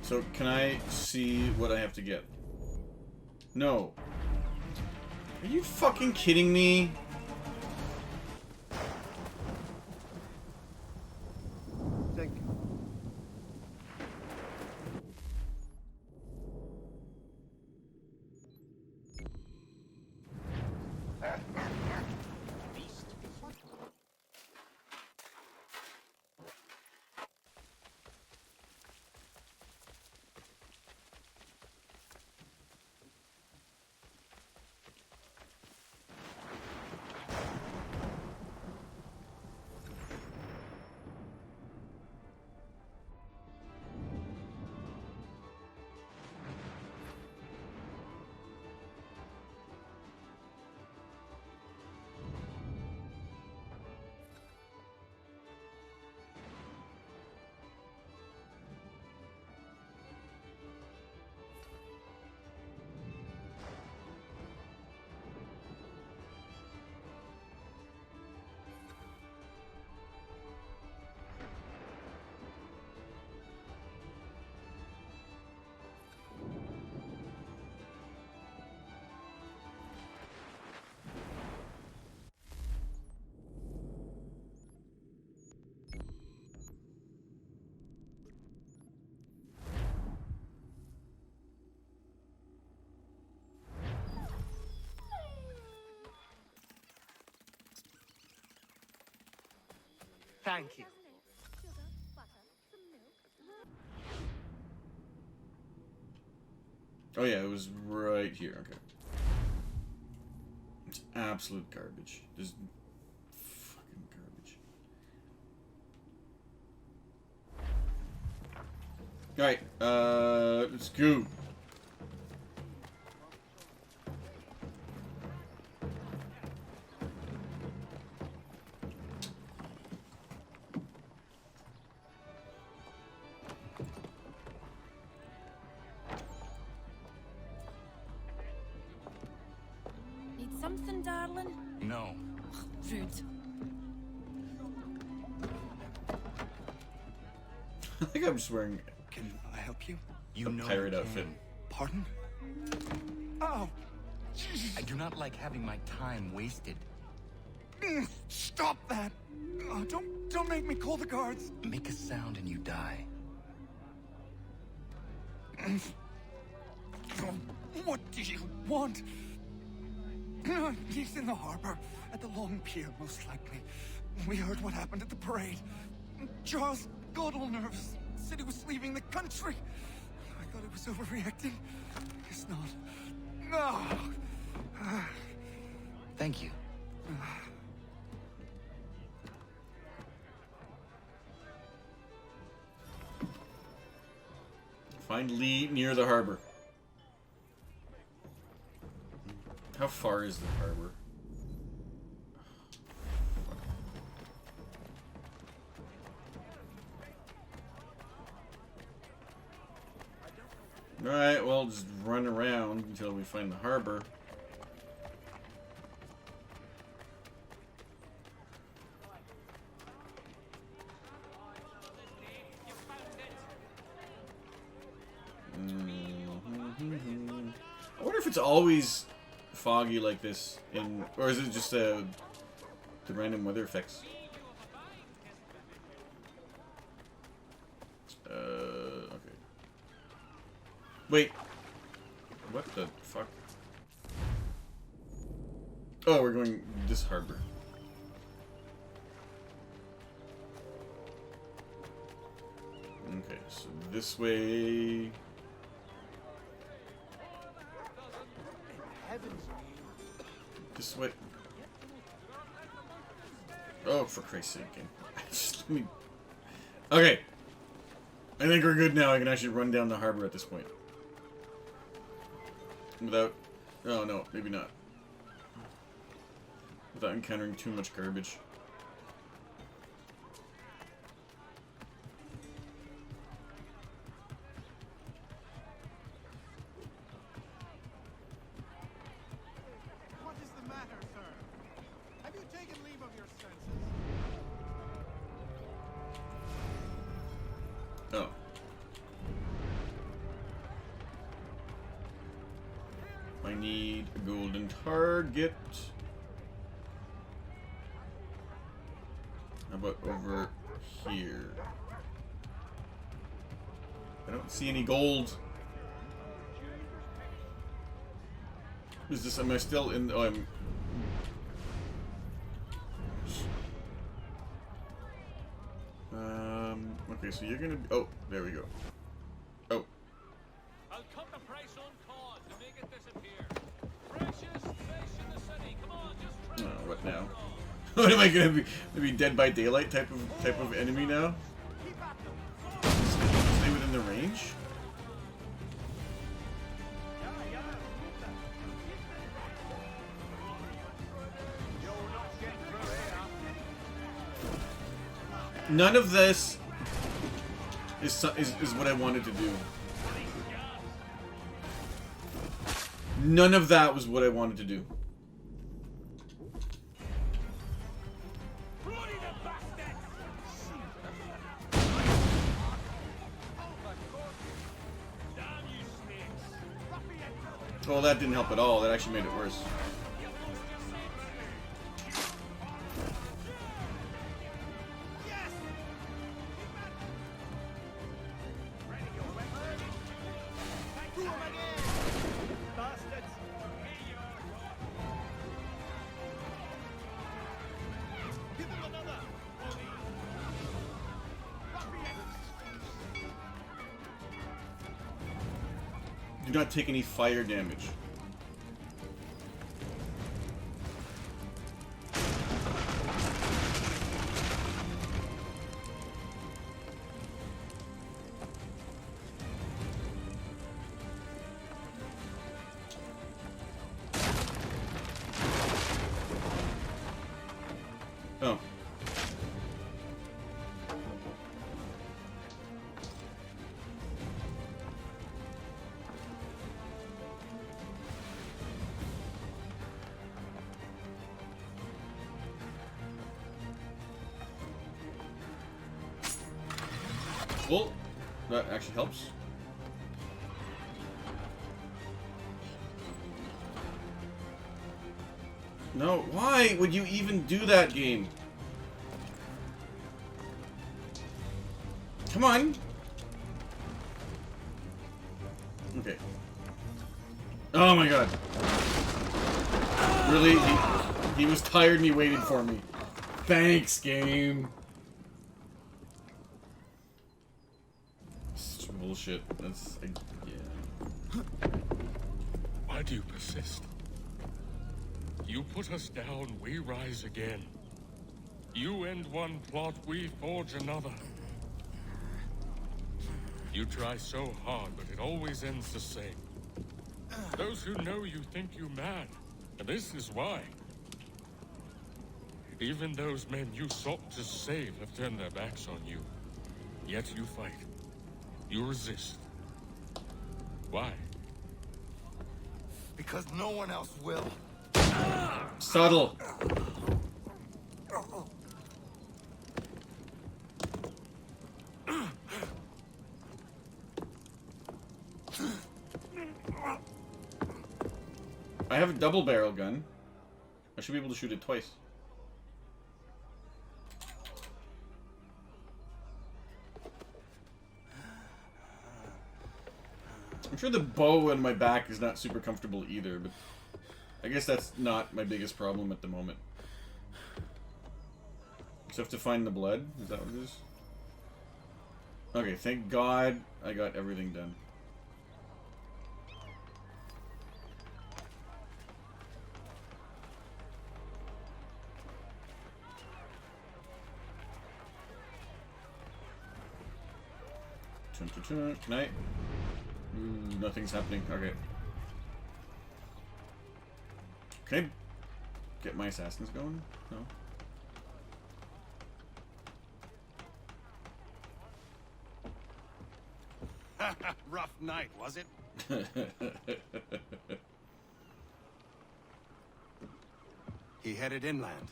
So, can I see what I have to get? No. Are you fucking kidding me? Thank you. Thank you. Oh yeah, it was right here. Okay. It's absolute garbage. There's fucking garbage. Alright, let's go. Need something, darling? No. Rude. I think I'm just wearing Can I help you? a pirate outfit. Pardon? Oh! I do not like having my time wasted. Stop that! Oh, don't make me call the guards. Make a sound and you die. What do you want? He's in the harbor, at the long pier, most likely. We heard what happened at the parade. Charles got all nervous, said he was leaving the country. I thought he was overreacting. Guess not. No. Thank you. Find Lee near the harbor. How far is the harbor? Alright, well, just run around until we find the harbor. I wonder if it's always foggy like this, or is it just the random weather effects? Okay. Wait. What the fuck? Oh, we're going this harbor. Okay, so this way. This way. Oh, for Christ's sake. Just let me... Okay. I think we're good now. I can actually run down the harbor at this point. Without... Oh, no. Maybe not. Without encountering too much garbage. What is the matter, sir? Have you taken leave of your senses? Oh. I need a golden target. How about over here? I don't see any gold. Is this, am I still in, oh, I'm... Okay, so you're gonna, oh, there we go. Oh. I'll cut the price on cause to make it disappear. Precious fish in the city. Come on, just Oh, what now? What am I gonna be? Maybe Dead by Daylight type of enemy now? Stay within the range? None of this is what I wanted to do. None of that was what I wanted to do. Well, that didn't help at all. That actually made it worse. Do not take any fire damage. Oh. Well, that actually helps. No, why would you even do that, game? Come on. Okay. Oh my god. Really? He was tired and he waited for me. Thanks, game. It's bullshit. That's... yeah. Why do you persist? You put us down, we rise again. You end one plot, we forge another. You try so hard, but it always ends the same. Those who know you think you mad, and this is why. Even those men you sought to save have turned their backs on you. Yet you fight. You resist. Why? Because no one else will. Subtle. I have a double barrel gun. I should be able to shoot it twice. I'm sure the bow on my back is not super comfortable either, but I guess that's not my biggest problem at the moment. Just have to find the blood? Is that what it is? Okay, thank God I got everything done. Can I? Ooh, nothing's happening. Okay. Can I get my assassins going? No. Rough night, was it? He headed inland.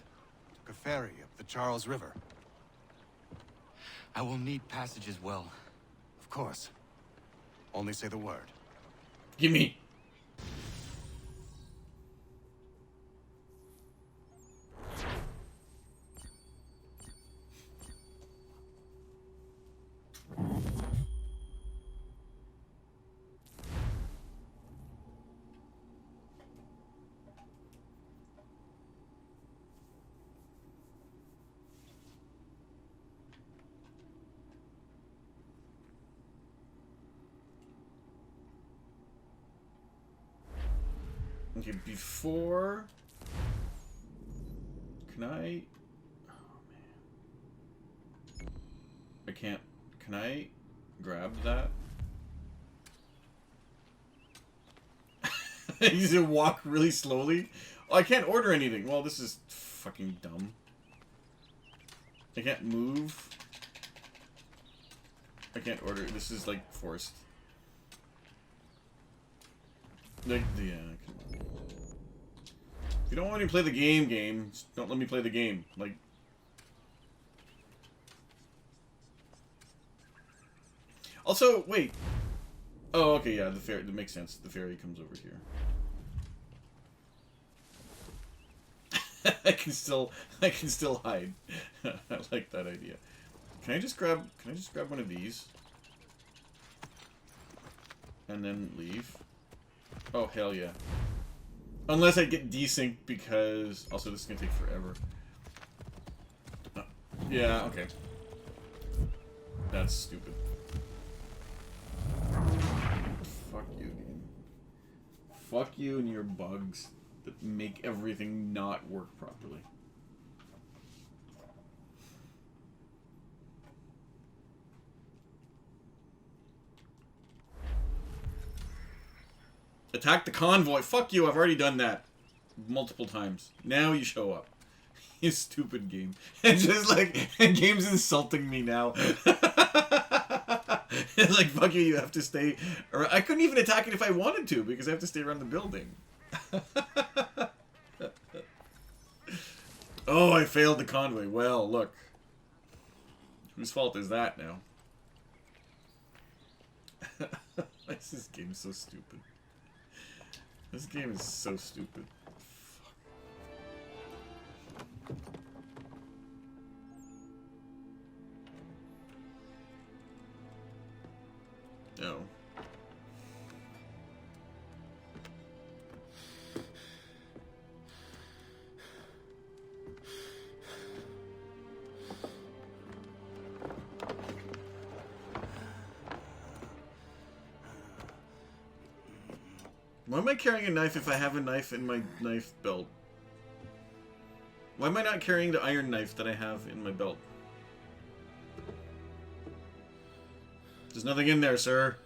Took a ferry up the Charles River. I will need passage as well. Of course. Only say the word. Gimme. Okay, before... Can I... Oh, man. I can't... Can I grab that? You just walk really slowly? Oh, I can't order anything. Well, this is fucking dumb. I can't move. I can't order. This is, like, forced. Like, yeah, come on. If you don't want me to play the game, just don't let me play the game. Like... Also, wait. Oh, okay, yeah, the ferry, that makes sense. The ferry comes over here. I can still hide. I like that idea. Can I just grab one of these? And then leave? Oh, hell yeah. Unless I get desynced because... Also, this is gonna take forever. Yeah, okay. That's stupid. Fuck you, game. Fuck you and your bugs that make everything not work properly. Attack the convoy. Fuck you, I've already done that multiple times. Now you show up. You stupid game. And just like, game's insulting me now. It's like, fuck you, you have to stay. Or I couldn't even attack it if I wanted to, because I have to stay around the building. Oh, I failed the convoy. Well, look. Whose fault is that now? This game's so stupid. This game is so stupid. No. Why am I carrying a knife if I have a knife in my knife belt? Why am I not carrying the iron knife that I have in my belt? There's nothing in there, sir.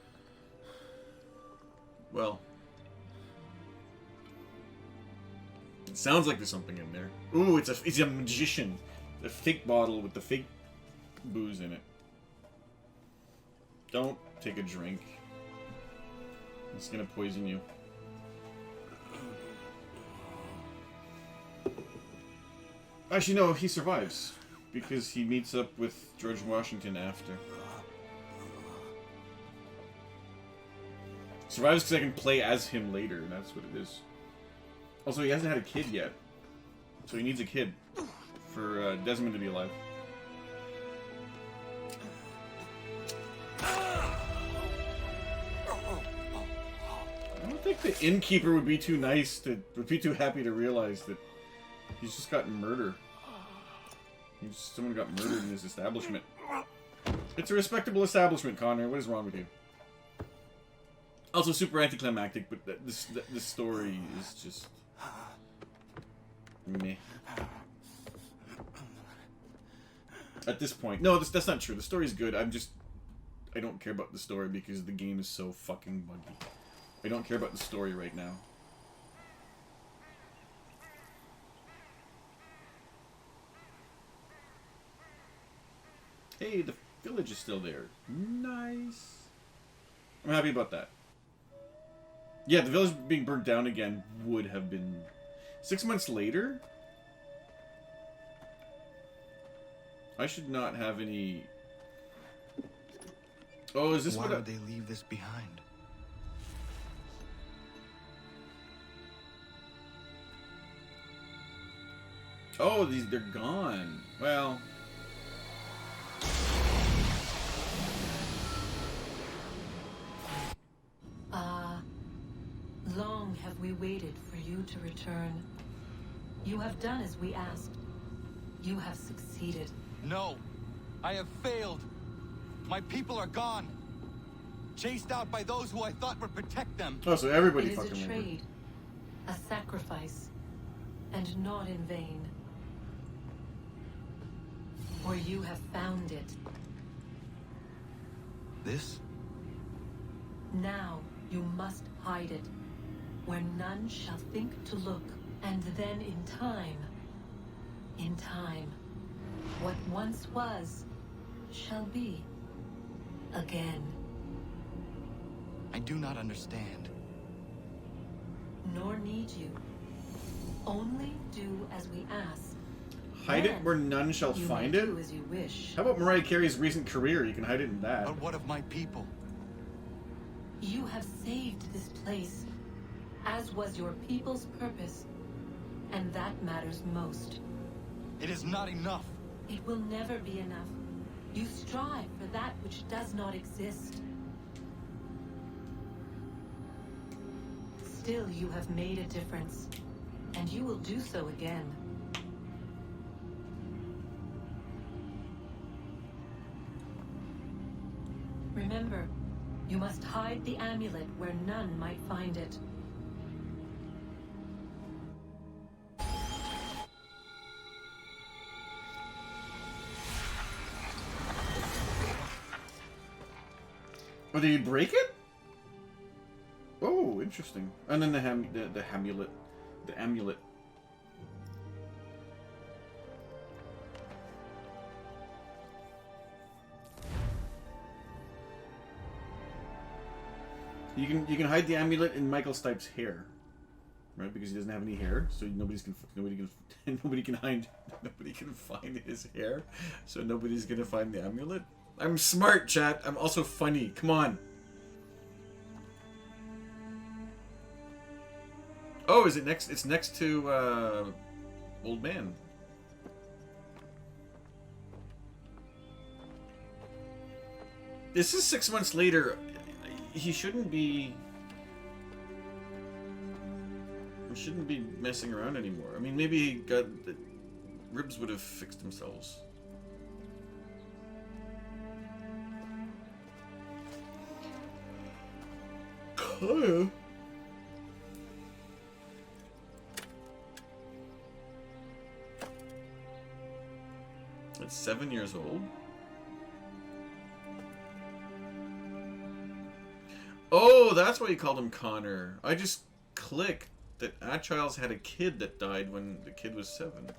Well. It sounds like there's something in there. Ooh, it's a magician. A fake bottle with the fake booze in it. Don't take a drink. It's gonna poison you. Actually, no, he survives. Because he meets up with George Washington after. Survives because I can play as him later, and that's what it is. Also, he hasn't had a kid yet. So he needs a kid for Desmond to be alive. I don't think the innkeeper would be too nice to... would be too happy to realize that he's just gotten murder. Someone got murdered in his establishment. It's a respectable establishment, Connor. What is wrong with you? Also super anticlimactic, but this story is just... meh. At this point. No, that's not true. The story's good. I don't care about the story because the game is so fucking buggy. I don't care about the story right now. Hey, the village is still there. Nice. I'm happy about that. Yeah, the village being burnt down again would have been... 6 months later? I should not have any... Oh, is this Why what would they leave this behind? Oh, they're gone. Well... Long have we waited for you to return. You have done as we asked. You have succeeded. No! I have failed! My people are gone! Chased out by those who I thought would protect them! Oh, so everybody It is fucking a trade. A sacrifice. And not in vain. For you have found it. This? Now you must hide it, where none shall think to look, and then in time, what once was, shall be, again. I do not understand. Nor need you. Only do as we ask. Hide it where none shall you find may it? do as you wish. How about Mariah Carey's recent career? You can hide it in that. But what of my people? You have saved this place, as was your people's purpose, and that matters most. It is not enough. It will never be enough. You strive for that which does not exist. Still, you have made a difference, and you will do so again. Remember, you must hide the amulet where none might find it. Oh, did he break it? Oh, interesting. And then the amulet. The amulet. You can hide the amulet in Michael Stipe's hair, right? Because he doesn't have any hair, so nobody can find his hair, so nobody's gonna find the amulet. I'm smart, chat. I'm also funny. Come on. Oh, is it next? It's next to Old Man. This is 6 months later. He shouldn't be messing around anymore. I mean, maybe he got the ribs would have fixed themselves. Kaya. It's 7 years old. Oh, that's why you called him Connor. I just clicked that Achilles had a kid that died when the kid was 7.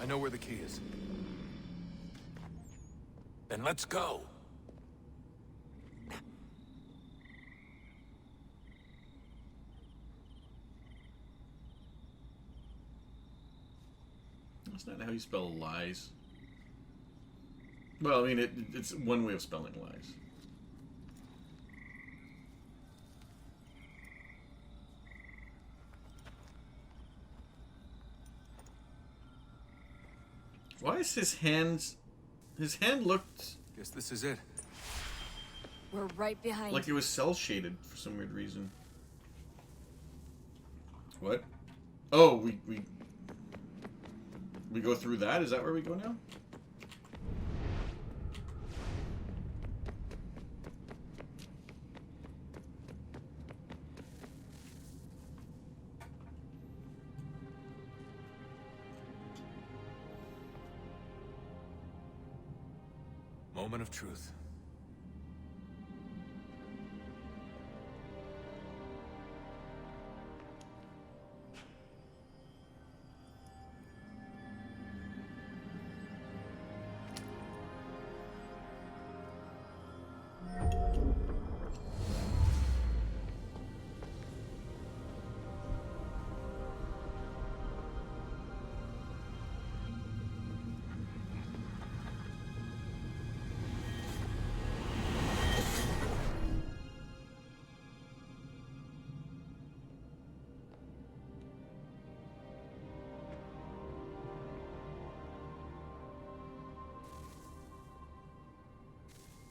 I know where the key is. Then let's go. That's not how you spell lies. Well, I mean, it's one way of spelling lies. Why is his hands... His hand looked... Guess this is it. We're right behind. Like it was cel-shaded for some weird reason. What? Oh, we go through that? Is that where we go now? Moment of truth.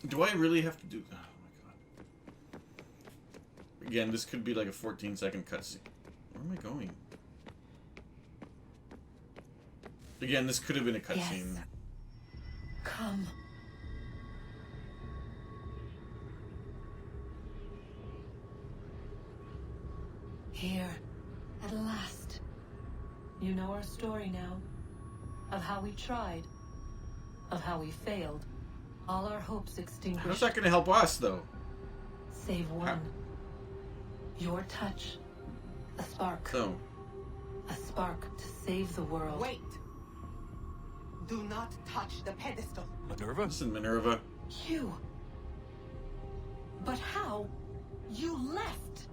Do I really have to do... Oh my god. Again, this could be like a 14-second cutscene. Where am I going? Again, this could have been a cutscene. Yes. Come. Here, at last. You know our story now. Of how we tried. Of how we failed. All our hopes extinguished. How's that going to help us, though? Save one. Your touch. A spark. Oh. A spark to save the world. Wait! Do not touch the pedestal. Minerva? Listen, Minerva. You. But how? You left.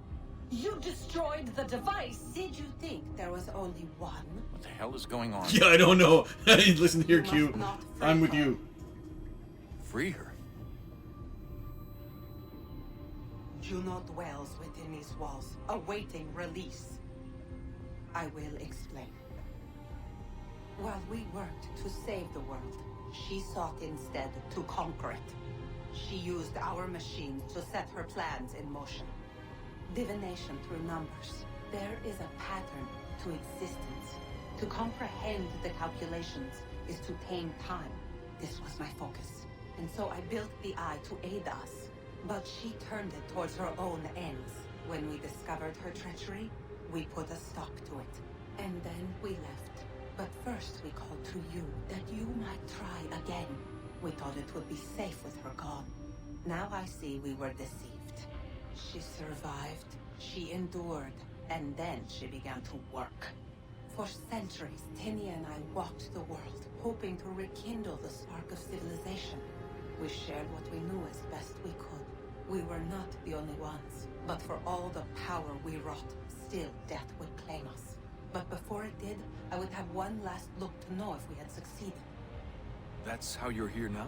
You destroyed the device! Did you think there was only one? What the hell is going on? Yeah, I don't know. Listen here, Q. I'm with you. Free her? Juno dwells within these walls, awaiting release. I will explain. While we worked to save the world, she sought instead to conquer it. She used our machines to set her plans in motion. Divination through numbers. There is a pattern to existence. To comprehend the calculations is to tame time. This was my focus. And so I built the eye to aid us. But she turned it towards her own ends. When we discovered her treachery, we put a stop to it. And then we left. But first we called to you, that you might try again. We thought it would be safe with her gone. Now I see we were deceived. She survived, she endured, and then she began to work. For centuries, Tinia and I walked the world, hoping to rekindle the spark of civilization. We shared what we knew as best we could. We were not the only ones, but for all the power we wrought, still death would claim us. But before it did, I would have one last look to know if we had succeeded. That's how you're here now?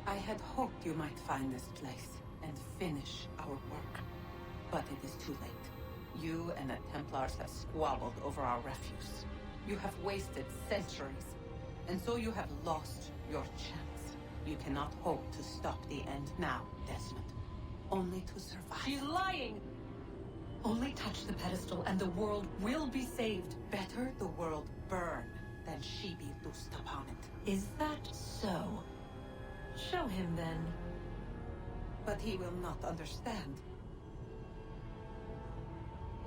I had hoped you might find this place and finish our work. But it is too late. You and the Templars have squabbled over our refuse. You have wasted centuries, and so you have lost your chance. You cannot hope to stop the end now, Desmond. Only to survive. She's lying! Only touch the pedestal and the world will be saved. Better the world burn than she be loosed upon it. Is that so? Show him then. But he will not understand.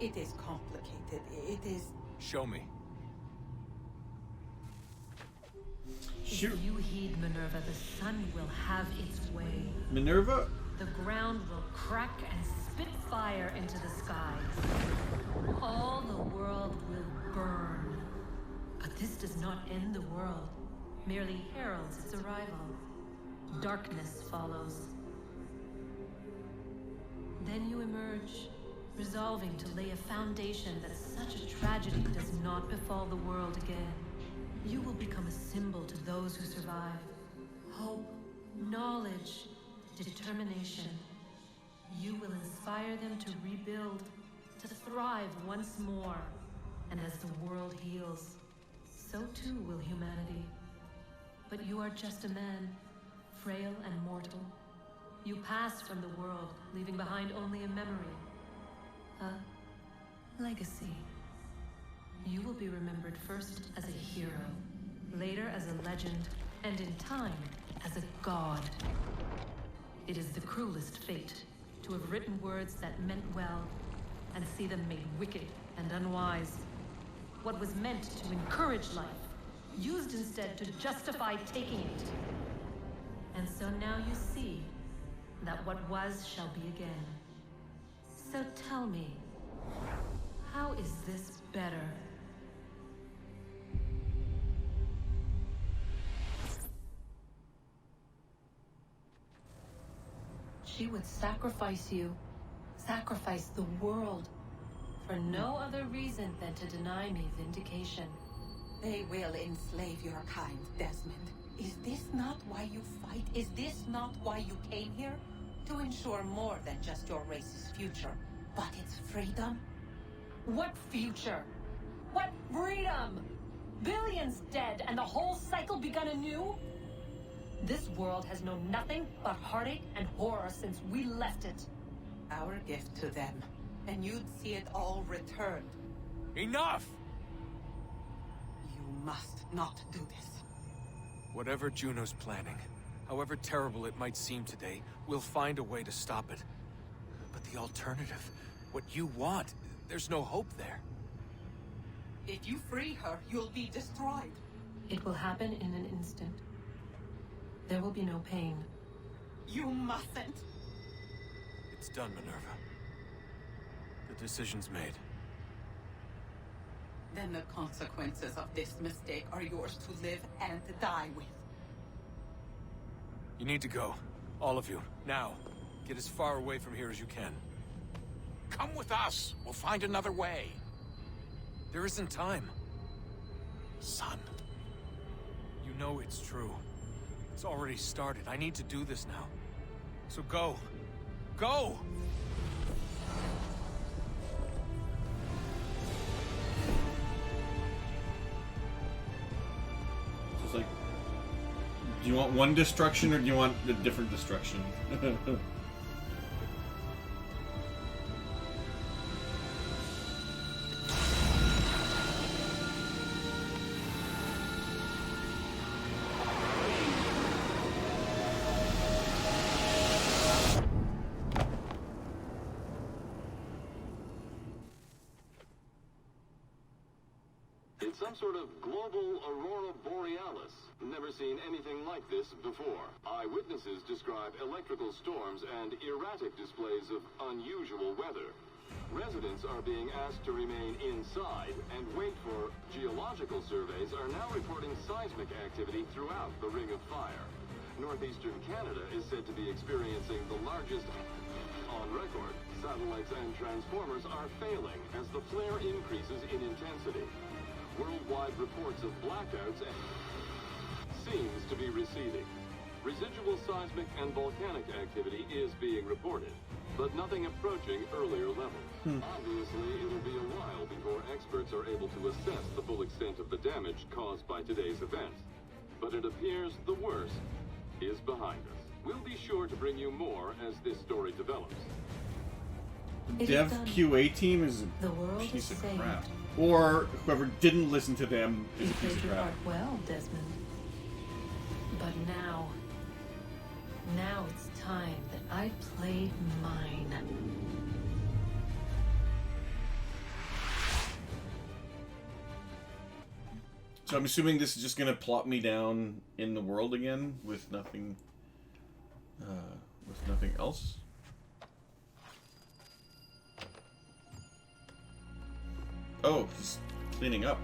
It is complicated. It is... Show me. If you heed Minerva, the sun will have its way. Minerva? The ground will crack and spit fire into the skies. All the world will burn. But this does not end the world, merely heralds its arrival. Darkness follows. Then you emerge, resolving to lay a foundation that such a tragedy does not befall the world again. You will become a symbol to those who survive. Hope, knowledge, determination. You will inspire them to rebuild, to thrive once more. And as the world heals, so too will humanity. But you are just a man, frail and mortal. You pass from the world, leaving behind only a memory. A legacy. You will be remembered first as a hero, later as a legend, and in time, as a god. It is the cruelest fate, to have written words that meant well, and see them made wicked and unwise. What was meant to encourage life, used instead to justify taking it. And so now you see that what was shall be again. So tell me, how is this better? She would sacrifice you, sacrifice the world, for no other reason than to deny me vindication. They will enslave your kind, Desmond. Is this not why you fight? Is this not why you came here? To ensure more than just your race's future, but its freedom? What future? What freedom? Billions dead and the whole cycle begun anew? This world has known nothing but heartache and horror since we left it. Our gift to them, and you'd see it all returned. Enough! You must not do this. Whatever Juno's planning, however terrible it might seem today, we'll find a way to stop it. But the alternative, what you want, there's no hope there. If you free her, you'll be destroyed. It will happen in an instant. There will be no pain. You mustn't. It's done, Minerva. The decision's made. Then the consequences of this mistake are yours to live and die with. You need to go. All of you. Now. Get as far away from here as you can. Come with us. We'll find another way. There isn't time. Son. You know it's true. It's already started. I need to do this now. So go. Go! It's like, do you want one destruction or do you want a different destruction? It's some sort of global aurora borealis. Never seen anything like this before. Eyewitnesses describe electrical storms and erratic displays of unusual weather. Residents are being asked to remain inside and wait for geological surveys are now reporting seismic activity throughout the Ring of Fire. Northeastern Canada is said to be experiencing the largest on record. Satellites and transformers are failing as the flare increases in intensity. Worldwide reports of blackouts seems to be receding. Residual seismic and volcanic activity is being reported, but nothing approaching earlier levels. Obviously, it'll be a while before experts are able to assess the full extent of the damage caused by today's event. But it appears the worst is behind us. We'll be sure to bring you more as this story develops. Dev QA team is a piece of crap. Or whoever didn't listen to them is a piece of crap. Well, Desmond. But now it's time that I played mine. So I'm assuming this is just gonna plop me down in the world again with nothing else. Oh, he's cleaning up.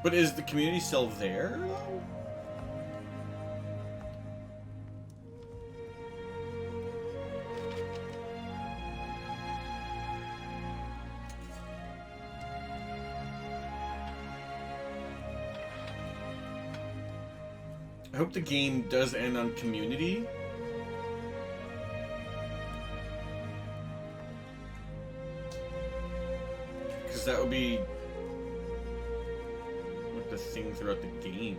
But is the community still there? I hope the game does end on community. Because that would be like the thing throughout the game.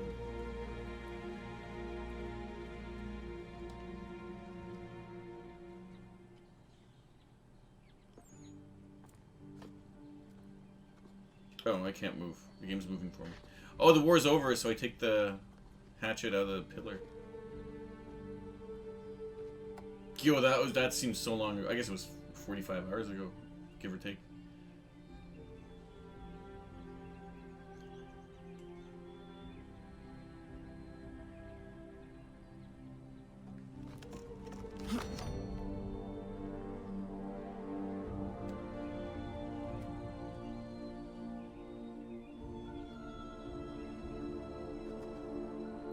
Oh, I can't move. The game's moving for me. Oh, the war's over, so I take the hatchet out of the pillar. Yo, that seems so long ago. I guess it was 45 hours ago, give or take.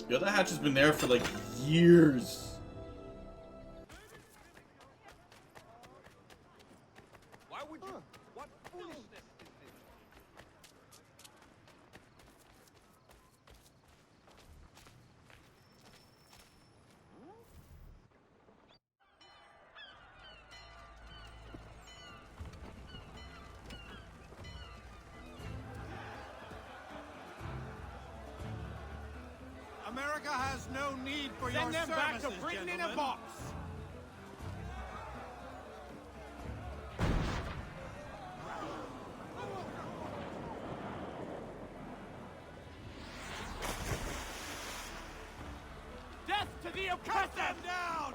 Yo, that hatch has been there for like years. Why would you? What foolishness is this? America has no need for your Send them back to services, Britain in a gentlemen. box! Death to the oppressor! Cut them down!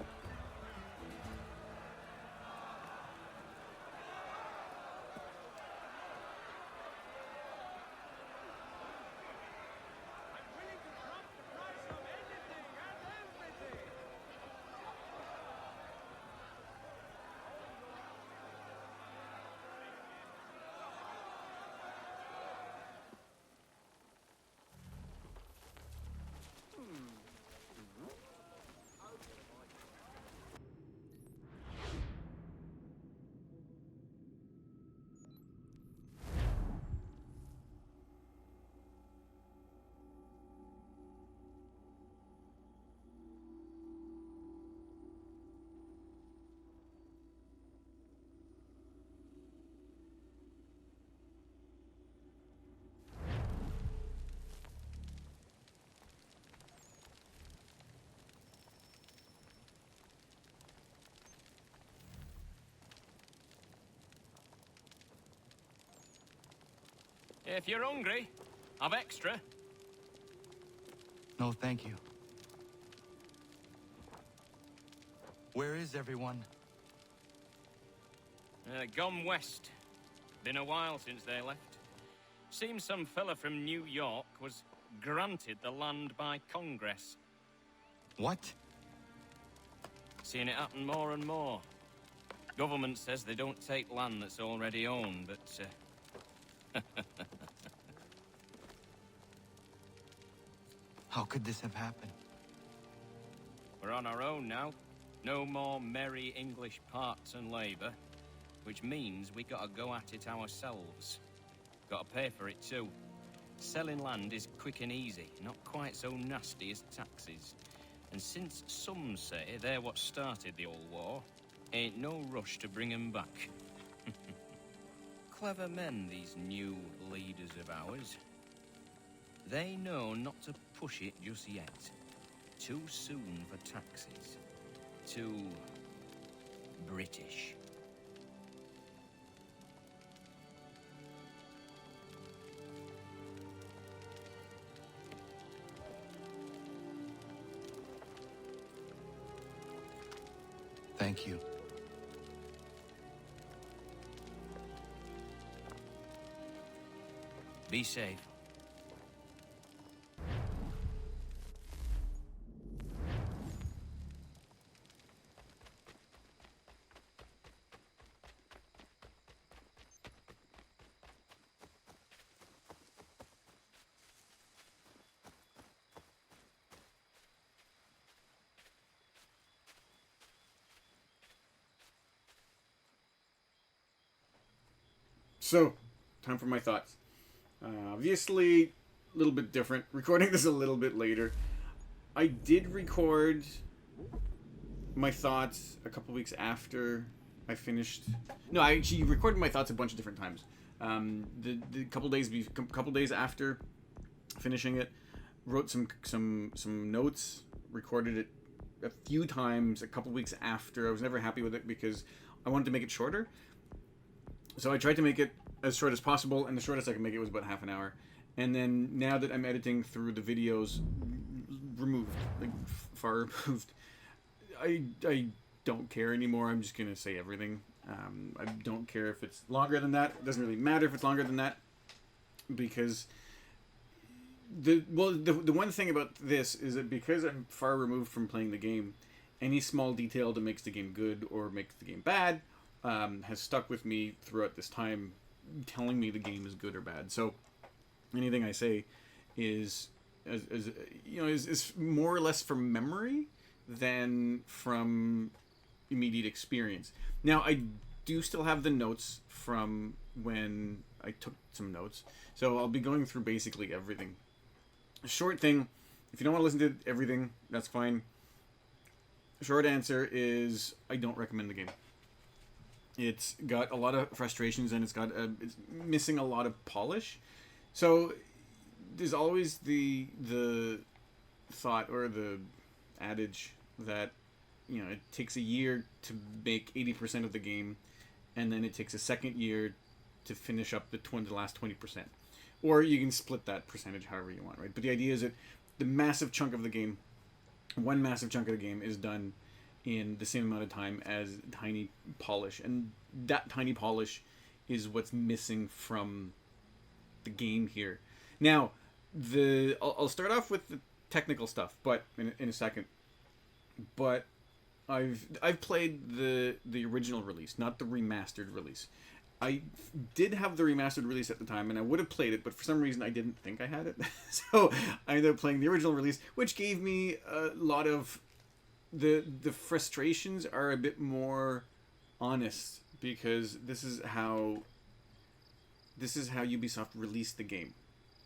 If you're hungry, I've extra. No, thank you. Where is everyone? Gone west. Been a while since they left. Seems some fella from New York was granted the land by Congress. What? Seeing it happen more and more. Government says they don't take land that's already owned, but How could this have happened? we're on our own now. No more merry English parts and labour, which means we gotta go at it ourselves. Gotta pay for it too. Selling land is quick and easy, not quite so nasty as taxes. And since some say they're what started the old war, ain't no rush to bring 'em back. Clever men, these new leaders of ours. They know not to push it just yet. Too soon for taxes. Too British. Thank you. Be safe. So, time for my thoughts. Obviously, a little bit different. Recording this a little bit later. I did record my thoughts a couple weeks after I finished. No, I actually recorded my thoughts a bunch of different times. The couple days after finishing it, wrote some notes, recorded it a few times a couple weeks after. I was never happy with it because I wanted to make it shorter. So I tried to make it as short as possible, and the shortest I could make it was about half an hour. And then now that I'm editing through the videos removed, like far removed, I don't care anymore. I'm just gonna say everything. I don't care if it's longer than that. It doesn't really matter if it's longer than that, because the one thing about this is that because I'm far removed from playing the game, any small detail that makes the game good or makes the game bad has stuck with me throughout this time, telling me the game is good or bad. So anything I say is more or less from memory than from immediate experience. Now I do still have the notes from when I took some notes, so I'll be going through basically everything. A short thing, if you don't want to listen to everything, that's fine. Short answer is I don't recommend the game. It's got a lot of frustrations, and it's missing a lot of polish. So there's always the thought or the adage that, you know, it takes a year to make 80% of the game, and then it takes a second year to finish up the last 20%. Or you can split that percentage however you want, right? But the idea is that the massive chunk of the game, one massive chunk of the game is done in the same amount of time as tiny polish, and that tiny polish is what's missing from the game here. Now, I'll start off with the technical stuff, but in a second. But I've played the original release, not the remastered release. I did have the remastered release at the time, and I would have played it, but for some reason I didn't think I had it. So I ended up playing the original release, which gave me a lot of the frustrations are a bit more honest, because this is how Ubisoft released the game,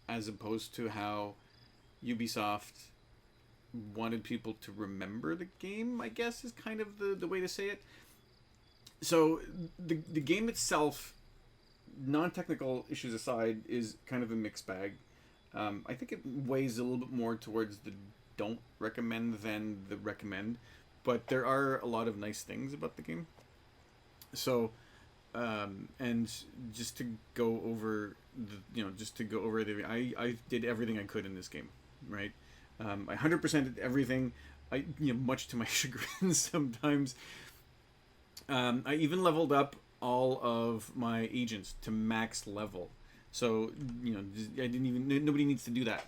as opposed to how Ubisoft wanted people to remember the game, I guess is kind of the way to say it. So the game itself, non-technical issues aside, is kind of a mixed bag. I think it weighs a little bit more towards the don't recommend than the recommend, but there are a lot of nice things about the game. So And just to go over everything, I did everything I could in this game, right? I 100%ed everything. Much to my chagrin sometimes. I even leveled up all of my agents to max level. So, nobody needs to do that.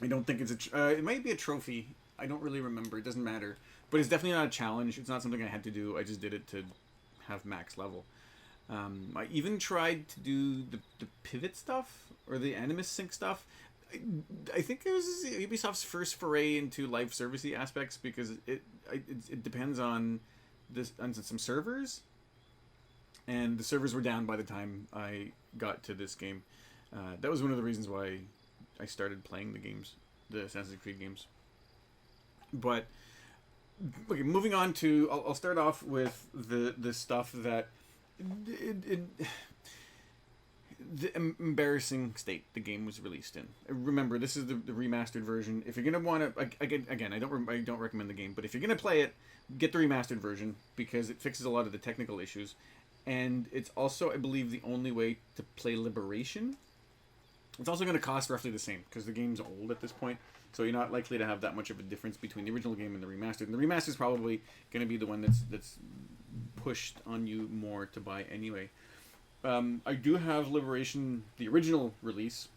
I don't think it's it might be a trophy. I don't really remember. It doesn't matter. But it's definitely not a challenge. It's not something I had to do. I just did it to have max level. I even tried to do the pivot stuff or the Animus Sync stuff. I think it was Ubisoft's first foray into live servicey aspects because it depends on some servers, and the servers were down by the time I got to this game. That was one of the reasons why I started playing the Assassin's Creed games. But okay, moving on to, I'll start off with the stuff that the embarrassing state the game was released in. Remember, this is the remastered version. If you're gonna want to, again, I don't recommend the game, but if you're gonna play it, get the remastered version because it fixes a lot of the technical issues, and it's also, I believe, the only way to play Liberation. It's also going to cost roughly the same because the game's old at this point, so you're not likely to have that much of a difference between the original game and the remastered. And the remastered is probably going to be the one that's pushed on you more to buy anyway. I do have Liberation, the original release.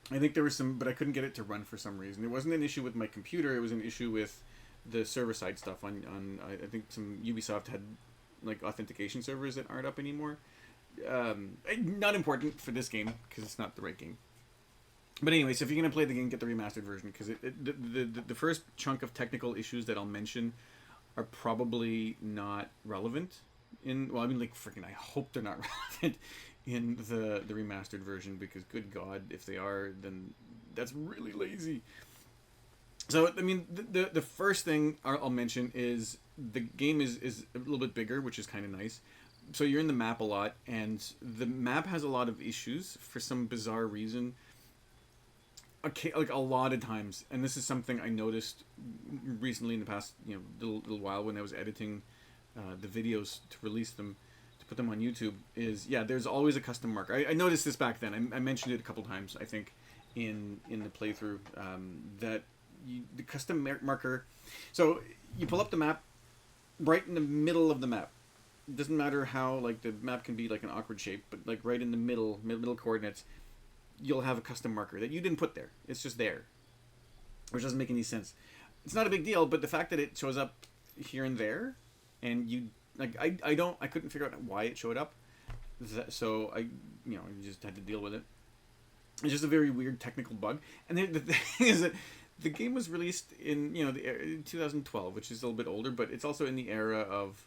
I think there was some, but I couldn't get it to run for some reason. It wasn't an issue with my computer. It was an issue with the server side stuff. I think some Ubisoft had like authentication servers that aren't up anymore. Not important for this game because it's not the right game. But anyway, so if you're gonna play the game, get the remastered version because the first chunk of technical issues that I'll mention are probably not relevant I hope they're not relevant in the remastered version because good God, if they are, then that's really lazy. So I mean, the first thing I'll mention is the game is a little bit bigger, which is kind of nice. So you're in the map a lot, and the map has a lot of issues for some bizarre reason. Okay, like a lot of times, and this is something I noticed recently in the past, little while when I was editing the videos to release them, to put them on YouTube. There's always a custom marker. I noticed this back then. I mentioned it a couple times, I think, in the playthrough, that the custom marker. So you pull up the map, right in the middle of the map. It doesn't matter how, like, the map can be like an awkward shape, but like right in the middle coordinates, you'll have a custom marker that you didn't put there. It's just there, which doesn't make any sense. It's not a big deal, but the fact that it shows up here and there, and you like, I couldn't figure out why it showed up, so I just had to deal with it. It's just a very weird technical bug. And the thing is that the game was released in 2012, which is a little bit older, but it's also in the era of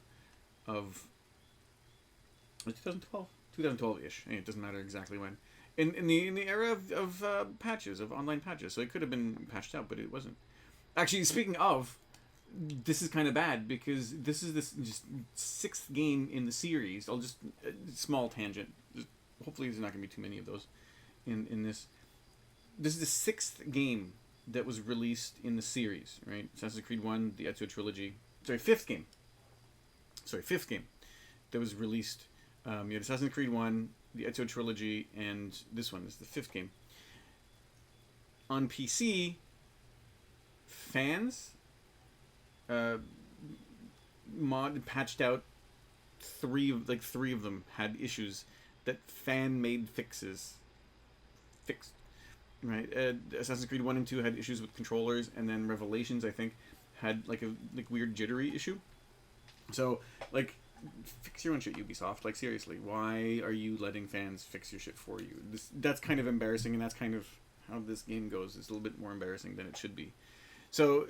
2012-ish. It doesn't matter exactly when. In the era of patches, of online patches. So it could have been patched out, but it wasn't. Actually, speaking of, this is kind of bad because this is just sixth game in the series. I'll just small tangent. Hopefully, there's not going to be too many of those in this. This is the sixth game that was released in the series, right? Assassin's Creed 1, the Ezio trilogy. Fifth game that was released. You had Assassin's Creed 1, the Ezio trilogy, and this one is the fifth game. On PC, fans patched out three of them had issues that fan-made fixed. Right, Assassin's Creed 1 and 2 had issues with controllers, and then Revelations, I think, had like a weird jittery issue. So, like, fix your own shit, Ubisoft. Like, seriously, why are you letting fans fix your shit for you? That's kind of embarrassing, and that's kind of how this game goes. It's a little bit more embarrassing than it should be. So,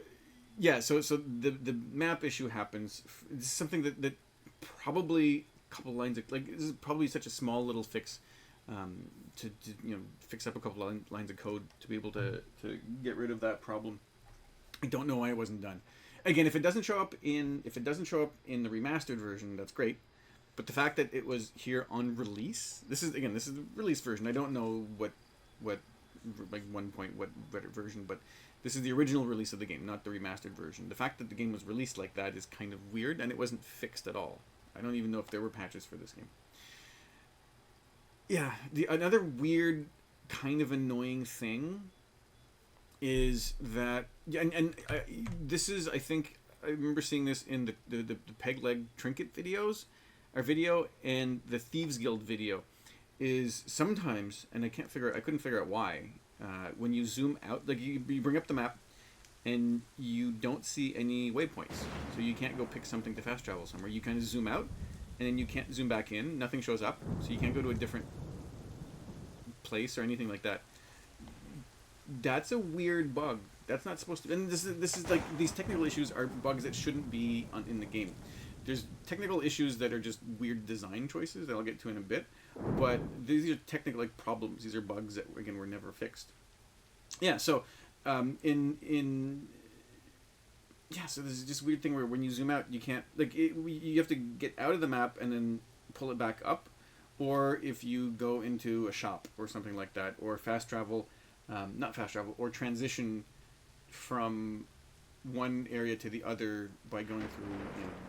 yeah, so the map issue happens. This is something that probably a couple lines of, like, this is probably such a small little fix to fix up a couple of lines of code to be able to get rid of that problem. I don't know why it wasn't done. Again, if it doesn't show up in the remastered version, that's great. But the fact that it was here on release, this is the release version. I don't know what like 1 point what version, but this is the original release of the game, not the remastered version. The fact that the game was released like that is kind of weird, and it wasn't fixed at all. I don't even know if there were patches for this game. Yeah, another weird, kind of annoying thing is that, and this is, I think, I remember seeing this in the peg leg trinket videos, our video, and the Thieves Guild video, is sometimes, and I couldn't figure out why, when you zoom out, like you bring up the map, and you don't see any waypoints, so you can't go pick something to fast travel somewhere. You kind of zoom out, and then you can't zoom back in. Nothing shows up, so you can't go to a different place or anything like that. That's a weird bug. That's not supposed to. And this is like, these technical issues are bugs that shouldn't be in the game. There's technical issues that are just weird design choices that I'll get to in a bit, but these are technical, like, problems. These are bugs that, again, were never fixed. Yeah. So so there's just weird thing where when you zoom out, you can't, like, you have to get out of the map and then pull it back up, or if you go into a shop or something like that, or fast travel, not fast travel, or transition from one area to the other by going through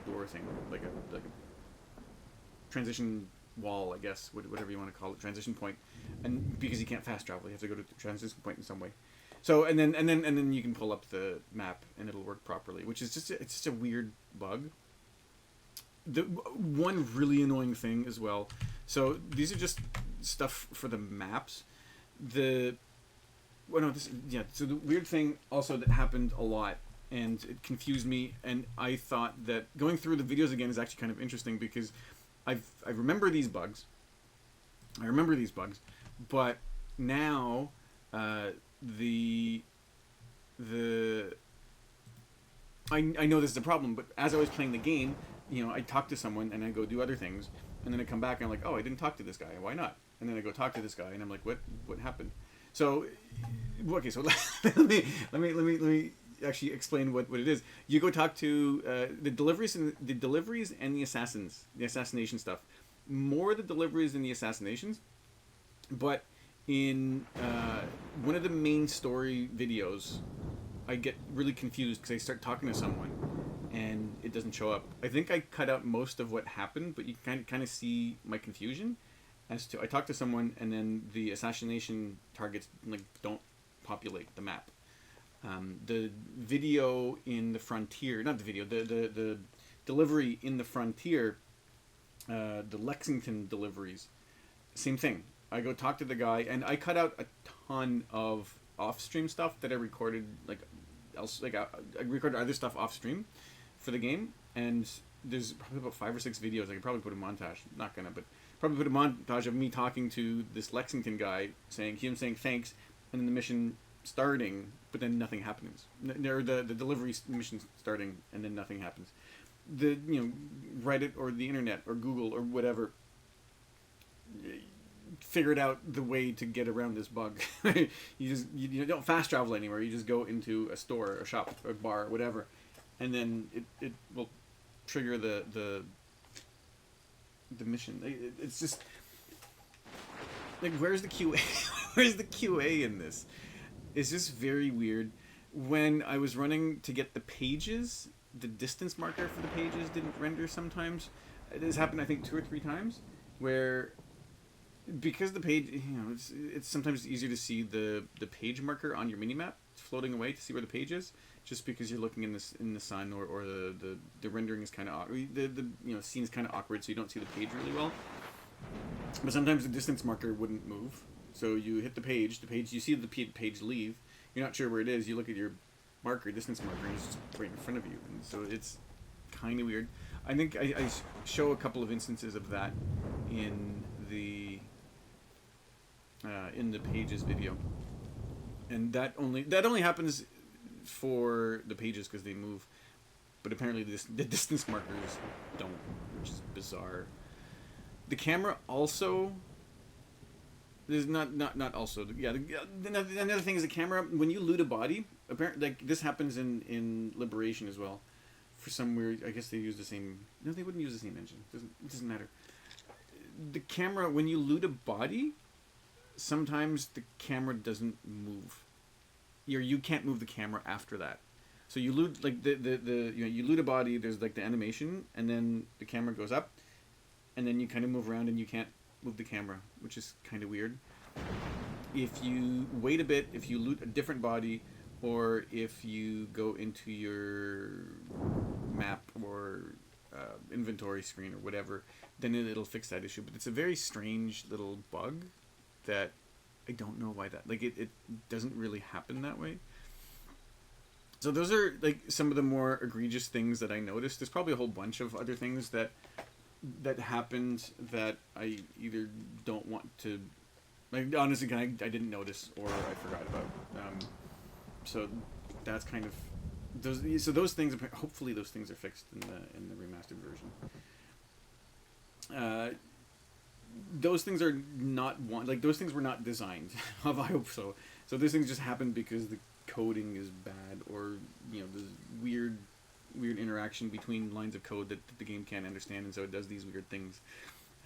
a door thing, like a transition wall, I guess, whatever you want to call it, transition point, and because you can't fast travel, you have to go to the transition point in some way. So and then you can pull up the map and it'll work properly, which is it's just a weird bug. The one really annoying thing as well. So these are just stuff for the maps. So the weird thing also that happened a lot, and it confused me, and I thought that going through the videos again is actually kind of interesting because I remember these bugs. But now I know this is a problem, but as I was playing the game, I talk to someone and I go do other things, and then I come back and I'm like, oh, I didn't talk to this guy. Why not? And then I go talk to this guy and I'm like, what happened? So, okay, so let me actually explain what it is. You go talk to the deliveries and the assassination stuff. More the deliveries than the assassinations, but in one of the main story videos, I get really confused because I start talking to someone and it doesn't show up. I think I cut out most of what happened, but you can kind of see my confusion as to, I talk to someone and then the assassination targets don't populate the map. The video in the Frontier, not the video, the delivery in the Frontier, the Lexington deliveries, same thing. I go talk to the guy, and I cut out a ton of off-stream stuff that I recorded, I recorded other stuff off-stream for the game, and there's probably about 5 or 6 videos. I could probably put a montage, not gonna, but probably put a montage of me talking to this Lexington guy, saying thanks, and then the mission starting, but then nothing happens. Or the delivery mission starting, and then nothing happens. The Reddit or the internet or Google or whatever figured out the way to get around this bug. you don't fast travel anywhere. You just go into a store, a shop, a bar, whatever, and then it will trigger the mission. It's just like, where's the QA? Where's the QA in this? It's just very weird. When I was running to get the pages, the distance marker for the pages didn't render sometimes. It has happened, I think, 2 or 3 times, where because the page, it's sometimes easier to see the page marker on your minimap floating away to see where the page is, just because you're looking in the sun, or the rendering is kind of the scene is kind of awkward, so you don't see the page really well. But sometimes the distance marker wouldn't move, so you hit the page, you see the page leave, you're not sure where it is, you look at your distance marker, and it's just right in front of you, and so it's kind of weird. I think I show a couple of instances of that in the pages video, and that only happens for the pages because they move, but apparently the distance markers don't, which is bizarre. The camera also, there's not also, yeah. Another thing is the camera, when you loot a body, apparently, like, this happens in Liberation as well. For some weird, I guess they use the same. No, they wouldn't use the same engine. It doesn't matter. The camera, when you loot a body, sometimes the camera doesn't move. You can't move the camera after that. So you loot, like, you loot a body. There's like the animation, and then the camera goes up, and then you kind of move around, and you can't move the camera, which is kind of weird. If you wait a bit, if you loot a different body, or if you go into your map or inventory screen or whatever, then it'll fix that issue. But it's a very strange little bug that I don't know why that, like, it doesn't really happen that way. So those are like some of the more egregious things that I noticed. There's probably a whole bunch of other things that happened that I either don't want to, like, honestly, I didn't notice or I forgot about. So that's kind of those. So those things, hopefully, those things are fixed in the remastered version. Those things are not those things were not designed. I hope so. So those things just happened because the coding is bad, or there's weird interaction between lines of code that the game can't understand, and so it does these weird things.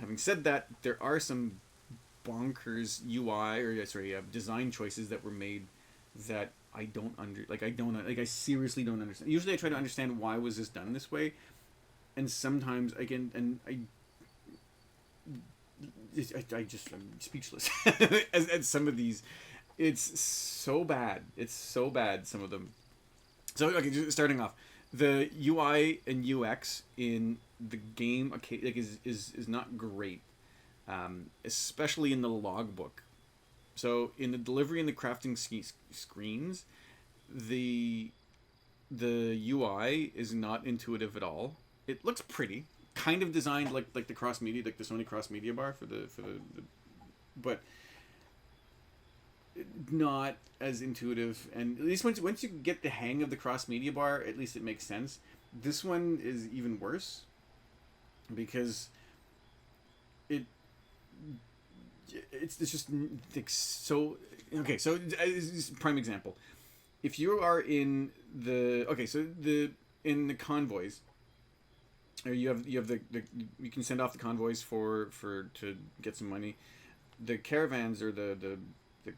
Having said that, there are some bonkers design choices that were made that I don't I seriously don't understand. Usually I try to understand why was this done this way, and sometimes I'm speechless at some of these. It's so bad. It's so bad, some of them. So, okay, just starting off, the UI and UX in the game is not great, especially in the logbook. So, in the delivery and the crafting screens, the UI is not intuitive at all. It looks pretty, kind of designed like the cross media, like the Sony cross media bar for the but not as intuitive. And at least once you get the hang of the cross media bar, at least it makes sense. This one is even worse because it's just like so. Okay, so prime example. If you are in the in the convoys, or you have the you can send off the convoys for to get some money. The caravans or the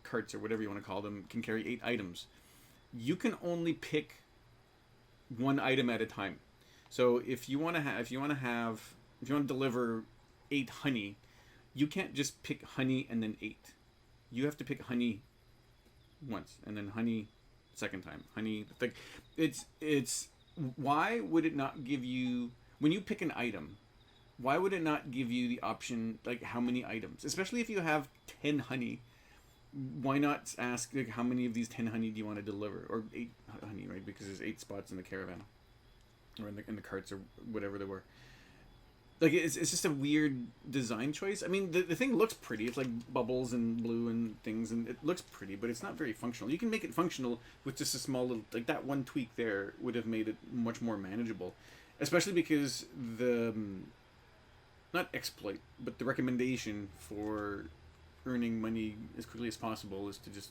carts or whatever you want to call them can carry 8 items. You can only pick 1 item at a time. So if you want to deliver 8 honey, you can't just pick honey and then 8. You have to pick honey once and then honey second time. Honey, like it's why would it not give you, when you pick an item, why would it not give you the option, like, how many items? Especially if you have 10 honey. Why not ask, like, how many of these 10 honey do you want to deliver? Or 8 honey, right? Because there's 8 spots in the caravan. Or in the carts or whatever they were. Like, it's just a weird design choice. I mean, the thing looks pretty. It's like bubbles and blue and things, and it looks pretty, but it's not very functional. You can make it functional with just a small little, like, that one tweak there would have made it much more manageable. Especially because the, not exploit, but the recommendation for earning money as quickly as possible is to just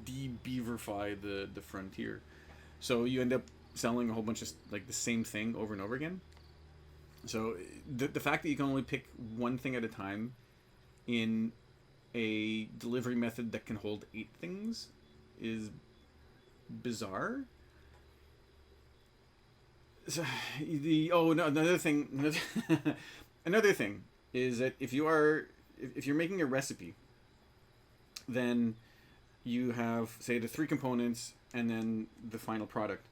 de-beaverify the frontier. So you end up selling a whole bunch of, like, the same thing over and over again. So the fact that you can only pick one thing at a time in a delivery method that can hold 8 things is bizarre. So another thing is that if you're making a recipe, then you have, say, the 3 components and then the final product.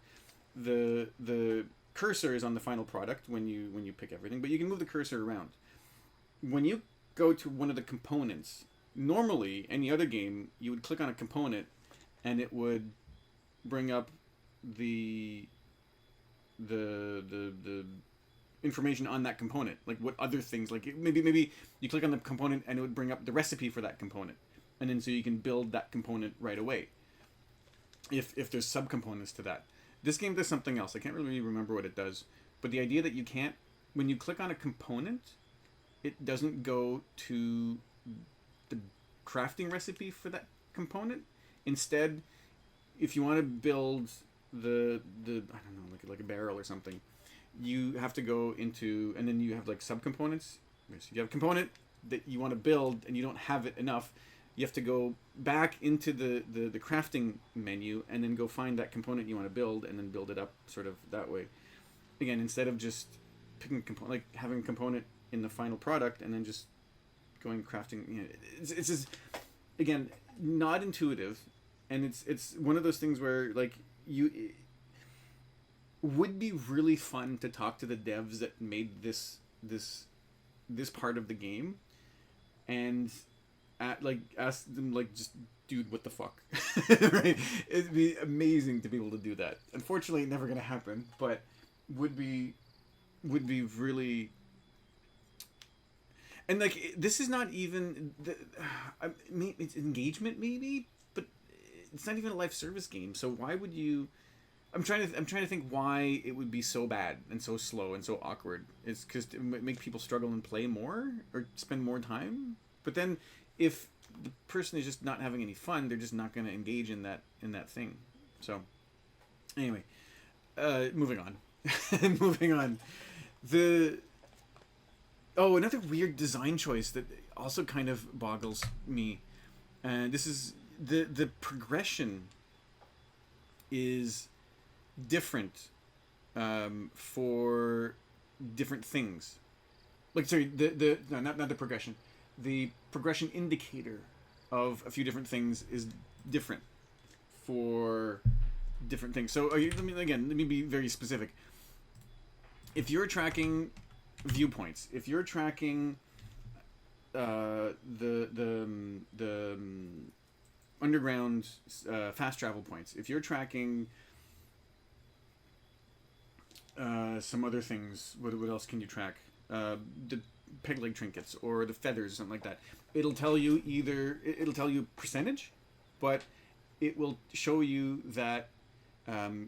The cursor is on the final product when you pick everything, but you can move the cursor around. When you go to one of the components, normally any other game you would click on a component and it would bring up the information on that component, like what other things, like maybe you click on the component and it would bring up the recipe for that component, and then so you can build that component right away if there's subcomponents to that. This game does something else. I can't really remember what it does, but the idea that you can't, when you click on a component, it doesn't go to the crafting recipe for that component. Instead, if you want to build the I don't know, like a barrel or something, you have to go into, and then you have like subcomponents. So you have a component that you want to build and you don't have it enough. You have to go back into the crafting menu and then go find that component you want to build and then build it up sort of that way. Again, instead of just picking like having a component in the final product, and then just going crafting. You know, it's just, again, not intuitive, and it's one of those things where like it would be really fun to talk to the devs that made this part of the game, and ask them like, just, dude, what the fuck? Right? It'd be amazing to be able to do that. Unfortunately, never gonna happen, but would be really. And like, this is not even it's engagement maybe, but it's not even a live service game. So why would you? I'm trying to think why it would be so bad and so slow and so awkward. It's because it might make people struggle and play more or spend more time. But then, if the person is just not having any fun, they're just not going to engage in that thing. So, anyway, moving on. Moving on. Another weird design choice that also kind of boggles me. This is the progression is different for different things. Like, sorry, not the progression. The progression indicator of a few different things is different for different things. So let me be very specific. If you're tracking viewpoints, if you're tracking the underground fast travel points, if you're tracking some other things, what else can you track? The peg leg trinkets or the feathers, something like that. It'll tell you percentage, but it will show you that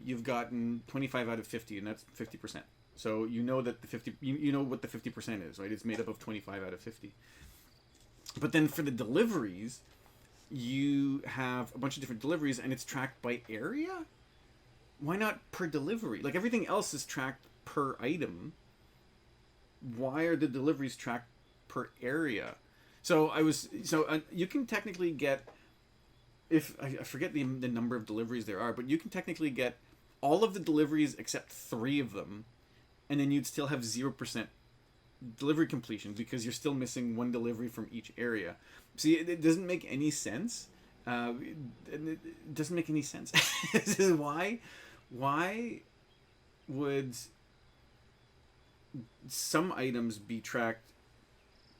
you've gotten 25 out of 50, and that's 50%. So you know that the 50, you know what the 50% is, right? It's made up of 25 out of 50. But then for the deliveries, you have a bunch of different deliveries, and it's tracked by area. Why not per delivery? Like, everything else is tracked per item. Why are the deliveries tracked per area? So you can technically get, if I forget the number of deliveries there are, but you can technically get all of the deliveries except 3 of them, and then you'd still have 0% delivery completion because you're still missing 1 delivery from each area. See, it doesn't make any sense. It doesn't make any sense. This is why would some items be tracked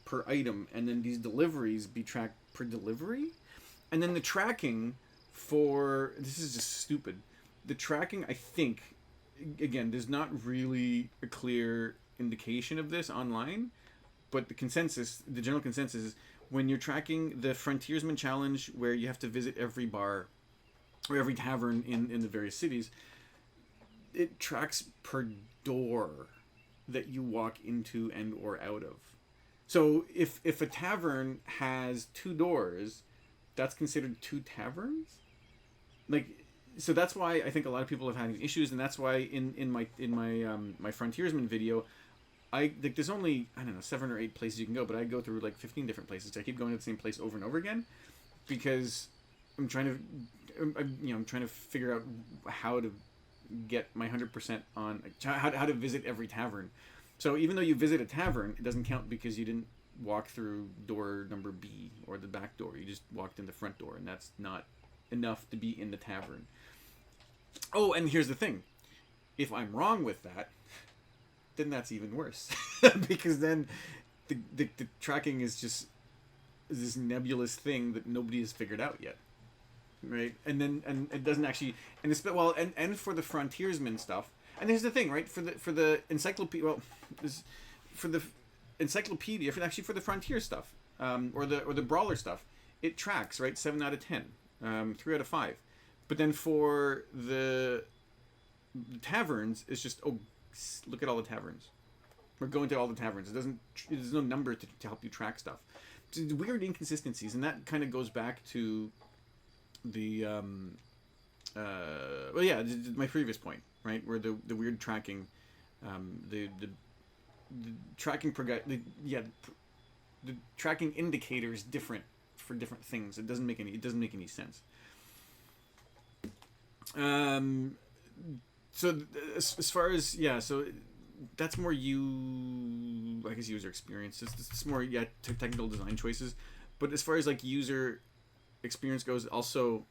per item, and then these deliveries be tracked per delivery? And then the tracking for, this is just stupid. The tracking, I think, again, there's not really a clear indication of this online, but the general consensus is when you're tracking the Frontiersman Challenge, where you have to visit every bar or every tavern in the various cities, it tracks per door that you walk into and or out of. So if a tavern has 2 doors, that's considered 2 taverns. Like, so that's why I think a lot of people have had issues, and that's why in my Frontiersman video, there's only, I don't know, 7 or 8 places you can go, but I go through like 15 different places. I keep going to the same place over and over again because I'm trying to figure out how to get my 100% on how to visit every tavern. So even though you visit a tavern, it doesn't count because you didn't walk through door number B or the back door. You just walked in the front door, and that's not enough to be in the tavern. Oh, and here's the thing. If I'm wrong with that, then that's even worse. Because then the tracking is just this nebulous thing that nobody has figured out yet. Right? And it doesn't actually, and it's, well, and for the Frontiersman stuff, and here's the thing, right? For the encyclopedia, well, for the encyclopedia, for the Frontier stuff, or the Brawler stuff, it tracks, right? 7 out of 10, 3 out of 5. But then for the taverns, it's just, oh, look at all the taverns. We're going to all the taverns. There's no number to help you track stuff. So weird inconsistencies, and that kind of goes back to the my previous point, right, where the weird tracking, the tracking the tracking indicator is different for different things. It doesn't make any sense. So as far as, so that's more you. I guess user experience. It's more technical design choices, but as far as like user experience goes, also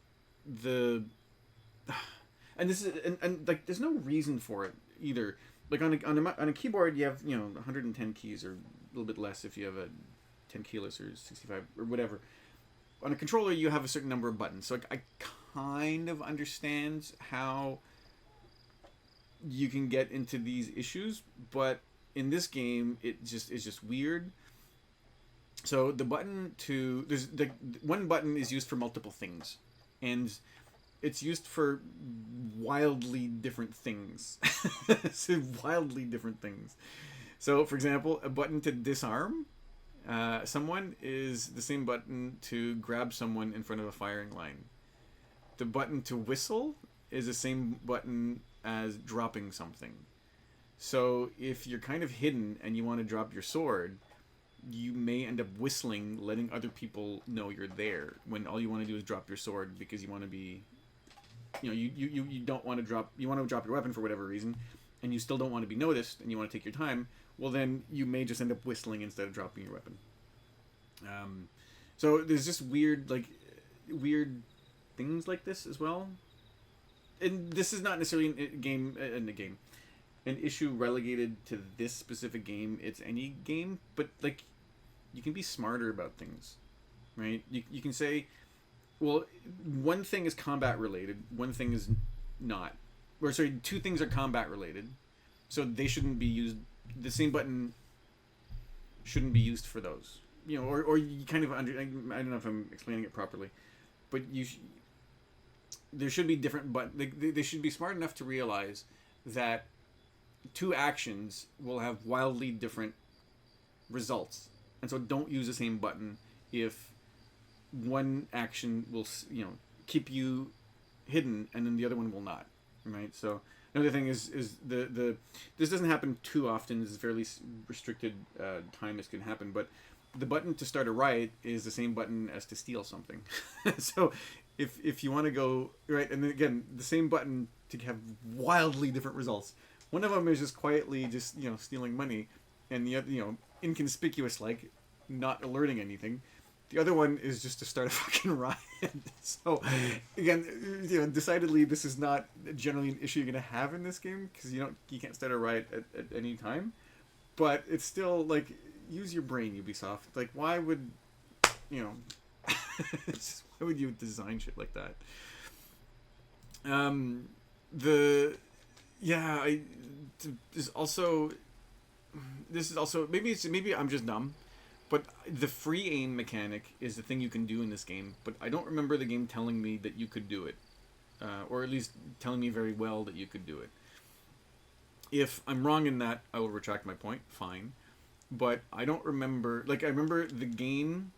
the and this is and like there's no reason for it either. Like on a keyboard you have 110 keys or a little bit less if you have a 10 keyless or 65 or whatever. On a controller you have a certain number of buttons, so I kind of understand how you can get into these issues, but in this game it's just weird. So the button to there's the one button is used for multiple things, and it's used for wildly different things. So wildly different things. So for example, a button to disarm someone is the same button to grab someone in front of a firing line. The button to whistle is the same button as dropping something. So if you're kind of hidden and you want to drop your sword, you may end up whistling, letting other people know you're there, when all you want to do is drop your sword because you want to be, you don't want to drop, you want to drop your weapon for whatever reason, and you still don't want to be noticed, and you want to take your time. Well, then you may just end up whistling instead of dropping your weapon. So there's just weird things like this as well. And this is not necessarily an issue relegated to this specific game. It's any game, but like you can be smarter about things, right? You can say, well, one thing is combat related, one thing is not. Or sorry, two things are combat related, so they shouldn't be used. The same button shouldn't be used for those. Or you kind of I don't know if I'm explaining it properly, but there should be different, but they should be smart enough to realize that two actions will have wildly different results, and so don't use the same button if one action will keep you hidden and then the other one will not, right? So another thing is the this doesn't happen too often. This is fairly restricted time this can happen, but the button to start a riot is the same button as to steal something. So if you want to go right, and then again the same button to have wildly different results. One of them is just quietly stealing money, and the other inconspicuous, like not alerting anything. The other one is just to start a fucking riot. So again, decidedly this is not generally an issue you're gonna have in this game, because you can't start a riot at any time. But it's still like, use your brain, Ubisoft. Like, why would why would you design shit like that? This is also maybe I'm just dumb, but the free aim mechanic is the thing you can do in this game, but I don't remember the game telling me that you could do it, or at least telling me very well that you could do it. If I'm wrong in that, I will retract my point. Fine, but I don't remember. Like, I remember the game,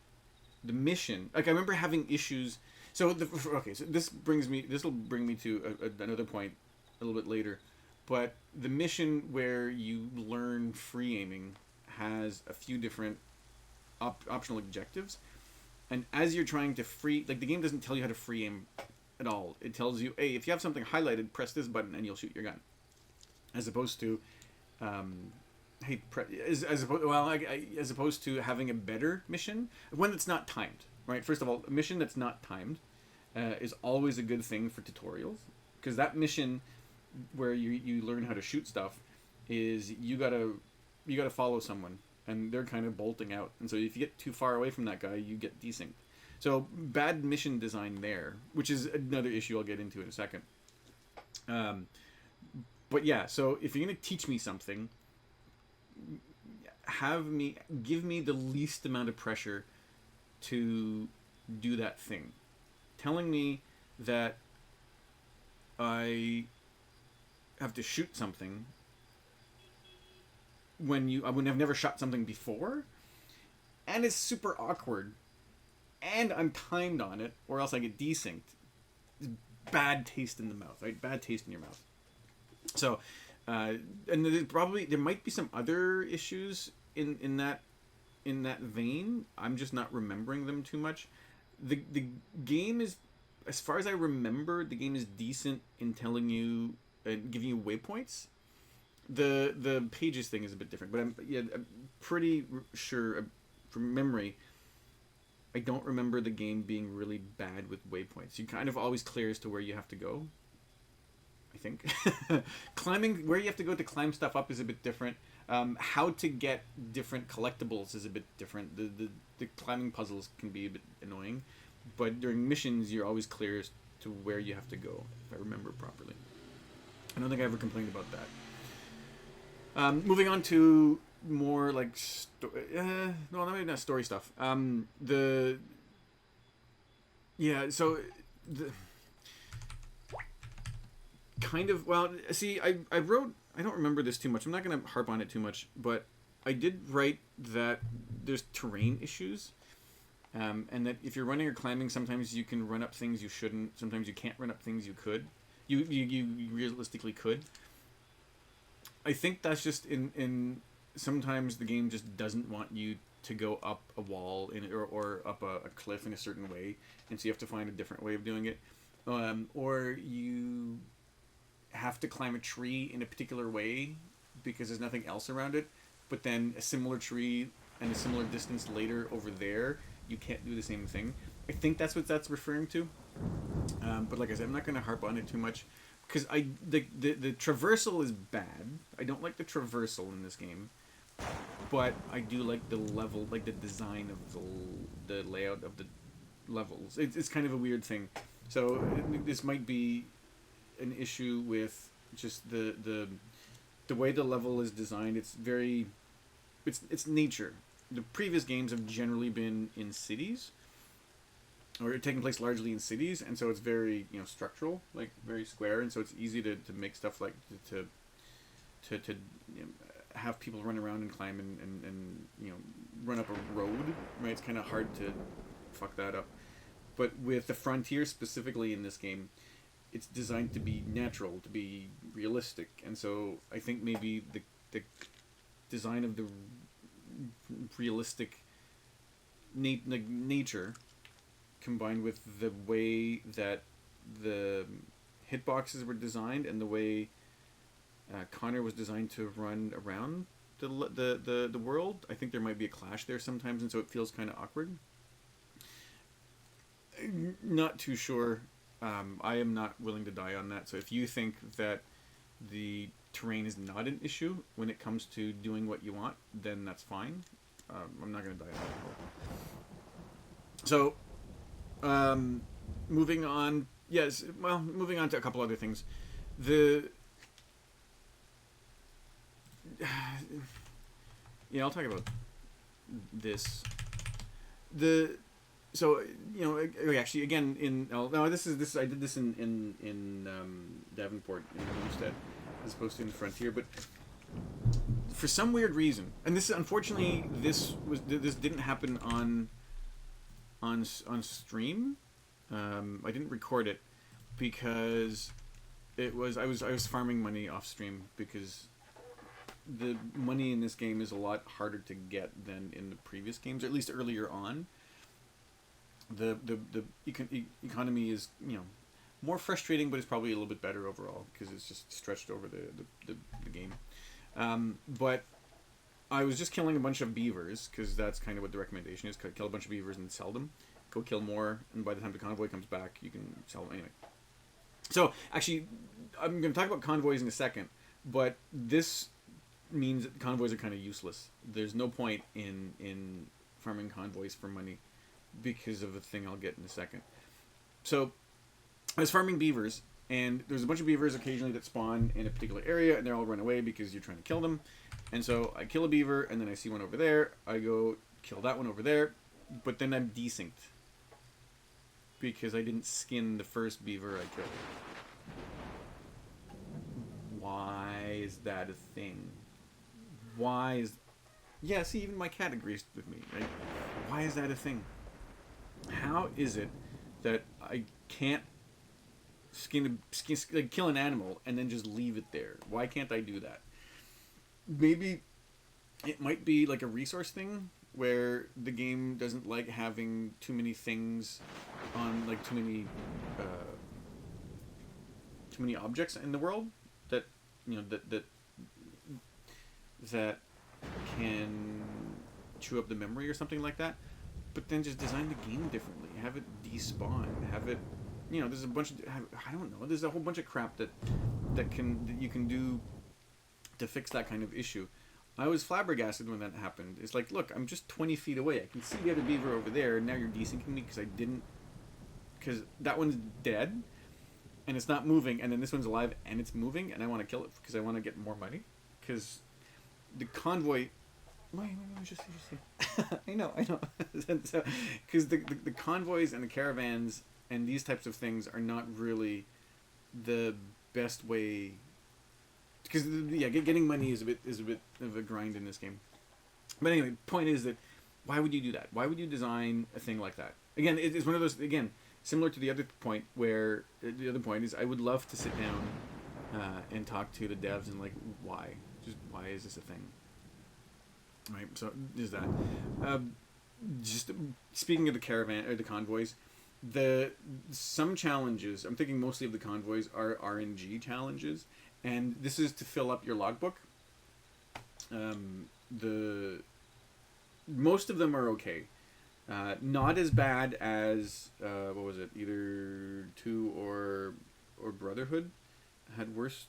the mission. Like, I remember having issues. So so this will bring me to another point a little bit later. But the mission where you learn free aiming has a few different optional objectives, and as you're trying to the game doesn't tell you how to free aim at all. It tells you, hey, if you have something highlighted, press this button and you'll shoot your gun, as opposed to as opposed to having a better mission, one that's not timed, right? First of all, a mission that's not timed is always a good thing for tutorials, because that mission where you learn how to shoot stuff is you gotta follow someone and they're kind of bolting out, and so if you get too far away from that guy, you get desynced. So bad mission design there, which is another issue I'll get into in a second. But yeah, so if you're gonna teach me something, give me the least amount of pressure to do that thing. Telling me that I have to shoot something when I've never shot something before, and it's super awkward, and I'm timed on it, or else I get desynced. It's bad taste in the mouth, right? Bad taste in your mouth. So, and there might be some other issues in that vein. I'm just not remembering them too much. The game is, as far as I remember, the game is decent in telling you and giving you waypoints, the pages thing is a bit different, but I'm pretty sure from memory. I don't remember the game being really bad with waypoints. You kind of always clear as to where you have to go. I think climbing where you have to go to climb stuff up is a bit different. How to get different collectibles is a bit different. The climbing puzzles can be a bit annoying, but during missions you're always clear as to where you have to go, if I remember properly. I don't think I ever complained about that. Moving on to more like no, maybe not story stuff. Kind of, well, see, I wrote, I don't remember this too much. I'm not going to harp on it too much, but I did write that there's terrain issues, and that if you're running or climbing, sometimes you can run up things you shouldn't. Sometimes you can't run up things you could. You realistically could. I think that's just in sometimes the game just doesn't want you to go up a wall or up a cliff in a certain way, and so you have to find a different way of doing it, or you have to climb a tree in a particular way because there's nothing else around it, but then a similar tree and a similar distance later over there you can't do the same thing. I think that's what that's referring to, but like I said, I'm not going to harp on it too much because the traversal is bad. I don't like the traversal in this game, but I do like the level, like the design of the layout of the levels. It's kind of a weird thing, so this might be an issue with just the way the level is designed. It's very, it's nature. The previous games have generally been in cities, or taking place largely in cities, and so it's very, you know, structural, like very square, and so it's easy to make stuff like to you know, have people run around and climb and you know, run up a road, right? It's kind of hard to fuck that up. But with the frontier specifically in this game, it's designed to be natural, to be realistic, and so I think maybe the design of the realistic nature combined with the way that the hitboxes were designed and the way Connor was designed to run around the world, I think there might be a clash there sometimes, and so it feels kind of awkward. Not too sure. I am not willing to die on that. So if you think that the terrain is not an issue when it comes to doing what you want, then that's fine. I'm not going to die on that. So, moving on. Yes, well, moving on to a couple other things. Yeah, I'll talk about this. So, you know, actually, again, I did this in Davenport, in Homestead, as opposed to in the Frontier, but for some weird reason, and this, unfortunately, this didn't happen on stream. I didn't record it because I was farming money off stream because the money in this game is a lot harder to get than in the previous games, or at least earlier on. The economy is, you know, more frustrating, but it's probably a little bit better overall because it's just stretched over the game. But I was just killing a bunch of beavers because that's kind of what the recommendation is: kill a bunch of beavers and sell them. Go kill more, and by the time the convoy comes back, you can sell them anyway. So actually, I'm going to talk about convoys in a second, but this means that convoys are kind of useless. There's no point in farming convoys for money, because of a thing I'll get in a second. So I was farming beavers, and there's a bunch of beavers occasionally that spawn in a particular area, and they all run away because you're trying to kill them. And so I kill a beaver, and then I see one over there. I go kill that one over there, but then I'm desynced because I didn't skin the first beaver I killed. Why is that a thing? Why is... Yeah, see, even my cat agrees with me, right? Why is that a thing? How is it that I can't kill an animal and then just leave it there? Why can't I do that? Maybe it might be like a resource thing where the game doesn't like having too many things on, like too many objects in the world that, you know, that that can chew up the memory or something like that. But then just design the game differently. Have it despawn. Have it, there's a bunch of, I don't know. There's a whole bunch of crap that you can do to fix that kind of issue. I was flabbergasted when that happened. It's like, look, I'm just 20 feet away. I can see the other beaver over there. And now you're desyncing me because that one's dead and it's not moving, and then this one's alive and it's moving, and I want to kill it because I want to get more money. Because the convoy. Wait, just I know. Because the convoys and the caravans and these types of things are not really the best way. Because getting money is a bit of a grind in this game. But anyway, point is that why would you do that? Why would you design a thing like that? Again, it's one of those, similar to the other point, where the other point is I would love to sit down and talk to the devs and like, why is this a thing? Right, so there's that. Just speaking of the caravan or the convoys, some challenges, I'm thinking mostly of the convoys, are RNG challenges, and this is to fill up your logbook. Most of them are okay. Not as bad as what was it? Either 2 or Brotherhood had worse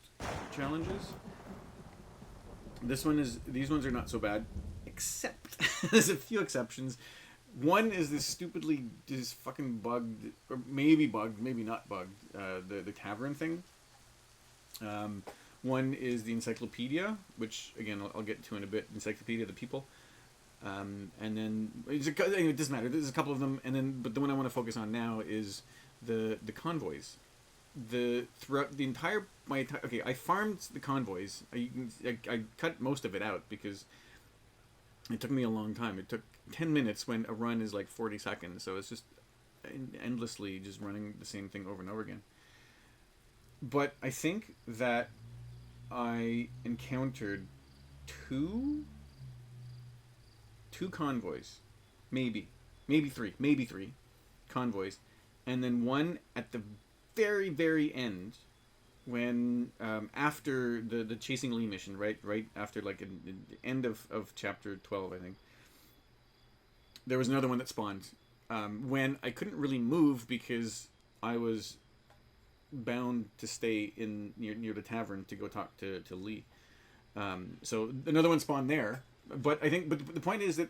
challenges. These ones are not so bad, except there's a few exceptions. One is this fucking bugged, or maybe bugged, maybe not bugged, the tavern thing. One is the encyclopedia, which again I'll get to in a bit. Encyclopedia of the People, and then it doesn't matter. There's a couple of them, but the one I want to focus on now is the convoys. Throughout the entire I farmed the convoys. I cut most of it out because it took me a long time. It took 10 minutes when a run is like 40 seconds, so it's just endlessly just running the same thing over and over again. But I think that I encountered two convoys, maybe three convoys, and then one at the very, very end, when after the Chasing Lee mission, right after like the end of chapter 12, I think, there was another one that spawned when I couldn't really move because I was bound to stay near the tavern to go talk to Lee. So another one spawned there, but the point is that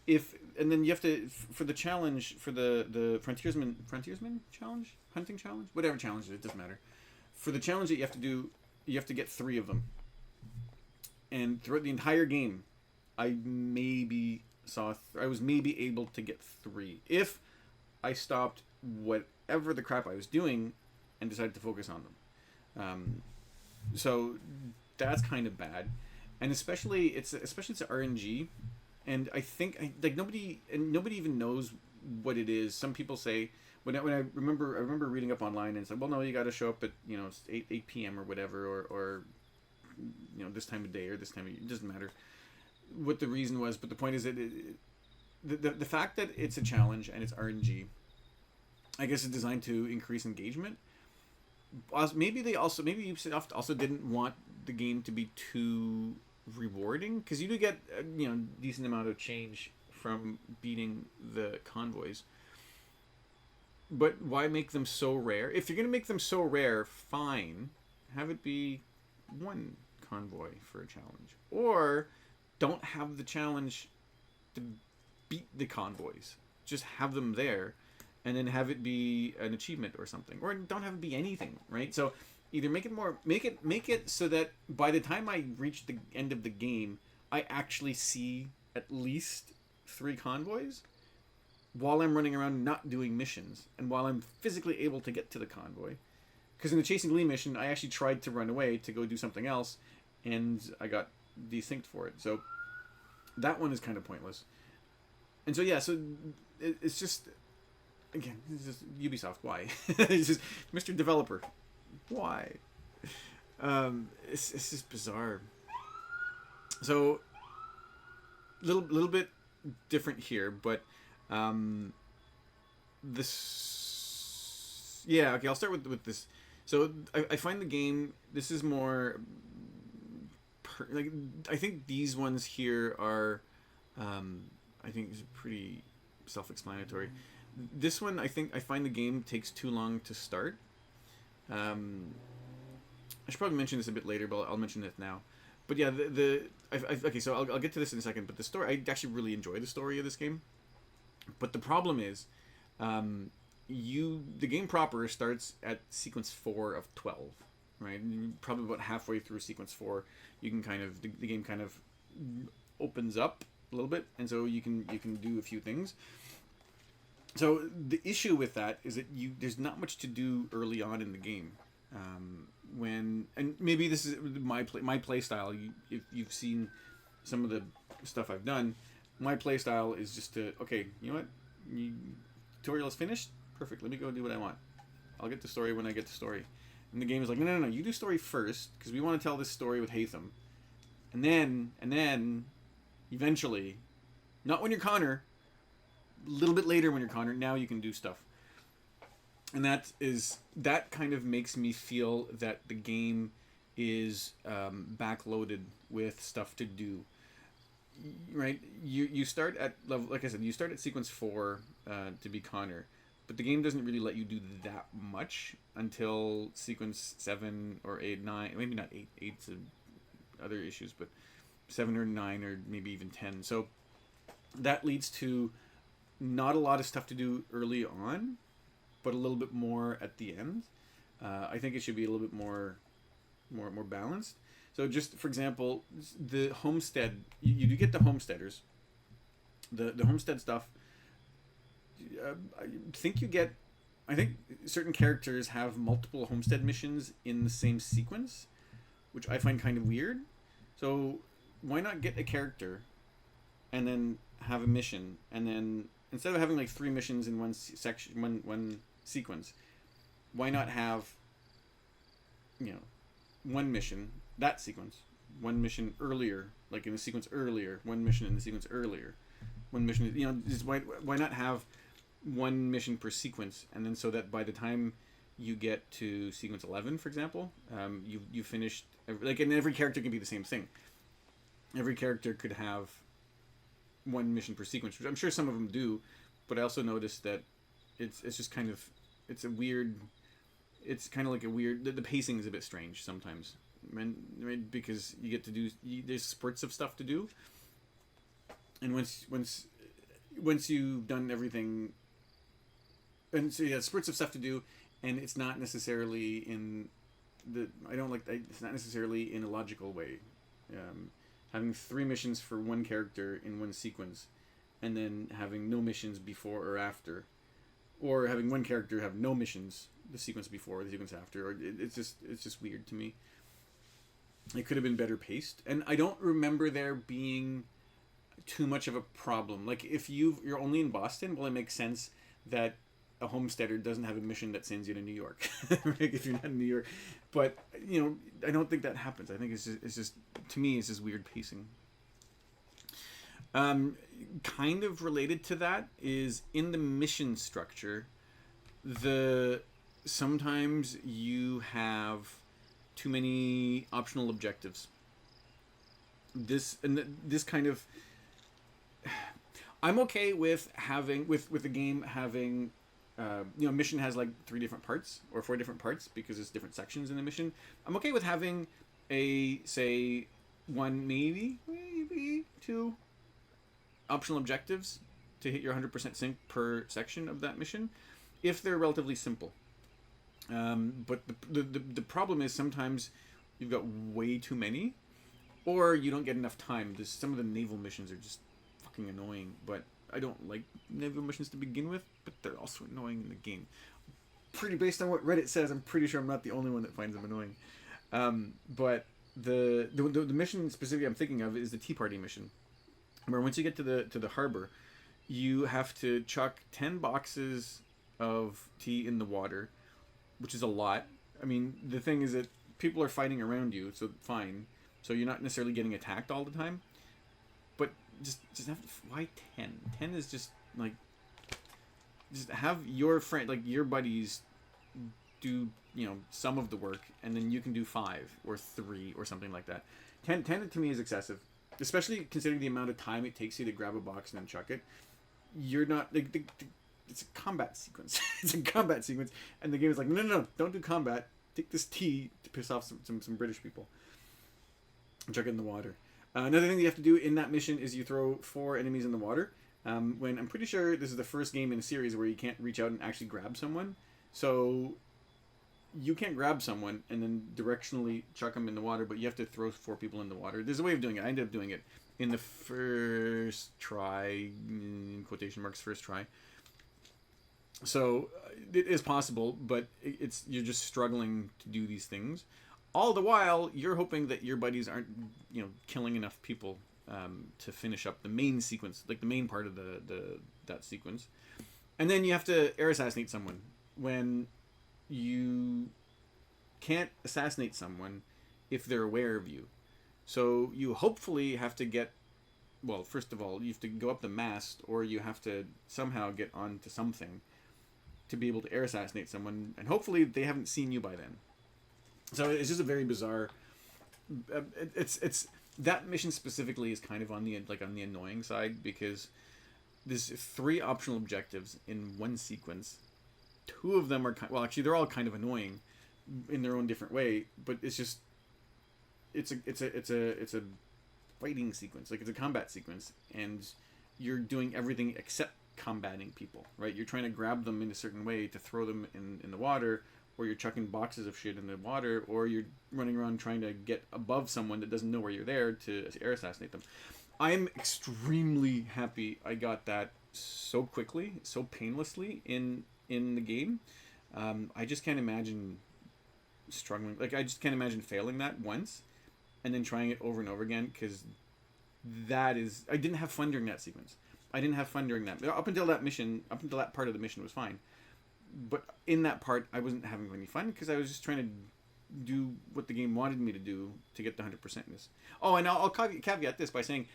and then you have to, for the challenge, for the frontiersman challenge, hunting challenge, whatever challenge it doesn't matter. For the challenge that you have to do, you have to get 3 of them. And throughout the entire game, I was maybe able to get 3 if I stopped whatever the crap I was doing and decided to focus on them. So that's kind of bad, and especially it's RNG. And I think nobody even knows what it is. Some people say when I remember reading up online and it's like, well, no, you got to show up at 8 p.m. or whatever, or this time of day or this time of year. It doesn't matter what the reason was, but the point is that the fact that it's a challenge and it's RNG, I guess, is designed to increase engagement. Maybe Ubisoft also didn't want the game to be too rewarding, because you do get decent amount of change from beating the convoys, but why make them so rare? If you're gonna make them so rare, fine, have it be 1 convoy for a challenge, or don't have the challenge to beat the convoys, just have them there and then have it be an achievement or something, or don't have it be anything, right? So either make it so that by the time I reach the end of the game, I actually see at least 3 convoys while I'm running around not doing missions, and while I'm physically able to get to the convoy. Because in the Chasing Lee mission, I actually tried to run away to go do something else, and I got desynced for it. So that one is kind of pointless. And so it's just, again, it's just Ubisoft. Why? It's just Mr. Developer. Why? It's just bizarre. So little bit different here, but this, okay, I'll start with this. So I find the game, this is more like I think these ones here are, I think is pretty self-explanatory. This one, I find the game takes too long to start. I should probably mention this a bit later, but I'll mention it now. But yeah, okay, so I'll get to this in a second. But the story, I actually really enjoy the story of this game. But the problem is, the game proper starts at sequence 4 of 12, right? And probably about halfway through sequence 4, you can kind of the game kind of opens up a little bit, and so you can do a few things. So the issue with that is that there's not much to do early on in the game. And maybe this is my play style. If you've seen some of the stuff I've done, my play style is just to, okay, you know what, tutorial is finished, perfect. Let me go do what I want. I'll get the story when I get the story. And the game is like, no, you do story first because we want to tell this story with Hatham, and then eventually, not when you're Connor. A little bit later when you're Connor, now you can do stuff. And that kind of makes me feel that the game is backloaded with stuff to do. Right? You start at level, like I said, you start at sequence 4 to be Connor, but the game doesn't really let you do that much until sequence 7 or 8, 9, maybe not 8. 8's other issues, but 7 or 9 or maybe even 10. So that leads to not a lot of stuff to do early on, but a little bit more at the end. I think it should be a little bit more balanced. So just for example, the homestead, you do get the homesteaders. The homestead stuff. I think certain characters have multiple homestead missions in the same sequence, which I find kind of weird. So why not get a character and then have a mission, and then instead of having like 3 missions in one section, one sequence, why not have, one mission, that sequence, one mission earlier, like in the sequence earlier, one mission in the sequence earlier, one mission, just why not have one mission per sequence, and then so that by the time you get to sequence 11, for example, you finished, like, and every character can be the same thing. Every character could have one mission per sequence, which I'm sure some of them do, but I also noticed that it's just kind of, it's kind of like a weird, the pacing is a bit strange sometimes, right? Because you get to do, there's spurts of stuff to do, and once you've done everything, and so yeah, spurts of stuff to do, and it's not necessarily in it's not necessarily in a logical way. Having 3 missions for one character in one sequence, and then having no missions before or after, or having one character have no missions the sequence before or the sequence after, or it's just weird to me. It could have been better paced, and I don't remember there being too much of a problem. Like if you're only in Boston, well, it makes sense that a homesteader doesn't have a mission that sends you to New York, right? If you're not in New York, but I don't think that happens. I think it's just to me it's just weird pacing. Kind of related to that is in the mission structure, sometimes you have too many optional objectives. This kind of, I'm okay with having with the game having. Mission has like 3 different parts or 4 different parts because there's different sections in the mission. I'm okay with having say 1, maybe 2 optional objectives to hit your 100% sync per section of that mission, if they're relatively simple. But the problem is sometimes you've got way too many, or you don't get enough time. Some of the naval missions are just fucking annoying, but I don't like naval missions to begin with, but they're also annoying in the game. Pretty based on what Reddit says, I'm pretty sure I'm not the only one that finds them annoying. But the mission specifically I'm thinking of is the Tea Party mission, where once you get to the harbor, you have to chuck 10 boxes of tea in the water, which is a lot. I mean, the thing is that people are fighting around you, so fine. So you're not necessarily getting attacked all the time. But just have, why 10? 10 is just like, just have your friend, like your buddies do, some of the work, and then you can do 5 or 3 or something like that. 10 to me is excessive, especially considering the amount of time it takes you to grab a box and then chuck it. You're not like it's a combat sequence. It's a combat sequence, and the game is like, no, don't do combat. Take this tea to piss off some British people. Chuck it in the water. Another thing you have to do in that mission is you throw 4 enemies in the water. When I'm pretty sure this is the first game in a series where you can't reach out and actually grab someone. So you can't grab someone and then directionally chuck them in the water, but you have to throw 4 people in the water. There's a way of doing it. I ended up doing it in the first try, in quotation marks, first try. So it is possible, but you're just struggling to do these things. All the while, you're hoping that your buddies aren't, killing enough people to finish up the main sequence, like the main part of that sequence. And then you have to air assassinate someone. When you can't assassinate someone if they're aware of you. So you hopefully have to get, well, first of all, you have to go up the mast, or you have to somehow get onto something to be able to air assassinate someone, and hopefully they haven't seen you by then. So it's just a very bizarre. It's that mission specifically is kind of on the annoying side, because there's 3 optional objectives in one sequence. 2 of them are actually they're all kind of annoying in their own different way, but it's just it's a fighting sequence, like it's a combat sequence, and you're doing everything except combating people, right? You're trying to grab them in a certain way to throw them in the water, or you're chucking boxes of shit in the water, or you're running around trying to get above someone that doesn't know where you're there to air assassinate them. I'm extremely happy I got that so quickly, so painlessly in the game. I just can't imagine struggling. Like, I just can't imagine failing that once and then trying it over and over again, because I didn't have fun during that sequence. I didn't have fun during that. Up until that part of the mission was fine. But in that part, I wasn't having any fun, because I was just trying to do what the game wanted me to do to get the 100%ness. Oh, and I'll caveat this by saying,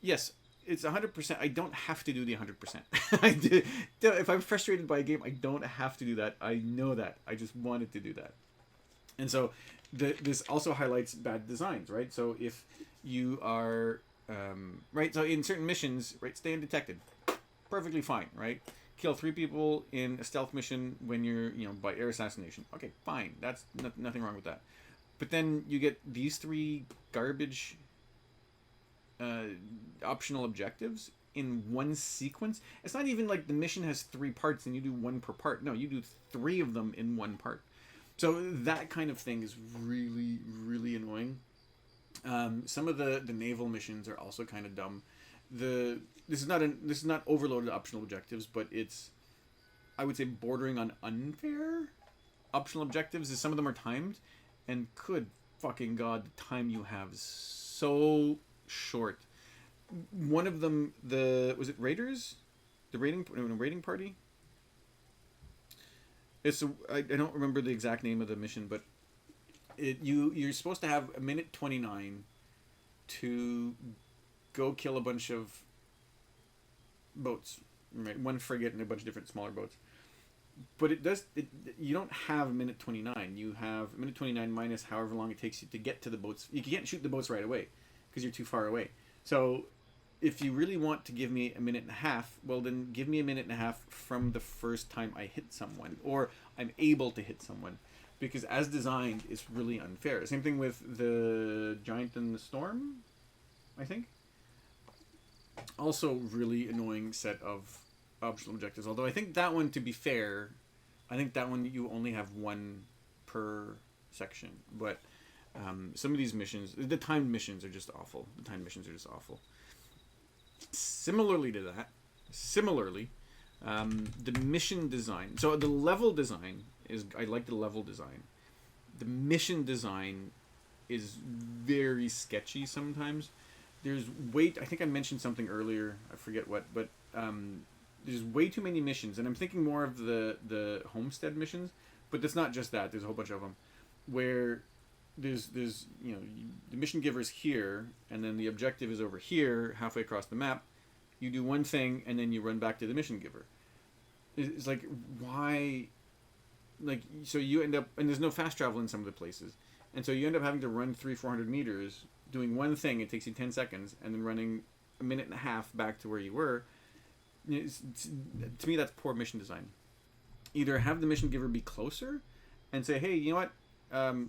yes, it's 100%. I don't have to do the 100%. If I'm frustrated by a game, I don't have to do that. I know that. I just wanted to do that. And so this also highlights bad designs, right? So if you are, right, so in certain missions, right, stay undetected. Perfectly fine, right? Kill 3 people in a stealth mission when you're, by air assassination. Okay, fine. That's nothing wrong with that. But then you get these 3 garbage optional objectives in one sequence. It's not even like the mission has 3 parts and you do 1 per part. No, you do 3 of them in 1 part. So that kind of thing is really, really annoying. Some of the naval missions are also kind of dumb. This is not overloaded optional objectives, but it's, I would say, bordering on unfair optional objectives. Is some of them are timed, and good fucking god, the time you have is so short. One of them, was it Raiders? The raiding party? I don't remember the exact name of the mission, but you're supposed to have 1:29 to go kill a bunch of boats, right? 1 frigate and a bunch of different smaller boats. But you don't have 1:29. You have 1:29 minus however long it takes you to get to the boats. You can't shoot the boats right away because you're too far away. So if you really want to give me 1.5 minutes, well, then give me 1.5 minutes from the first time I hit someone, or I'm able to hit someone, because as designed, it's really unfair. Same thing with the Giant and the Storm, I think. Also really annoying set of optional objectives. Although I think that one, to be fair, you only have 1 per section. But some of these missions, the timed missions are just awful. Similarly to that, the mission design. So the level design I like the level design. The mission design is very sketchy sometimes. I think I mentioned something earlier, I forget what, but there's way too many missions, and I'm thinking more of the homestead missions, but that's not just that. There's a whole bunch of them where there's the mission giver's here, and then the objective is over here, halfway across the map. You do one thing, and then you run back to the mission giver. It's like, why? Like, so you end up, and there's no fast travel in some of the places, and so you end up having to run 300-400 meters doing one thing, it takes you 10 seconds, and then running a minute and a half back to where you were. To me, that's poor mission design. Either have the mission giver be closer and say, hey, you know what?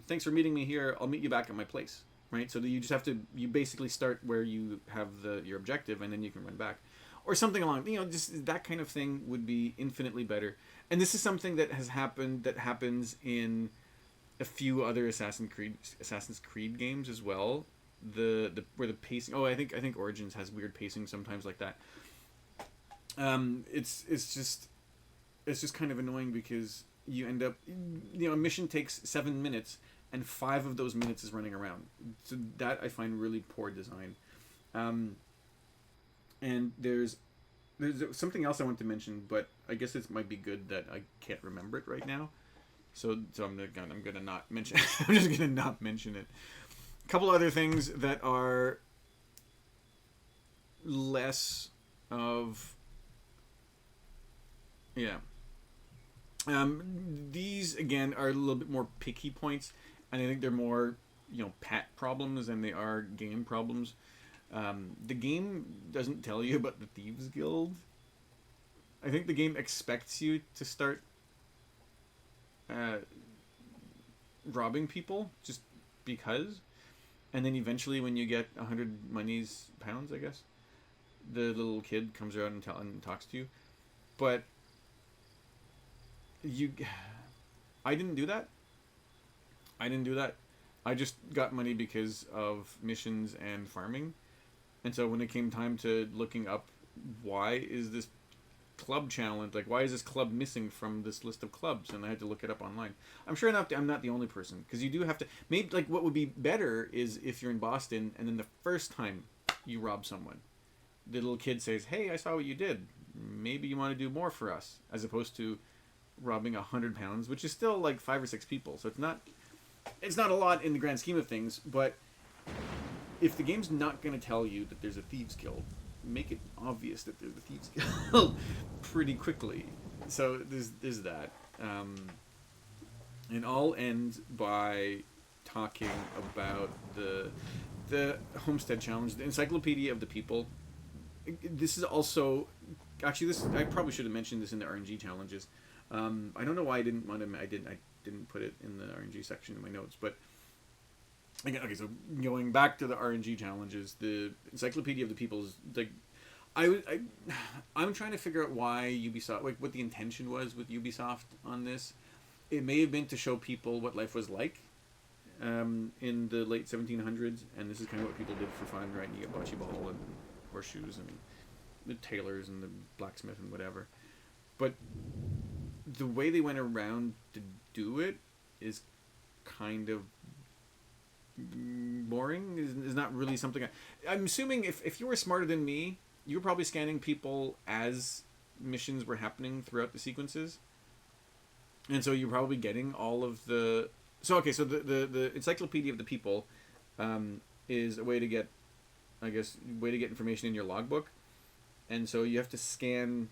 Thanks for meeting me here. I'll meet you back at my place. Right? So that you just have to, you basically start where you have your objective, and then you can run back. Or something along, just that kind of thing would be infinitely better. And this is something that happens in a few other Assassin's Creed games as well. Where the pacing, I think Origins has weird pacing sometimes like that. It's just kind of annoying because you end up, a mission takes 7 minutes and 5 of those minutes is running around. So that I find really poor design. And there's something else I want to mention, but I guess it might be good that I can't remember it right now. So I'm gonna not mention. I'm just gonna not mention it. A couple other things that are less of, yeah. These again are a little bit more picky points, and I think they're more pat problems than they are game problems. The game doesn't tell you about the Thieves Guild. I think the game expects you to start robbing people just because, and then eventually when you get 100 pounds, I guess, the little kid comes around and talks to you. But I didn't do that. I just got money because of missions and farming. And so when it came time to looking up why is this club challenge, like why is this club missing from this list of clubs, and I had to look it up online. I'm sure I'm not the only person, because you do have to, maybe like what would be better is if you're in Boston and then the first time you rob someone, the little kid says, hey, I saw what you did, maybe you want to do more for us, as opposed to robbing 100 pounds, which is still like 5 or 6 people, so it's not a lot in the grand scheme of things. But if the game's not going to tell you that there's a Thieves Guild, make it obvious that there's a Thieves Guild pretty quickly. So there's that. And I'll end by talking about the Homestead Challenge, the Encyclopedia of the People. This is also, actually, I probably should have mentioned this in the RNG challenges. I don't know why I didn't put it in the RNG section in my notes, but again, okay, so going back to the RNG challenges, the Encyclopedia of the People is like, I'm trying to figure out why Ubisoft, like what the intention was with Ubisoft on this. It may have been to show people what life was like in the late 1700s, and this is kind of what people did for fun, right? You get bocce ball and horseshoes and the tailors and the blacksmith and whatever. But the way they went around to do it is kind of boring. Is not really something I'm assuming if you were smarter than me, you were probably scanning people as missions were happening throughout the sequences, and so you're probably getting all of the the Encyclopedia of the People is a way to get information in your logbook, and so you have to scan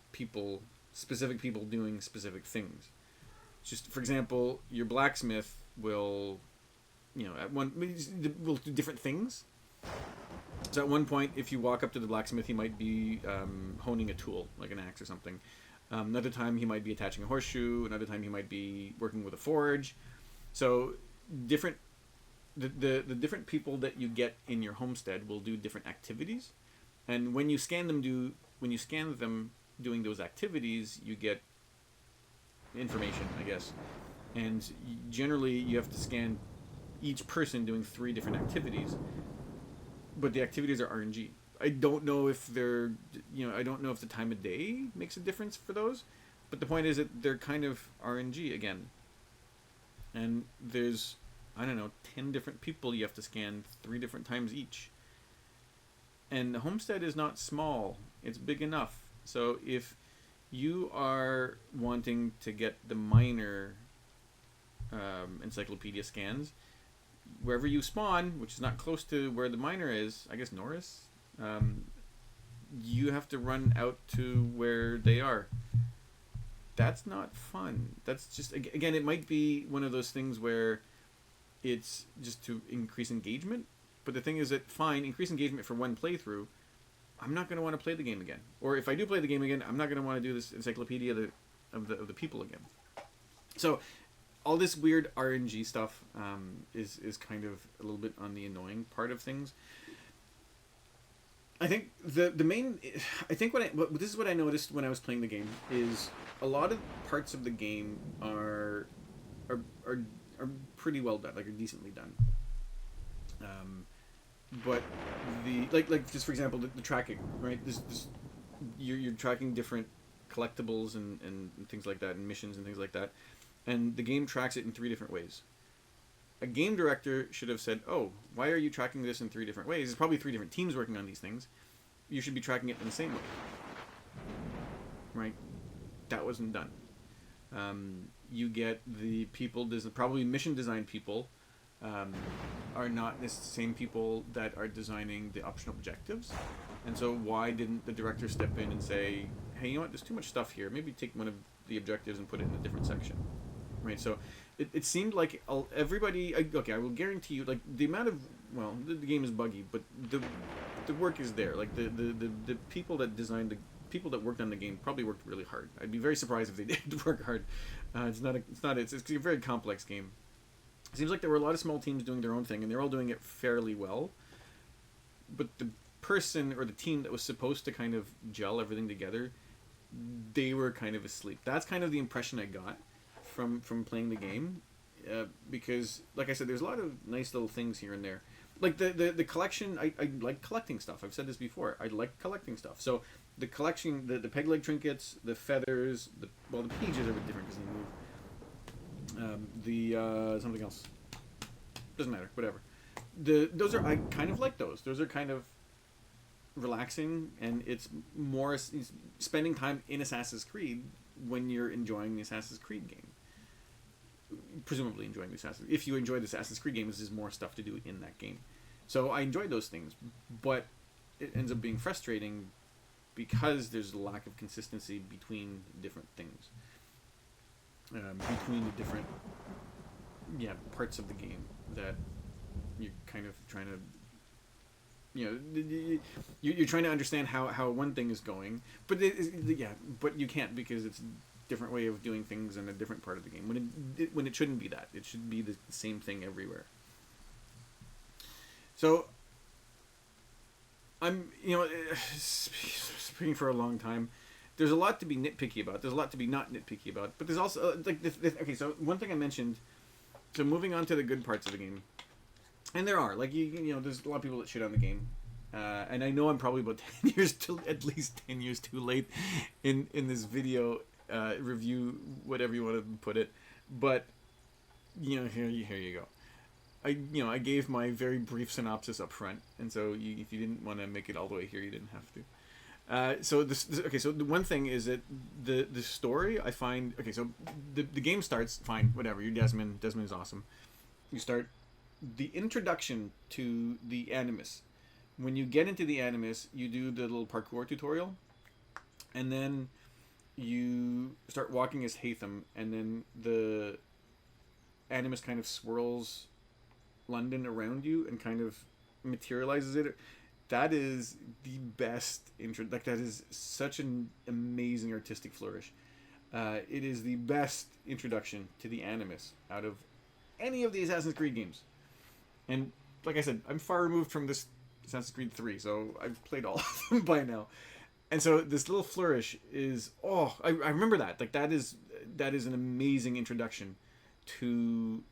specific people doing specific things. Just for example, your blacksmith will will do different things. So at one point, if you walk up to the blacksmith, he might be honing a tool, like an axe or something. Another time, he might be attaching a horseshoe. Another time, he might be working with a forge. So the different people that you get in your homestead will do different activities, and when you scan them doing those activities, you get information, I guess. And generally, you have to scan each person doing 3 different activities, but the activities are RNG. I don't know if they're, I don't know if the time of day makes a difference for those, but the point is that they're kind of RNG again. And there's, 10 different people you have to scan 3 different times each. And the homestead is not small, it's big enough. So if you are wanting to get the minor encyclopedia scans, wherever you spawn, which is not close to where the miner is, I guess Norris, you have to run out to where they are. That's not fun. That's just, again, it might be one of those things where it's just to increase engagement, But the thing is that, fine, increase engagement for one playthrough, I'm not going to want to play the game again. Or if I do play the game again, I'm not going to want to do this encyclopedia of the people again. So all this weird RNG stuff is kind of a little bit on the annoying part of things. I think the main, I think this is what I noticed when I was playing the game, is a lot of parts of the game are pretty well done, like are decently done. But the like just for example the tracking, right? You're tracking different collectibles and things like that, and missions and things like that, and the game tracks it in 3 different ways. A game director should have said, "Oh, why are you tracking this in 3 different ways? There's probably 3 different teams working on these things. You should be tracking it in the same way." Right? That wasn't done. You get the people, probably mission design people, are not the same people that are designing the optional objectives. And so why didn't the director step in and say, "Hey, you know what, there's too much stuff here. Maybe take one of the objectives and put it in a different section." Right? So it seemed like everybody, okay, I will guarantee you, like, the amount of, well, the game is buggy, but the work is there. Like, the people that designed people that worked on the game probably worked really hard. I'd be very surprised if they did work hard. It's a very complex game. It seems like there were a lot of small teams doing their own thing, and they're all doing it fairly well. But the person or the team that was supposed to kind of gel everything together, they were kind of asleep. That's kind of the impression I got from playing the game, because, like I said, there's a lot of nice little things here and there. Like the collection, I like collecting stuff. I've said this before. I like collecting stuff. So the collection, the peg leg trinkets, the feathers, the pages are a bit different because they move. Something else doesn't matter. Whatever. Those are, I kind of like those. Those are kind of relaxing, and it's more spending time in Assassin's Creed when you're enjoying the Assassin's Creed game. Presumably enjoying the Assassin's. If you enjoy the Assassin's Creed games, there's more stuff to do in that game. So I enjoyed those things, but it ends up being frustrating because there's a lack of consistency between different things, between the different parts of the game that you're kind of trying to, you're trying to understand how one thing is going, but but you can't, because it's different way of doing things in a different part of the game when it shouldn't be that. It should be the same thing everywhere. So I'm speaking for a long time. There's a lot to be nitpicky about. There's a lot to be not nitpicky about. But there's also okay. So one thing I mentioned. So moving on to the good parts of the game, and there are there's a lot of people that shit on the game. And I know I'm probably about at least 10 years too late in this video review, whatever you want to put it, but here you go. I gave my very brief synopsis up front, and so if you didn't want to make it all the way here, you didn't have to. So so the one thing is that the story, I find, okay, so the game starts fine, whatever. You're Desmond. Desmond is awesome. You start the introduction to the Animus. When you get into the Animus, you do the little parkour tutorial, and then you start walking as Hatham, and then the Animus kind of swirls London around you and kind of materializes it. That is the best intro. Like, that is such an amazing artistic flourish. It is the best introduction to the Animus out of any of the Assassin's Creed games. And like I said, I'm far removed from this Assassin's Creed 3, so I've played all of them by now. And so this little flourish is, I remember that. Like, that is an amazing introduction to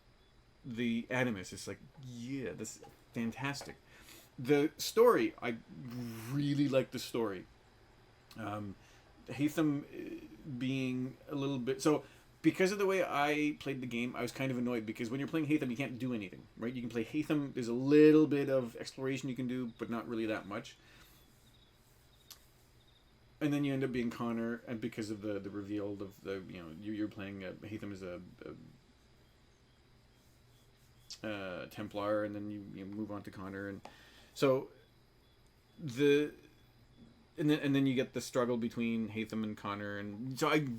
the Animus. It's like, yeah, that's fantastic. The story, I really like the story. Hatham being a little bit... So, because of the way I played the game, I was kind of annoyed, because when you're playing Hatham, you can't do anything, right? You can play Hatham, there's a little bit of exploration you can do, but not really that much. And then you end up being Connor, and because of the reveal of the, you're playing Hatham as a Templar, and then you move on to Connor, and so and then you get the struggle between Hatham and Connor, and so and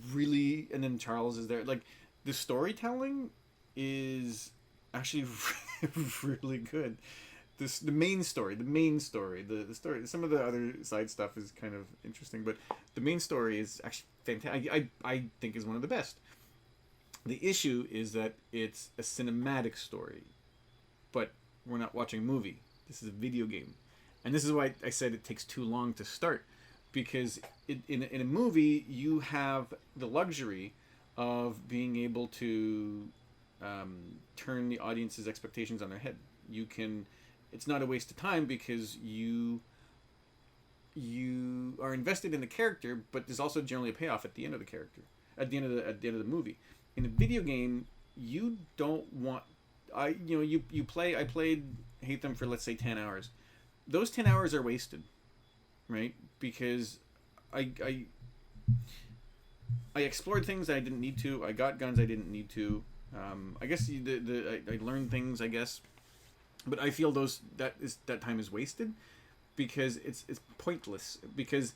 then Charles is there. Like, the storytelling is actually really good. the main story, the story. Some of the other side stuff is kind of interesting, but the main story is actually fantastic. I think is one of the best. The issue is that it's a cinematic story, but we're not watching a movie. This is a video game, and this is why I said it takes too long to start, because in a movie you have the luxury of being able to turn the audience's expectations on their head. You can. It's not a waste of time because you are invested in the character, but there's also generally a payoff at the end of the character, at the end of the movie. In a video game, you don't want. I played Hatham for, let's say, 10 hours. Those 10 hours are wasted, right? Because I explored things that I didn't need to. I got guns I didn't need to. I guess I learned things, I guess, but I feel that time is wasted because it's pointless, because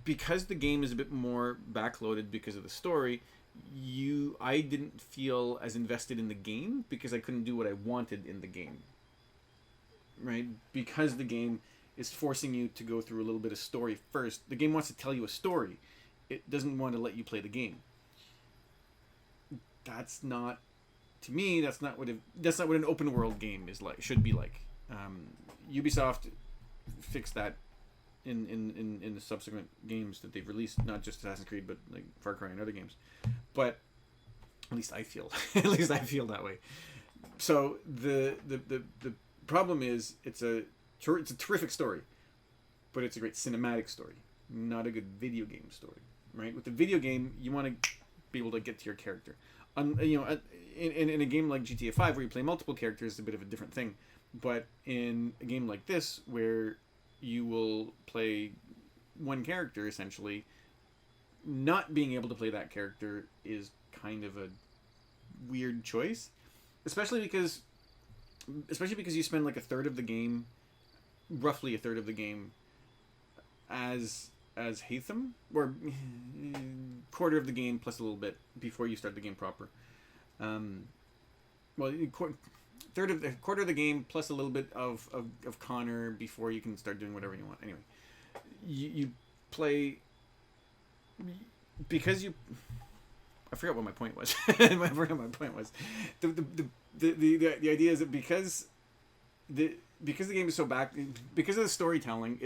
because the game is a bit more backloaded because of the story. I didn't feel as invested in the game because I couldn't do what I wanted in the game, right? Because the game is forcing you to go through a little bit of story first. The game wants to tell you a story. It doesn't want to let you play the game. That's not, to me, that's not what an open world game is like, should be like. Ubisoft fixed that in the subsequent games that they've released, not just Assassin's Creed, but like Far Cry and other games. But at least I feel that way. So the problem is it's a terrific story, but it's a great cinematic story, not a good video game story, right? With the video game, you want to be able to get to your character. In a game like GTA 5 where you play multiple characters, it's a bit of a different thing. But in a game like this, where you will play one character essentially, not being able to play that character is kind of a weird choice, especially because you spend like roughly a third of the game as Hatham, or quarter of the game plus a little bit before you start the game proper. Quarter of the game plus a little bit of Connor before you can start doing whatever you want. Anyway, you play because you. I forgot what my point was. I forgot what my point was. The idea is that because the game is so because of the storytelling,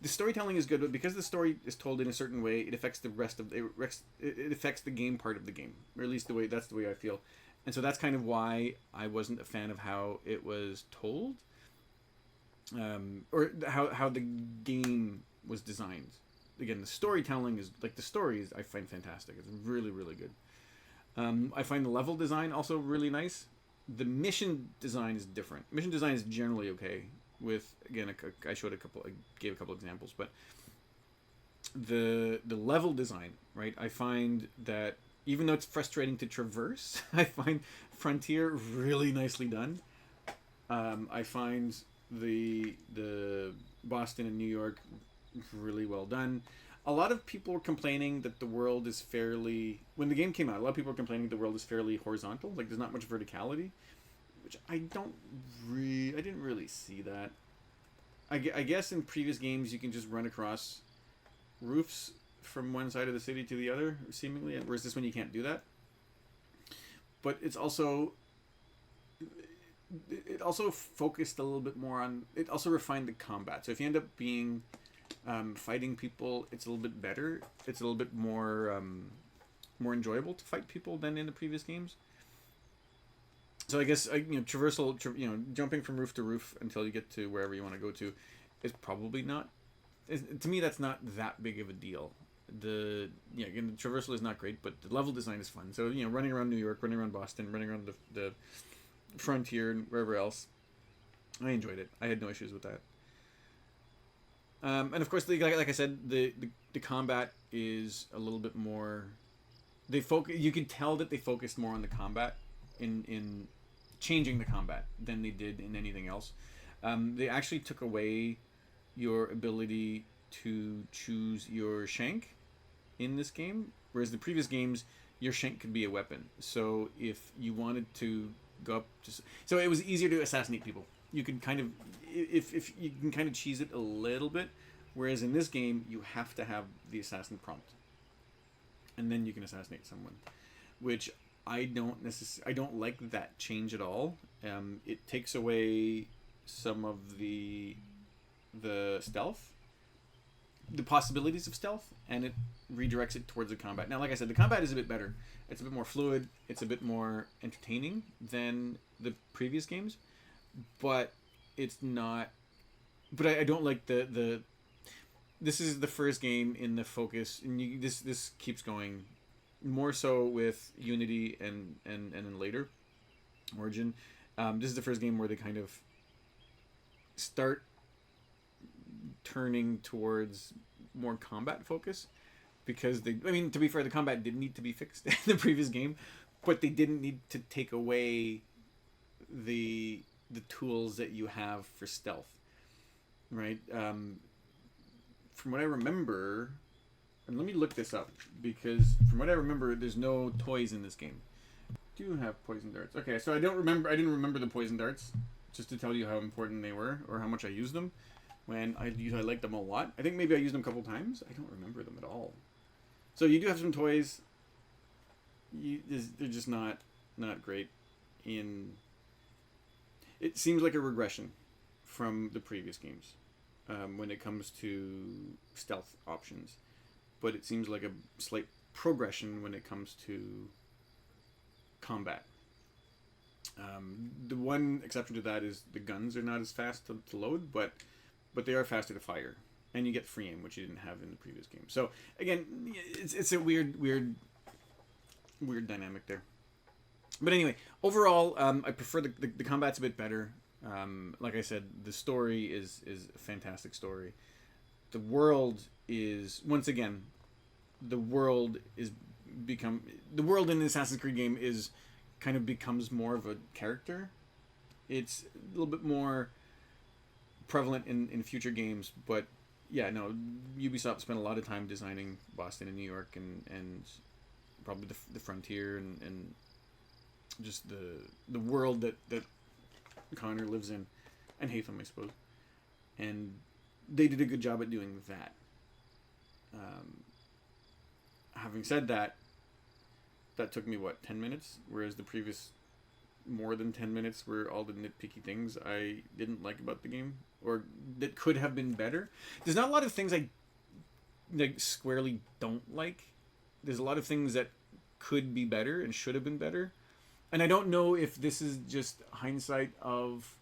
the storytelling is good, but because the story is told in a certain way, it affects the rest of it affects the game part of the game, or at least that's the way I feel. And so that's kind of why I wasn't a fan of how it was told, or how the game was designed. Again, the storytelling is like, the stories I find fantastic. It's really, really good. I find the level design also really nice. The mission design is different. Mission design is generally okay. With, again, I gave a couple examples, but the level design, right? I find that even though it's frustrating to traverse, I find Frontier really nicely done. I find the Boston and New York really well done. A lot of people were complaining that the world is fairly... When the game came out, a lot of people were complaining the world is fairly horizontal. Like, there's not much verticality, which I didn't really see that. I guess in previous games you can just run across roofs from one side of the city to the other, seemingly, whereas this one you can't do that. But it also focused a little bit more on... It also refined the combat. So if you end up being... fighting people, it's a little bit better. It's a little bit more enjoyable to fight people than in the previous games. So I guess traversal, jumping from roof to roof until you get to wherever you want to go to, is probably not. To me, that's not that big of a deal. The traversal is not great, but the level design is fun. So running around New York, running around Boston, running around the Frontier and wherever else, I enjoyed it. I had no issues with that. And of course, like I said, the combat is a little bit more. You can tell that they focused more on the combat in changing the combat than they did in anything else. They actually took away your ability to choose your shank in this game, whereas the previous games, your shank could be a weapon. So if you wanted to go up, so it was easier to assassinate people. you can kind of, if you can kind of cheese it a little bit, whereas in this game you have to have the assassin prompt, and then you can assassinate someone, which I don't like that change at all. It takes away some of the stealth, the possibilities of stealth, and it redirects it towards the combat. Now, like I said, the combat is a bit better. It's a bit more fluid. It's a bit more entertaining than the previous games, but it's not. But I don't like the. This is the first game in the focus, and this keeps going, more so with Unity and then later, Origin. This is the first game where they kind of start turning towards more combat focus, because to be fair, the combat did need to be fixed in the previous game, but they didn't need to take away the tools that you have for stealth, right? From what I remember, and let me look this up, because from what I remember, there's no toys in this game. Do have poison darts. Okay, so I didn't remember the poison darts, just to tell you how important they were or how much I used them. When I liked them a lot. I think maybe I used them a couple times. I don't remember them at all. So you do have some toys. They're just not great. It seems like a regression from the previous games when it comes to stealth options, but it seems like a slight progression when it comes to combat. The one exception to that is the guns are not as fast to load, but they are faster to fire, and you get free aim, which you didn't have in the previous game. So again, it's a weird dynamic there. But anyway, overall, I prefer the combat's a bit better. Like I said, the story is a fantastic story. The world is, once again, the world in the Assassin's Creed game is kind of becomes more of a character. It's a little bit more prevalent in future games, but yeah, no, Ubisoft spent a lot of time designing Boston and New York and probably the frontier and just the world that Connor lives in, and Haytham, I suppose, and they did a good job at doing that. Having said that took me 10 minutes, whereas the previous more than 10 minutes were all the nitpicky things I didn't like about the game, or that could have been better. There's not a lot of things I squarely don't like. There's a lot of things that could be better and should have been better, and I don't know if this is just hindsight of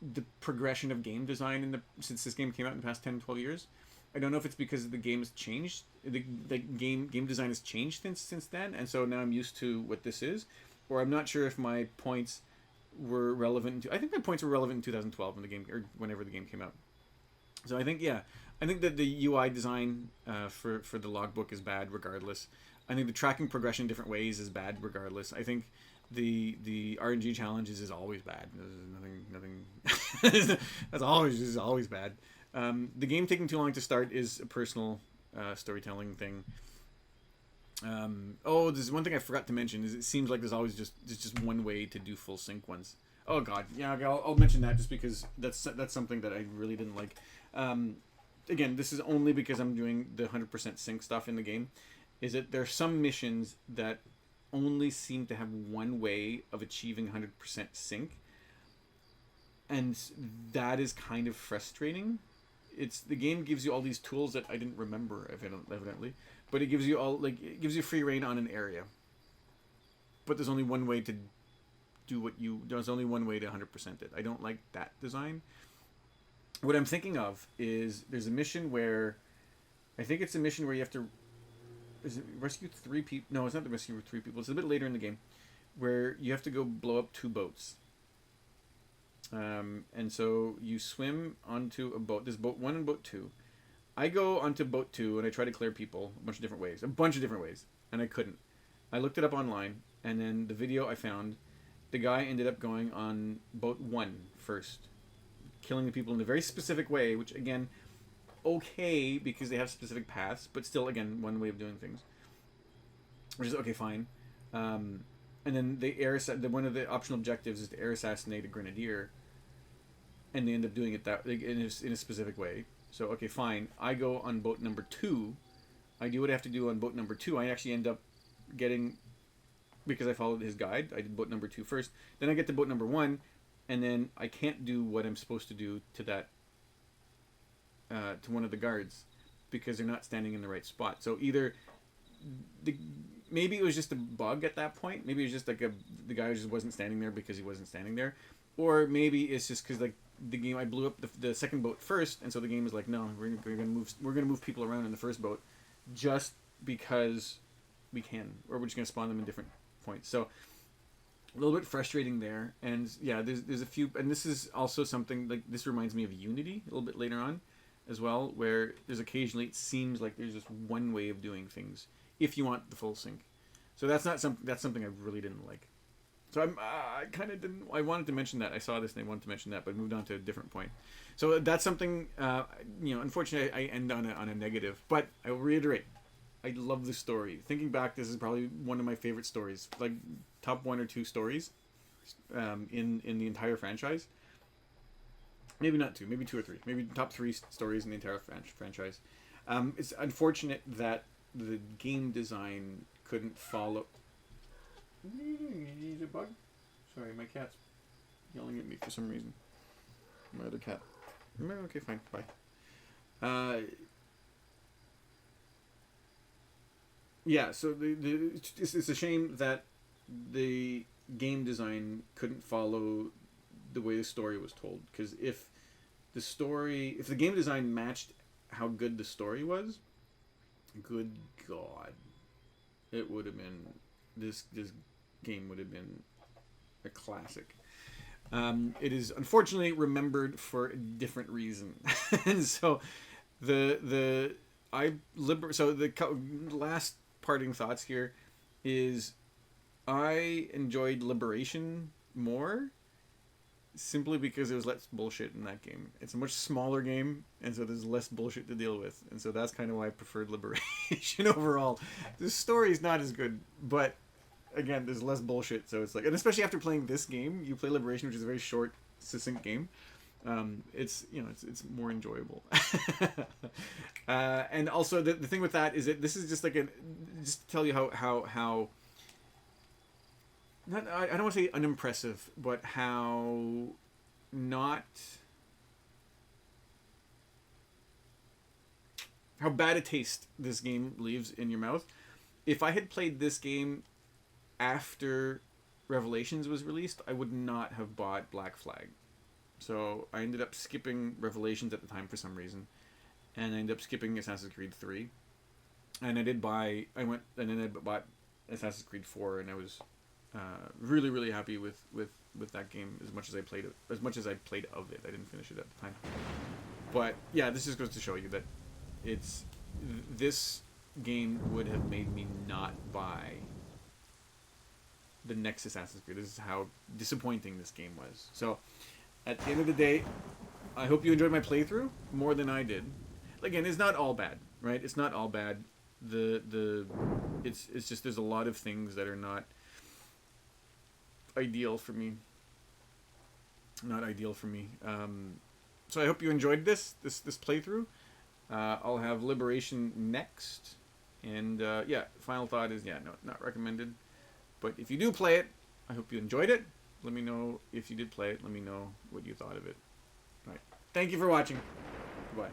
the progression of game design since this game came out in the past 10-12 years. I don't know if it's because the game's changed, the game design has changed since then, and so now I'm used to what this is, or I'm not sure if my points were relevant. I think my points were relevant in 2012 when the game, or whenever the game came out. So I think that the UI design for the logbook is bad regardless. I think the tracking progression different ways is bad regardless. I think the RNG challenges is always bad. There's nothing. That's always bad. The game taking too long to start is a personal storytelling thing. There's one thing I forgot to mention. Is it seems like there's just one way to do full sync ones. Oh god, yeah, I'll mention that just because that's something that I really didn't like. Again, this is only because I'm doing the 100% sync stuff in the game. Is that there are some missions that only seem to have one way of achieving 100% sync, and that is kind of frustrating. The game gives you all these tools that I didn't remember evidently, but it gives you free reign on an area. But there's only one way to do there's only one way to 100% it. I don't like that design. What I'm thinking of is there's a mission where, I think it's a mission where you have to, is it rescue 3 people? No, it's not the rescue 3 people. It's a bit later in the game, where you have to go blow up 2 boats. And so you swim onto a boat. There's boat 1 and boat 2. I go onto boat 2 and I try to clear people a bunch of different ways, and I couldn't. I looked it up online, and then the video I found, the guy ended up going on boat 1 first, killing the people in a very specific way, which again, okay, because they have specific paths, but still, again, one way of doing things, which is okay, fine. And and then one of the optional objectives is to air assassinate a grenadier, and they end up doing it that in a specific way. So okay, fine. I go on boat number 2. I do what I have to do on boat number 2. I actually end up getting, because I followed his guide, I did boat number 2 first. Then I get to boat number 1, and then I can't do what I'm supposed to do to that to one of the guards because they're not standing in the right spot. So either maybe it was just a bug at that point. Maybe it was just like the guy just wasn't standing there because he wasn't standing there, or maybe it's just because like the game I blew up the second boat first, and so the game is like, no, we're gonna move people around in the first boat just because we can, or we're just gonna spawn them in different points. So a little bit frustrating there, and yeah, there's a few, and this is also something like this reminds me of Unity a little bit later on as well, where there's occasionally it seems like there's just one way of doing things if you want the full sync. So that's something I really didn't like. So I kind of didn't. I wanted to mention that. I saw this and I wanted to mention that, but moved on to a different point. So that's something. Unfortunately, I end on a negative. But I will reiterate, I love the story. Thinking back, this is probably one of my favorite stories, like top 1 or 2 stories, in the entire franchise. Maybe not 2, maybe 2 or 3, maybe top 3 stories in the entire franchise. It's unfortunate that the game design couldn't follow. Is a bug? Sorry, my cat's yelling at me for some reason. My other cat. Okay, fine. Bye. Yeah, so it's a shame that the game design couldn't follow the way the story was told. Because if the game design matched how good the story was, good God, it would have been this game would have been a classic. It is unfortunately remembered for a different reason, and so the last parting thoughts here is I enjoyed Liberation more simply because there was less bullshit in that game. It's a much smaller game, and so there's less bullshit to deal with, and so that's kind of why I preferred Liberation overall. The story's not as good, but again, there's less bullshit, so it's like, and especially after playing this game, you play Liberation, which is a very short, succinct game. It's more enjoyable. And also the thing with that is that this is just like just to tell you how not, I don't want to say unimpressive, but how bad a taste this game leaves in your mouth. If I had played this game after Revelations was released, I would not have bought Black Flag. So I ended up skipping Revelations at the time for some reason, and I ended up skipping Assassin's Creed 3. And I bought Assassin's Creed 4, and I was really, really happy with that game as much as I played it. As much as I played of it, I didn't finish it at the time. But yeah, this just goes to show you that this game would have made me not buy the next Assassin's Creed. This is how disappointing this game was. So at the end of the day, I hope you enjoyed my playthrough more than I did. Again, it's not all bad, right? It's not all bad. It's just there's a lot of things that are not ideal for me. Not ideal for me. So I hope you enjoyed this playthrough. I'll have Liberation next, and yeah, final thought is no, not recommended. But if you do play it, I hope you enjoyed it. Let me know if you did play it. Let me know what you thought of it. All right. Thank you for watching. Goodbye.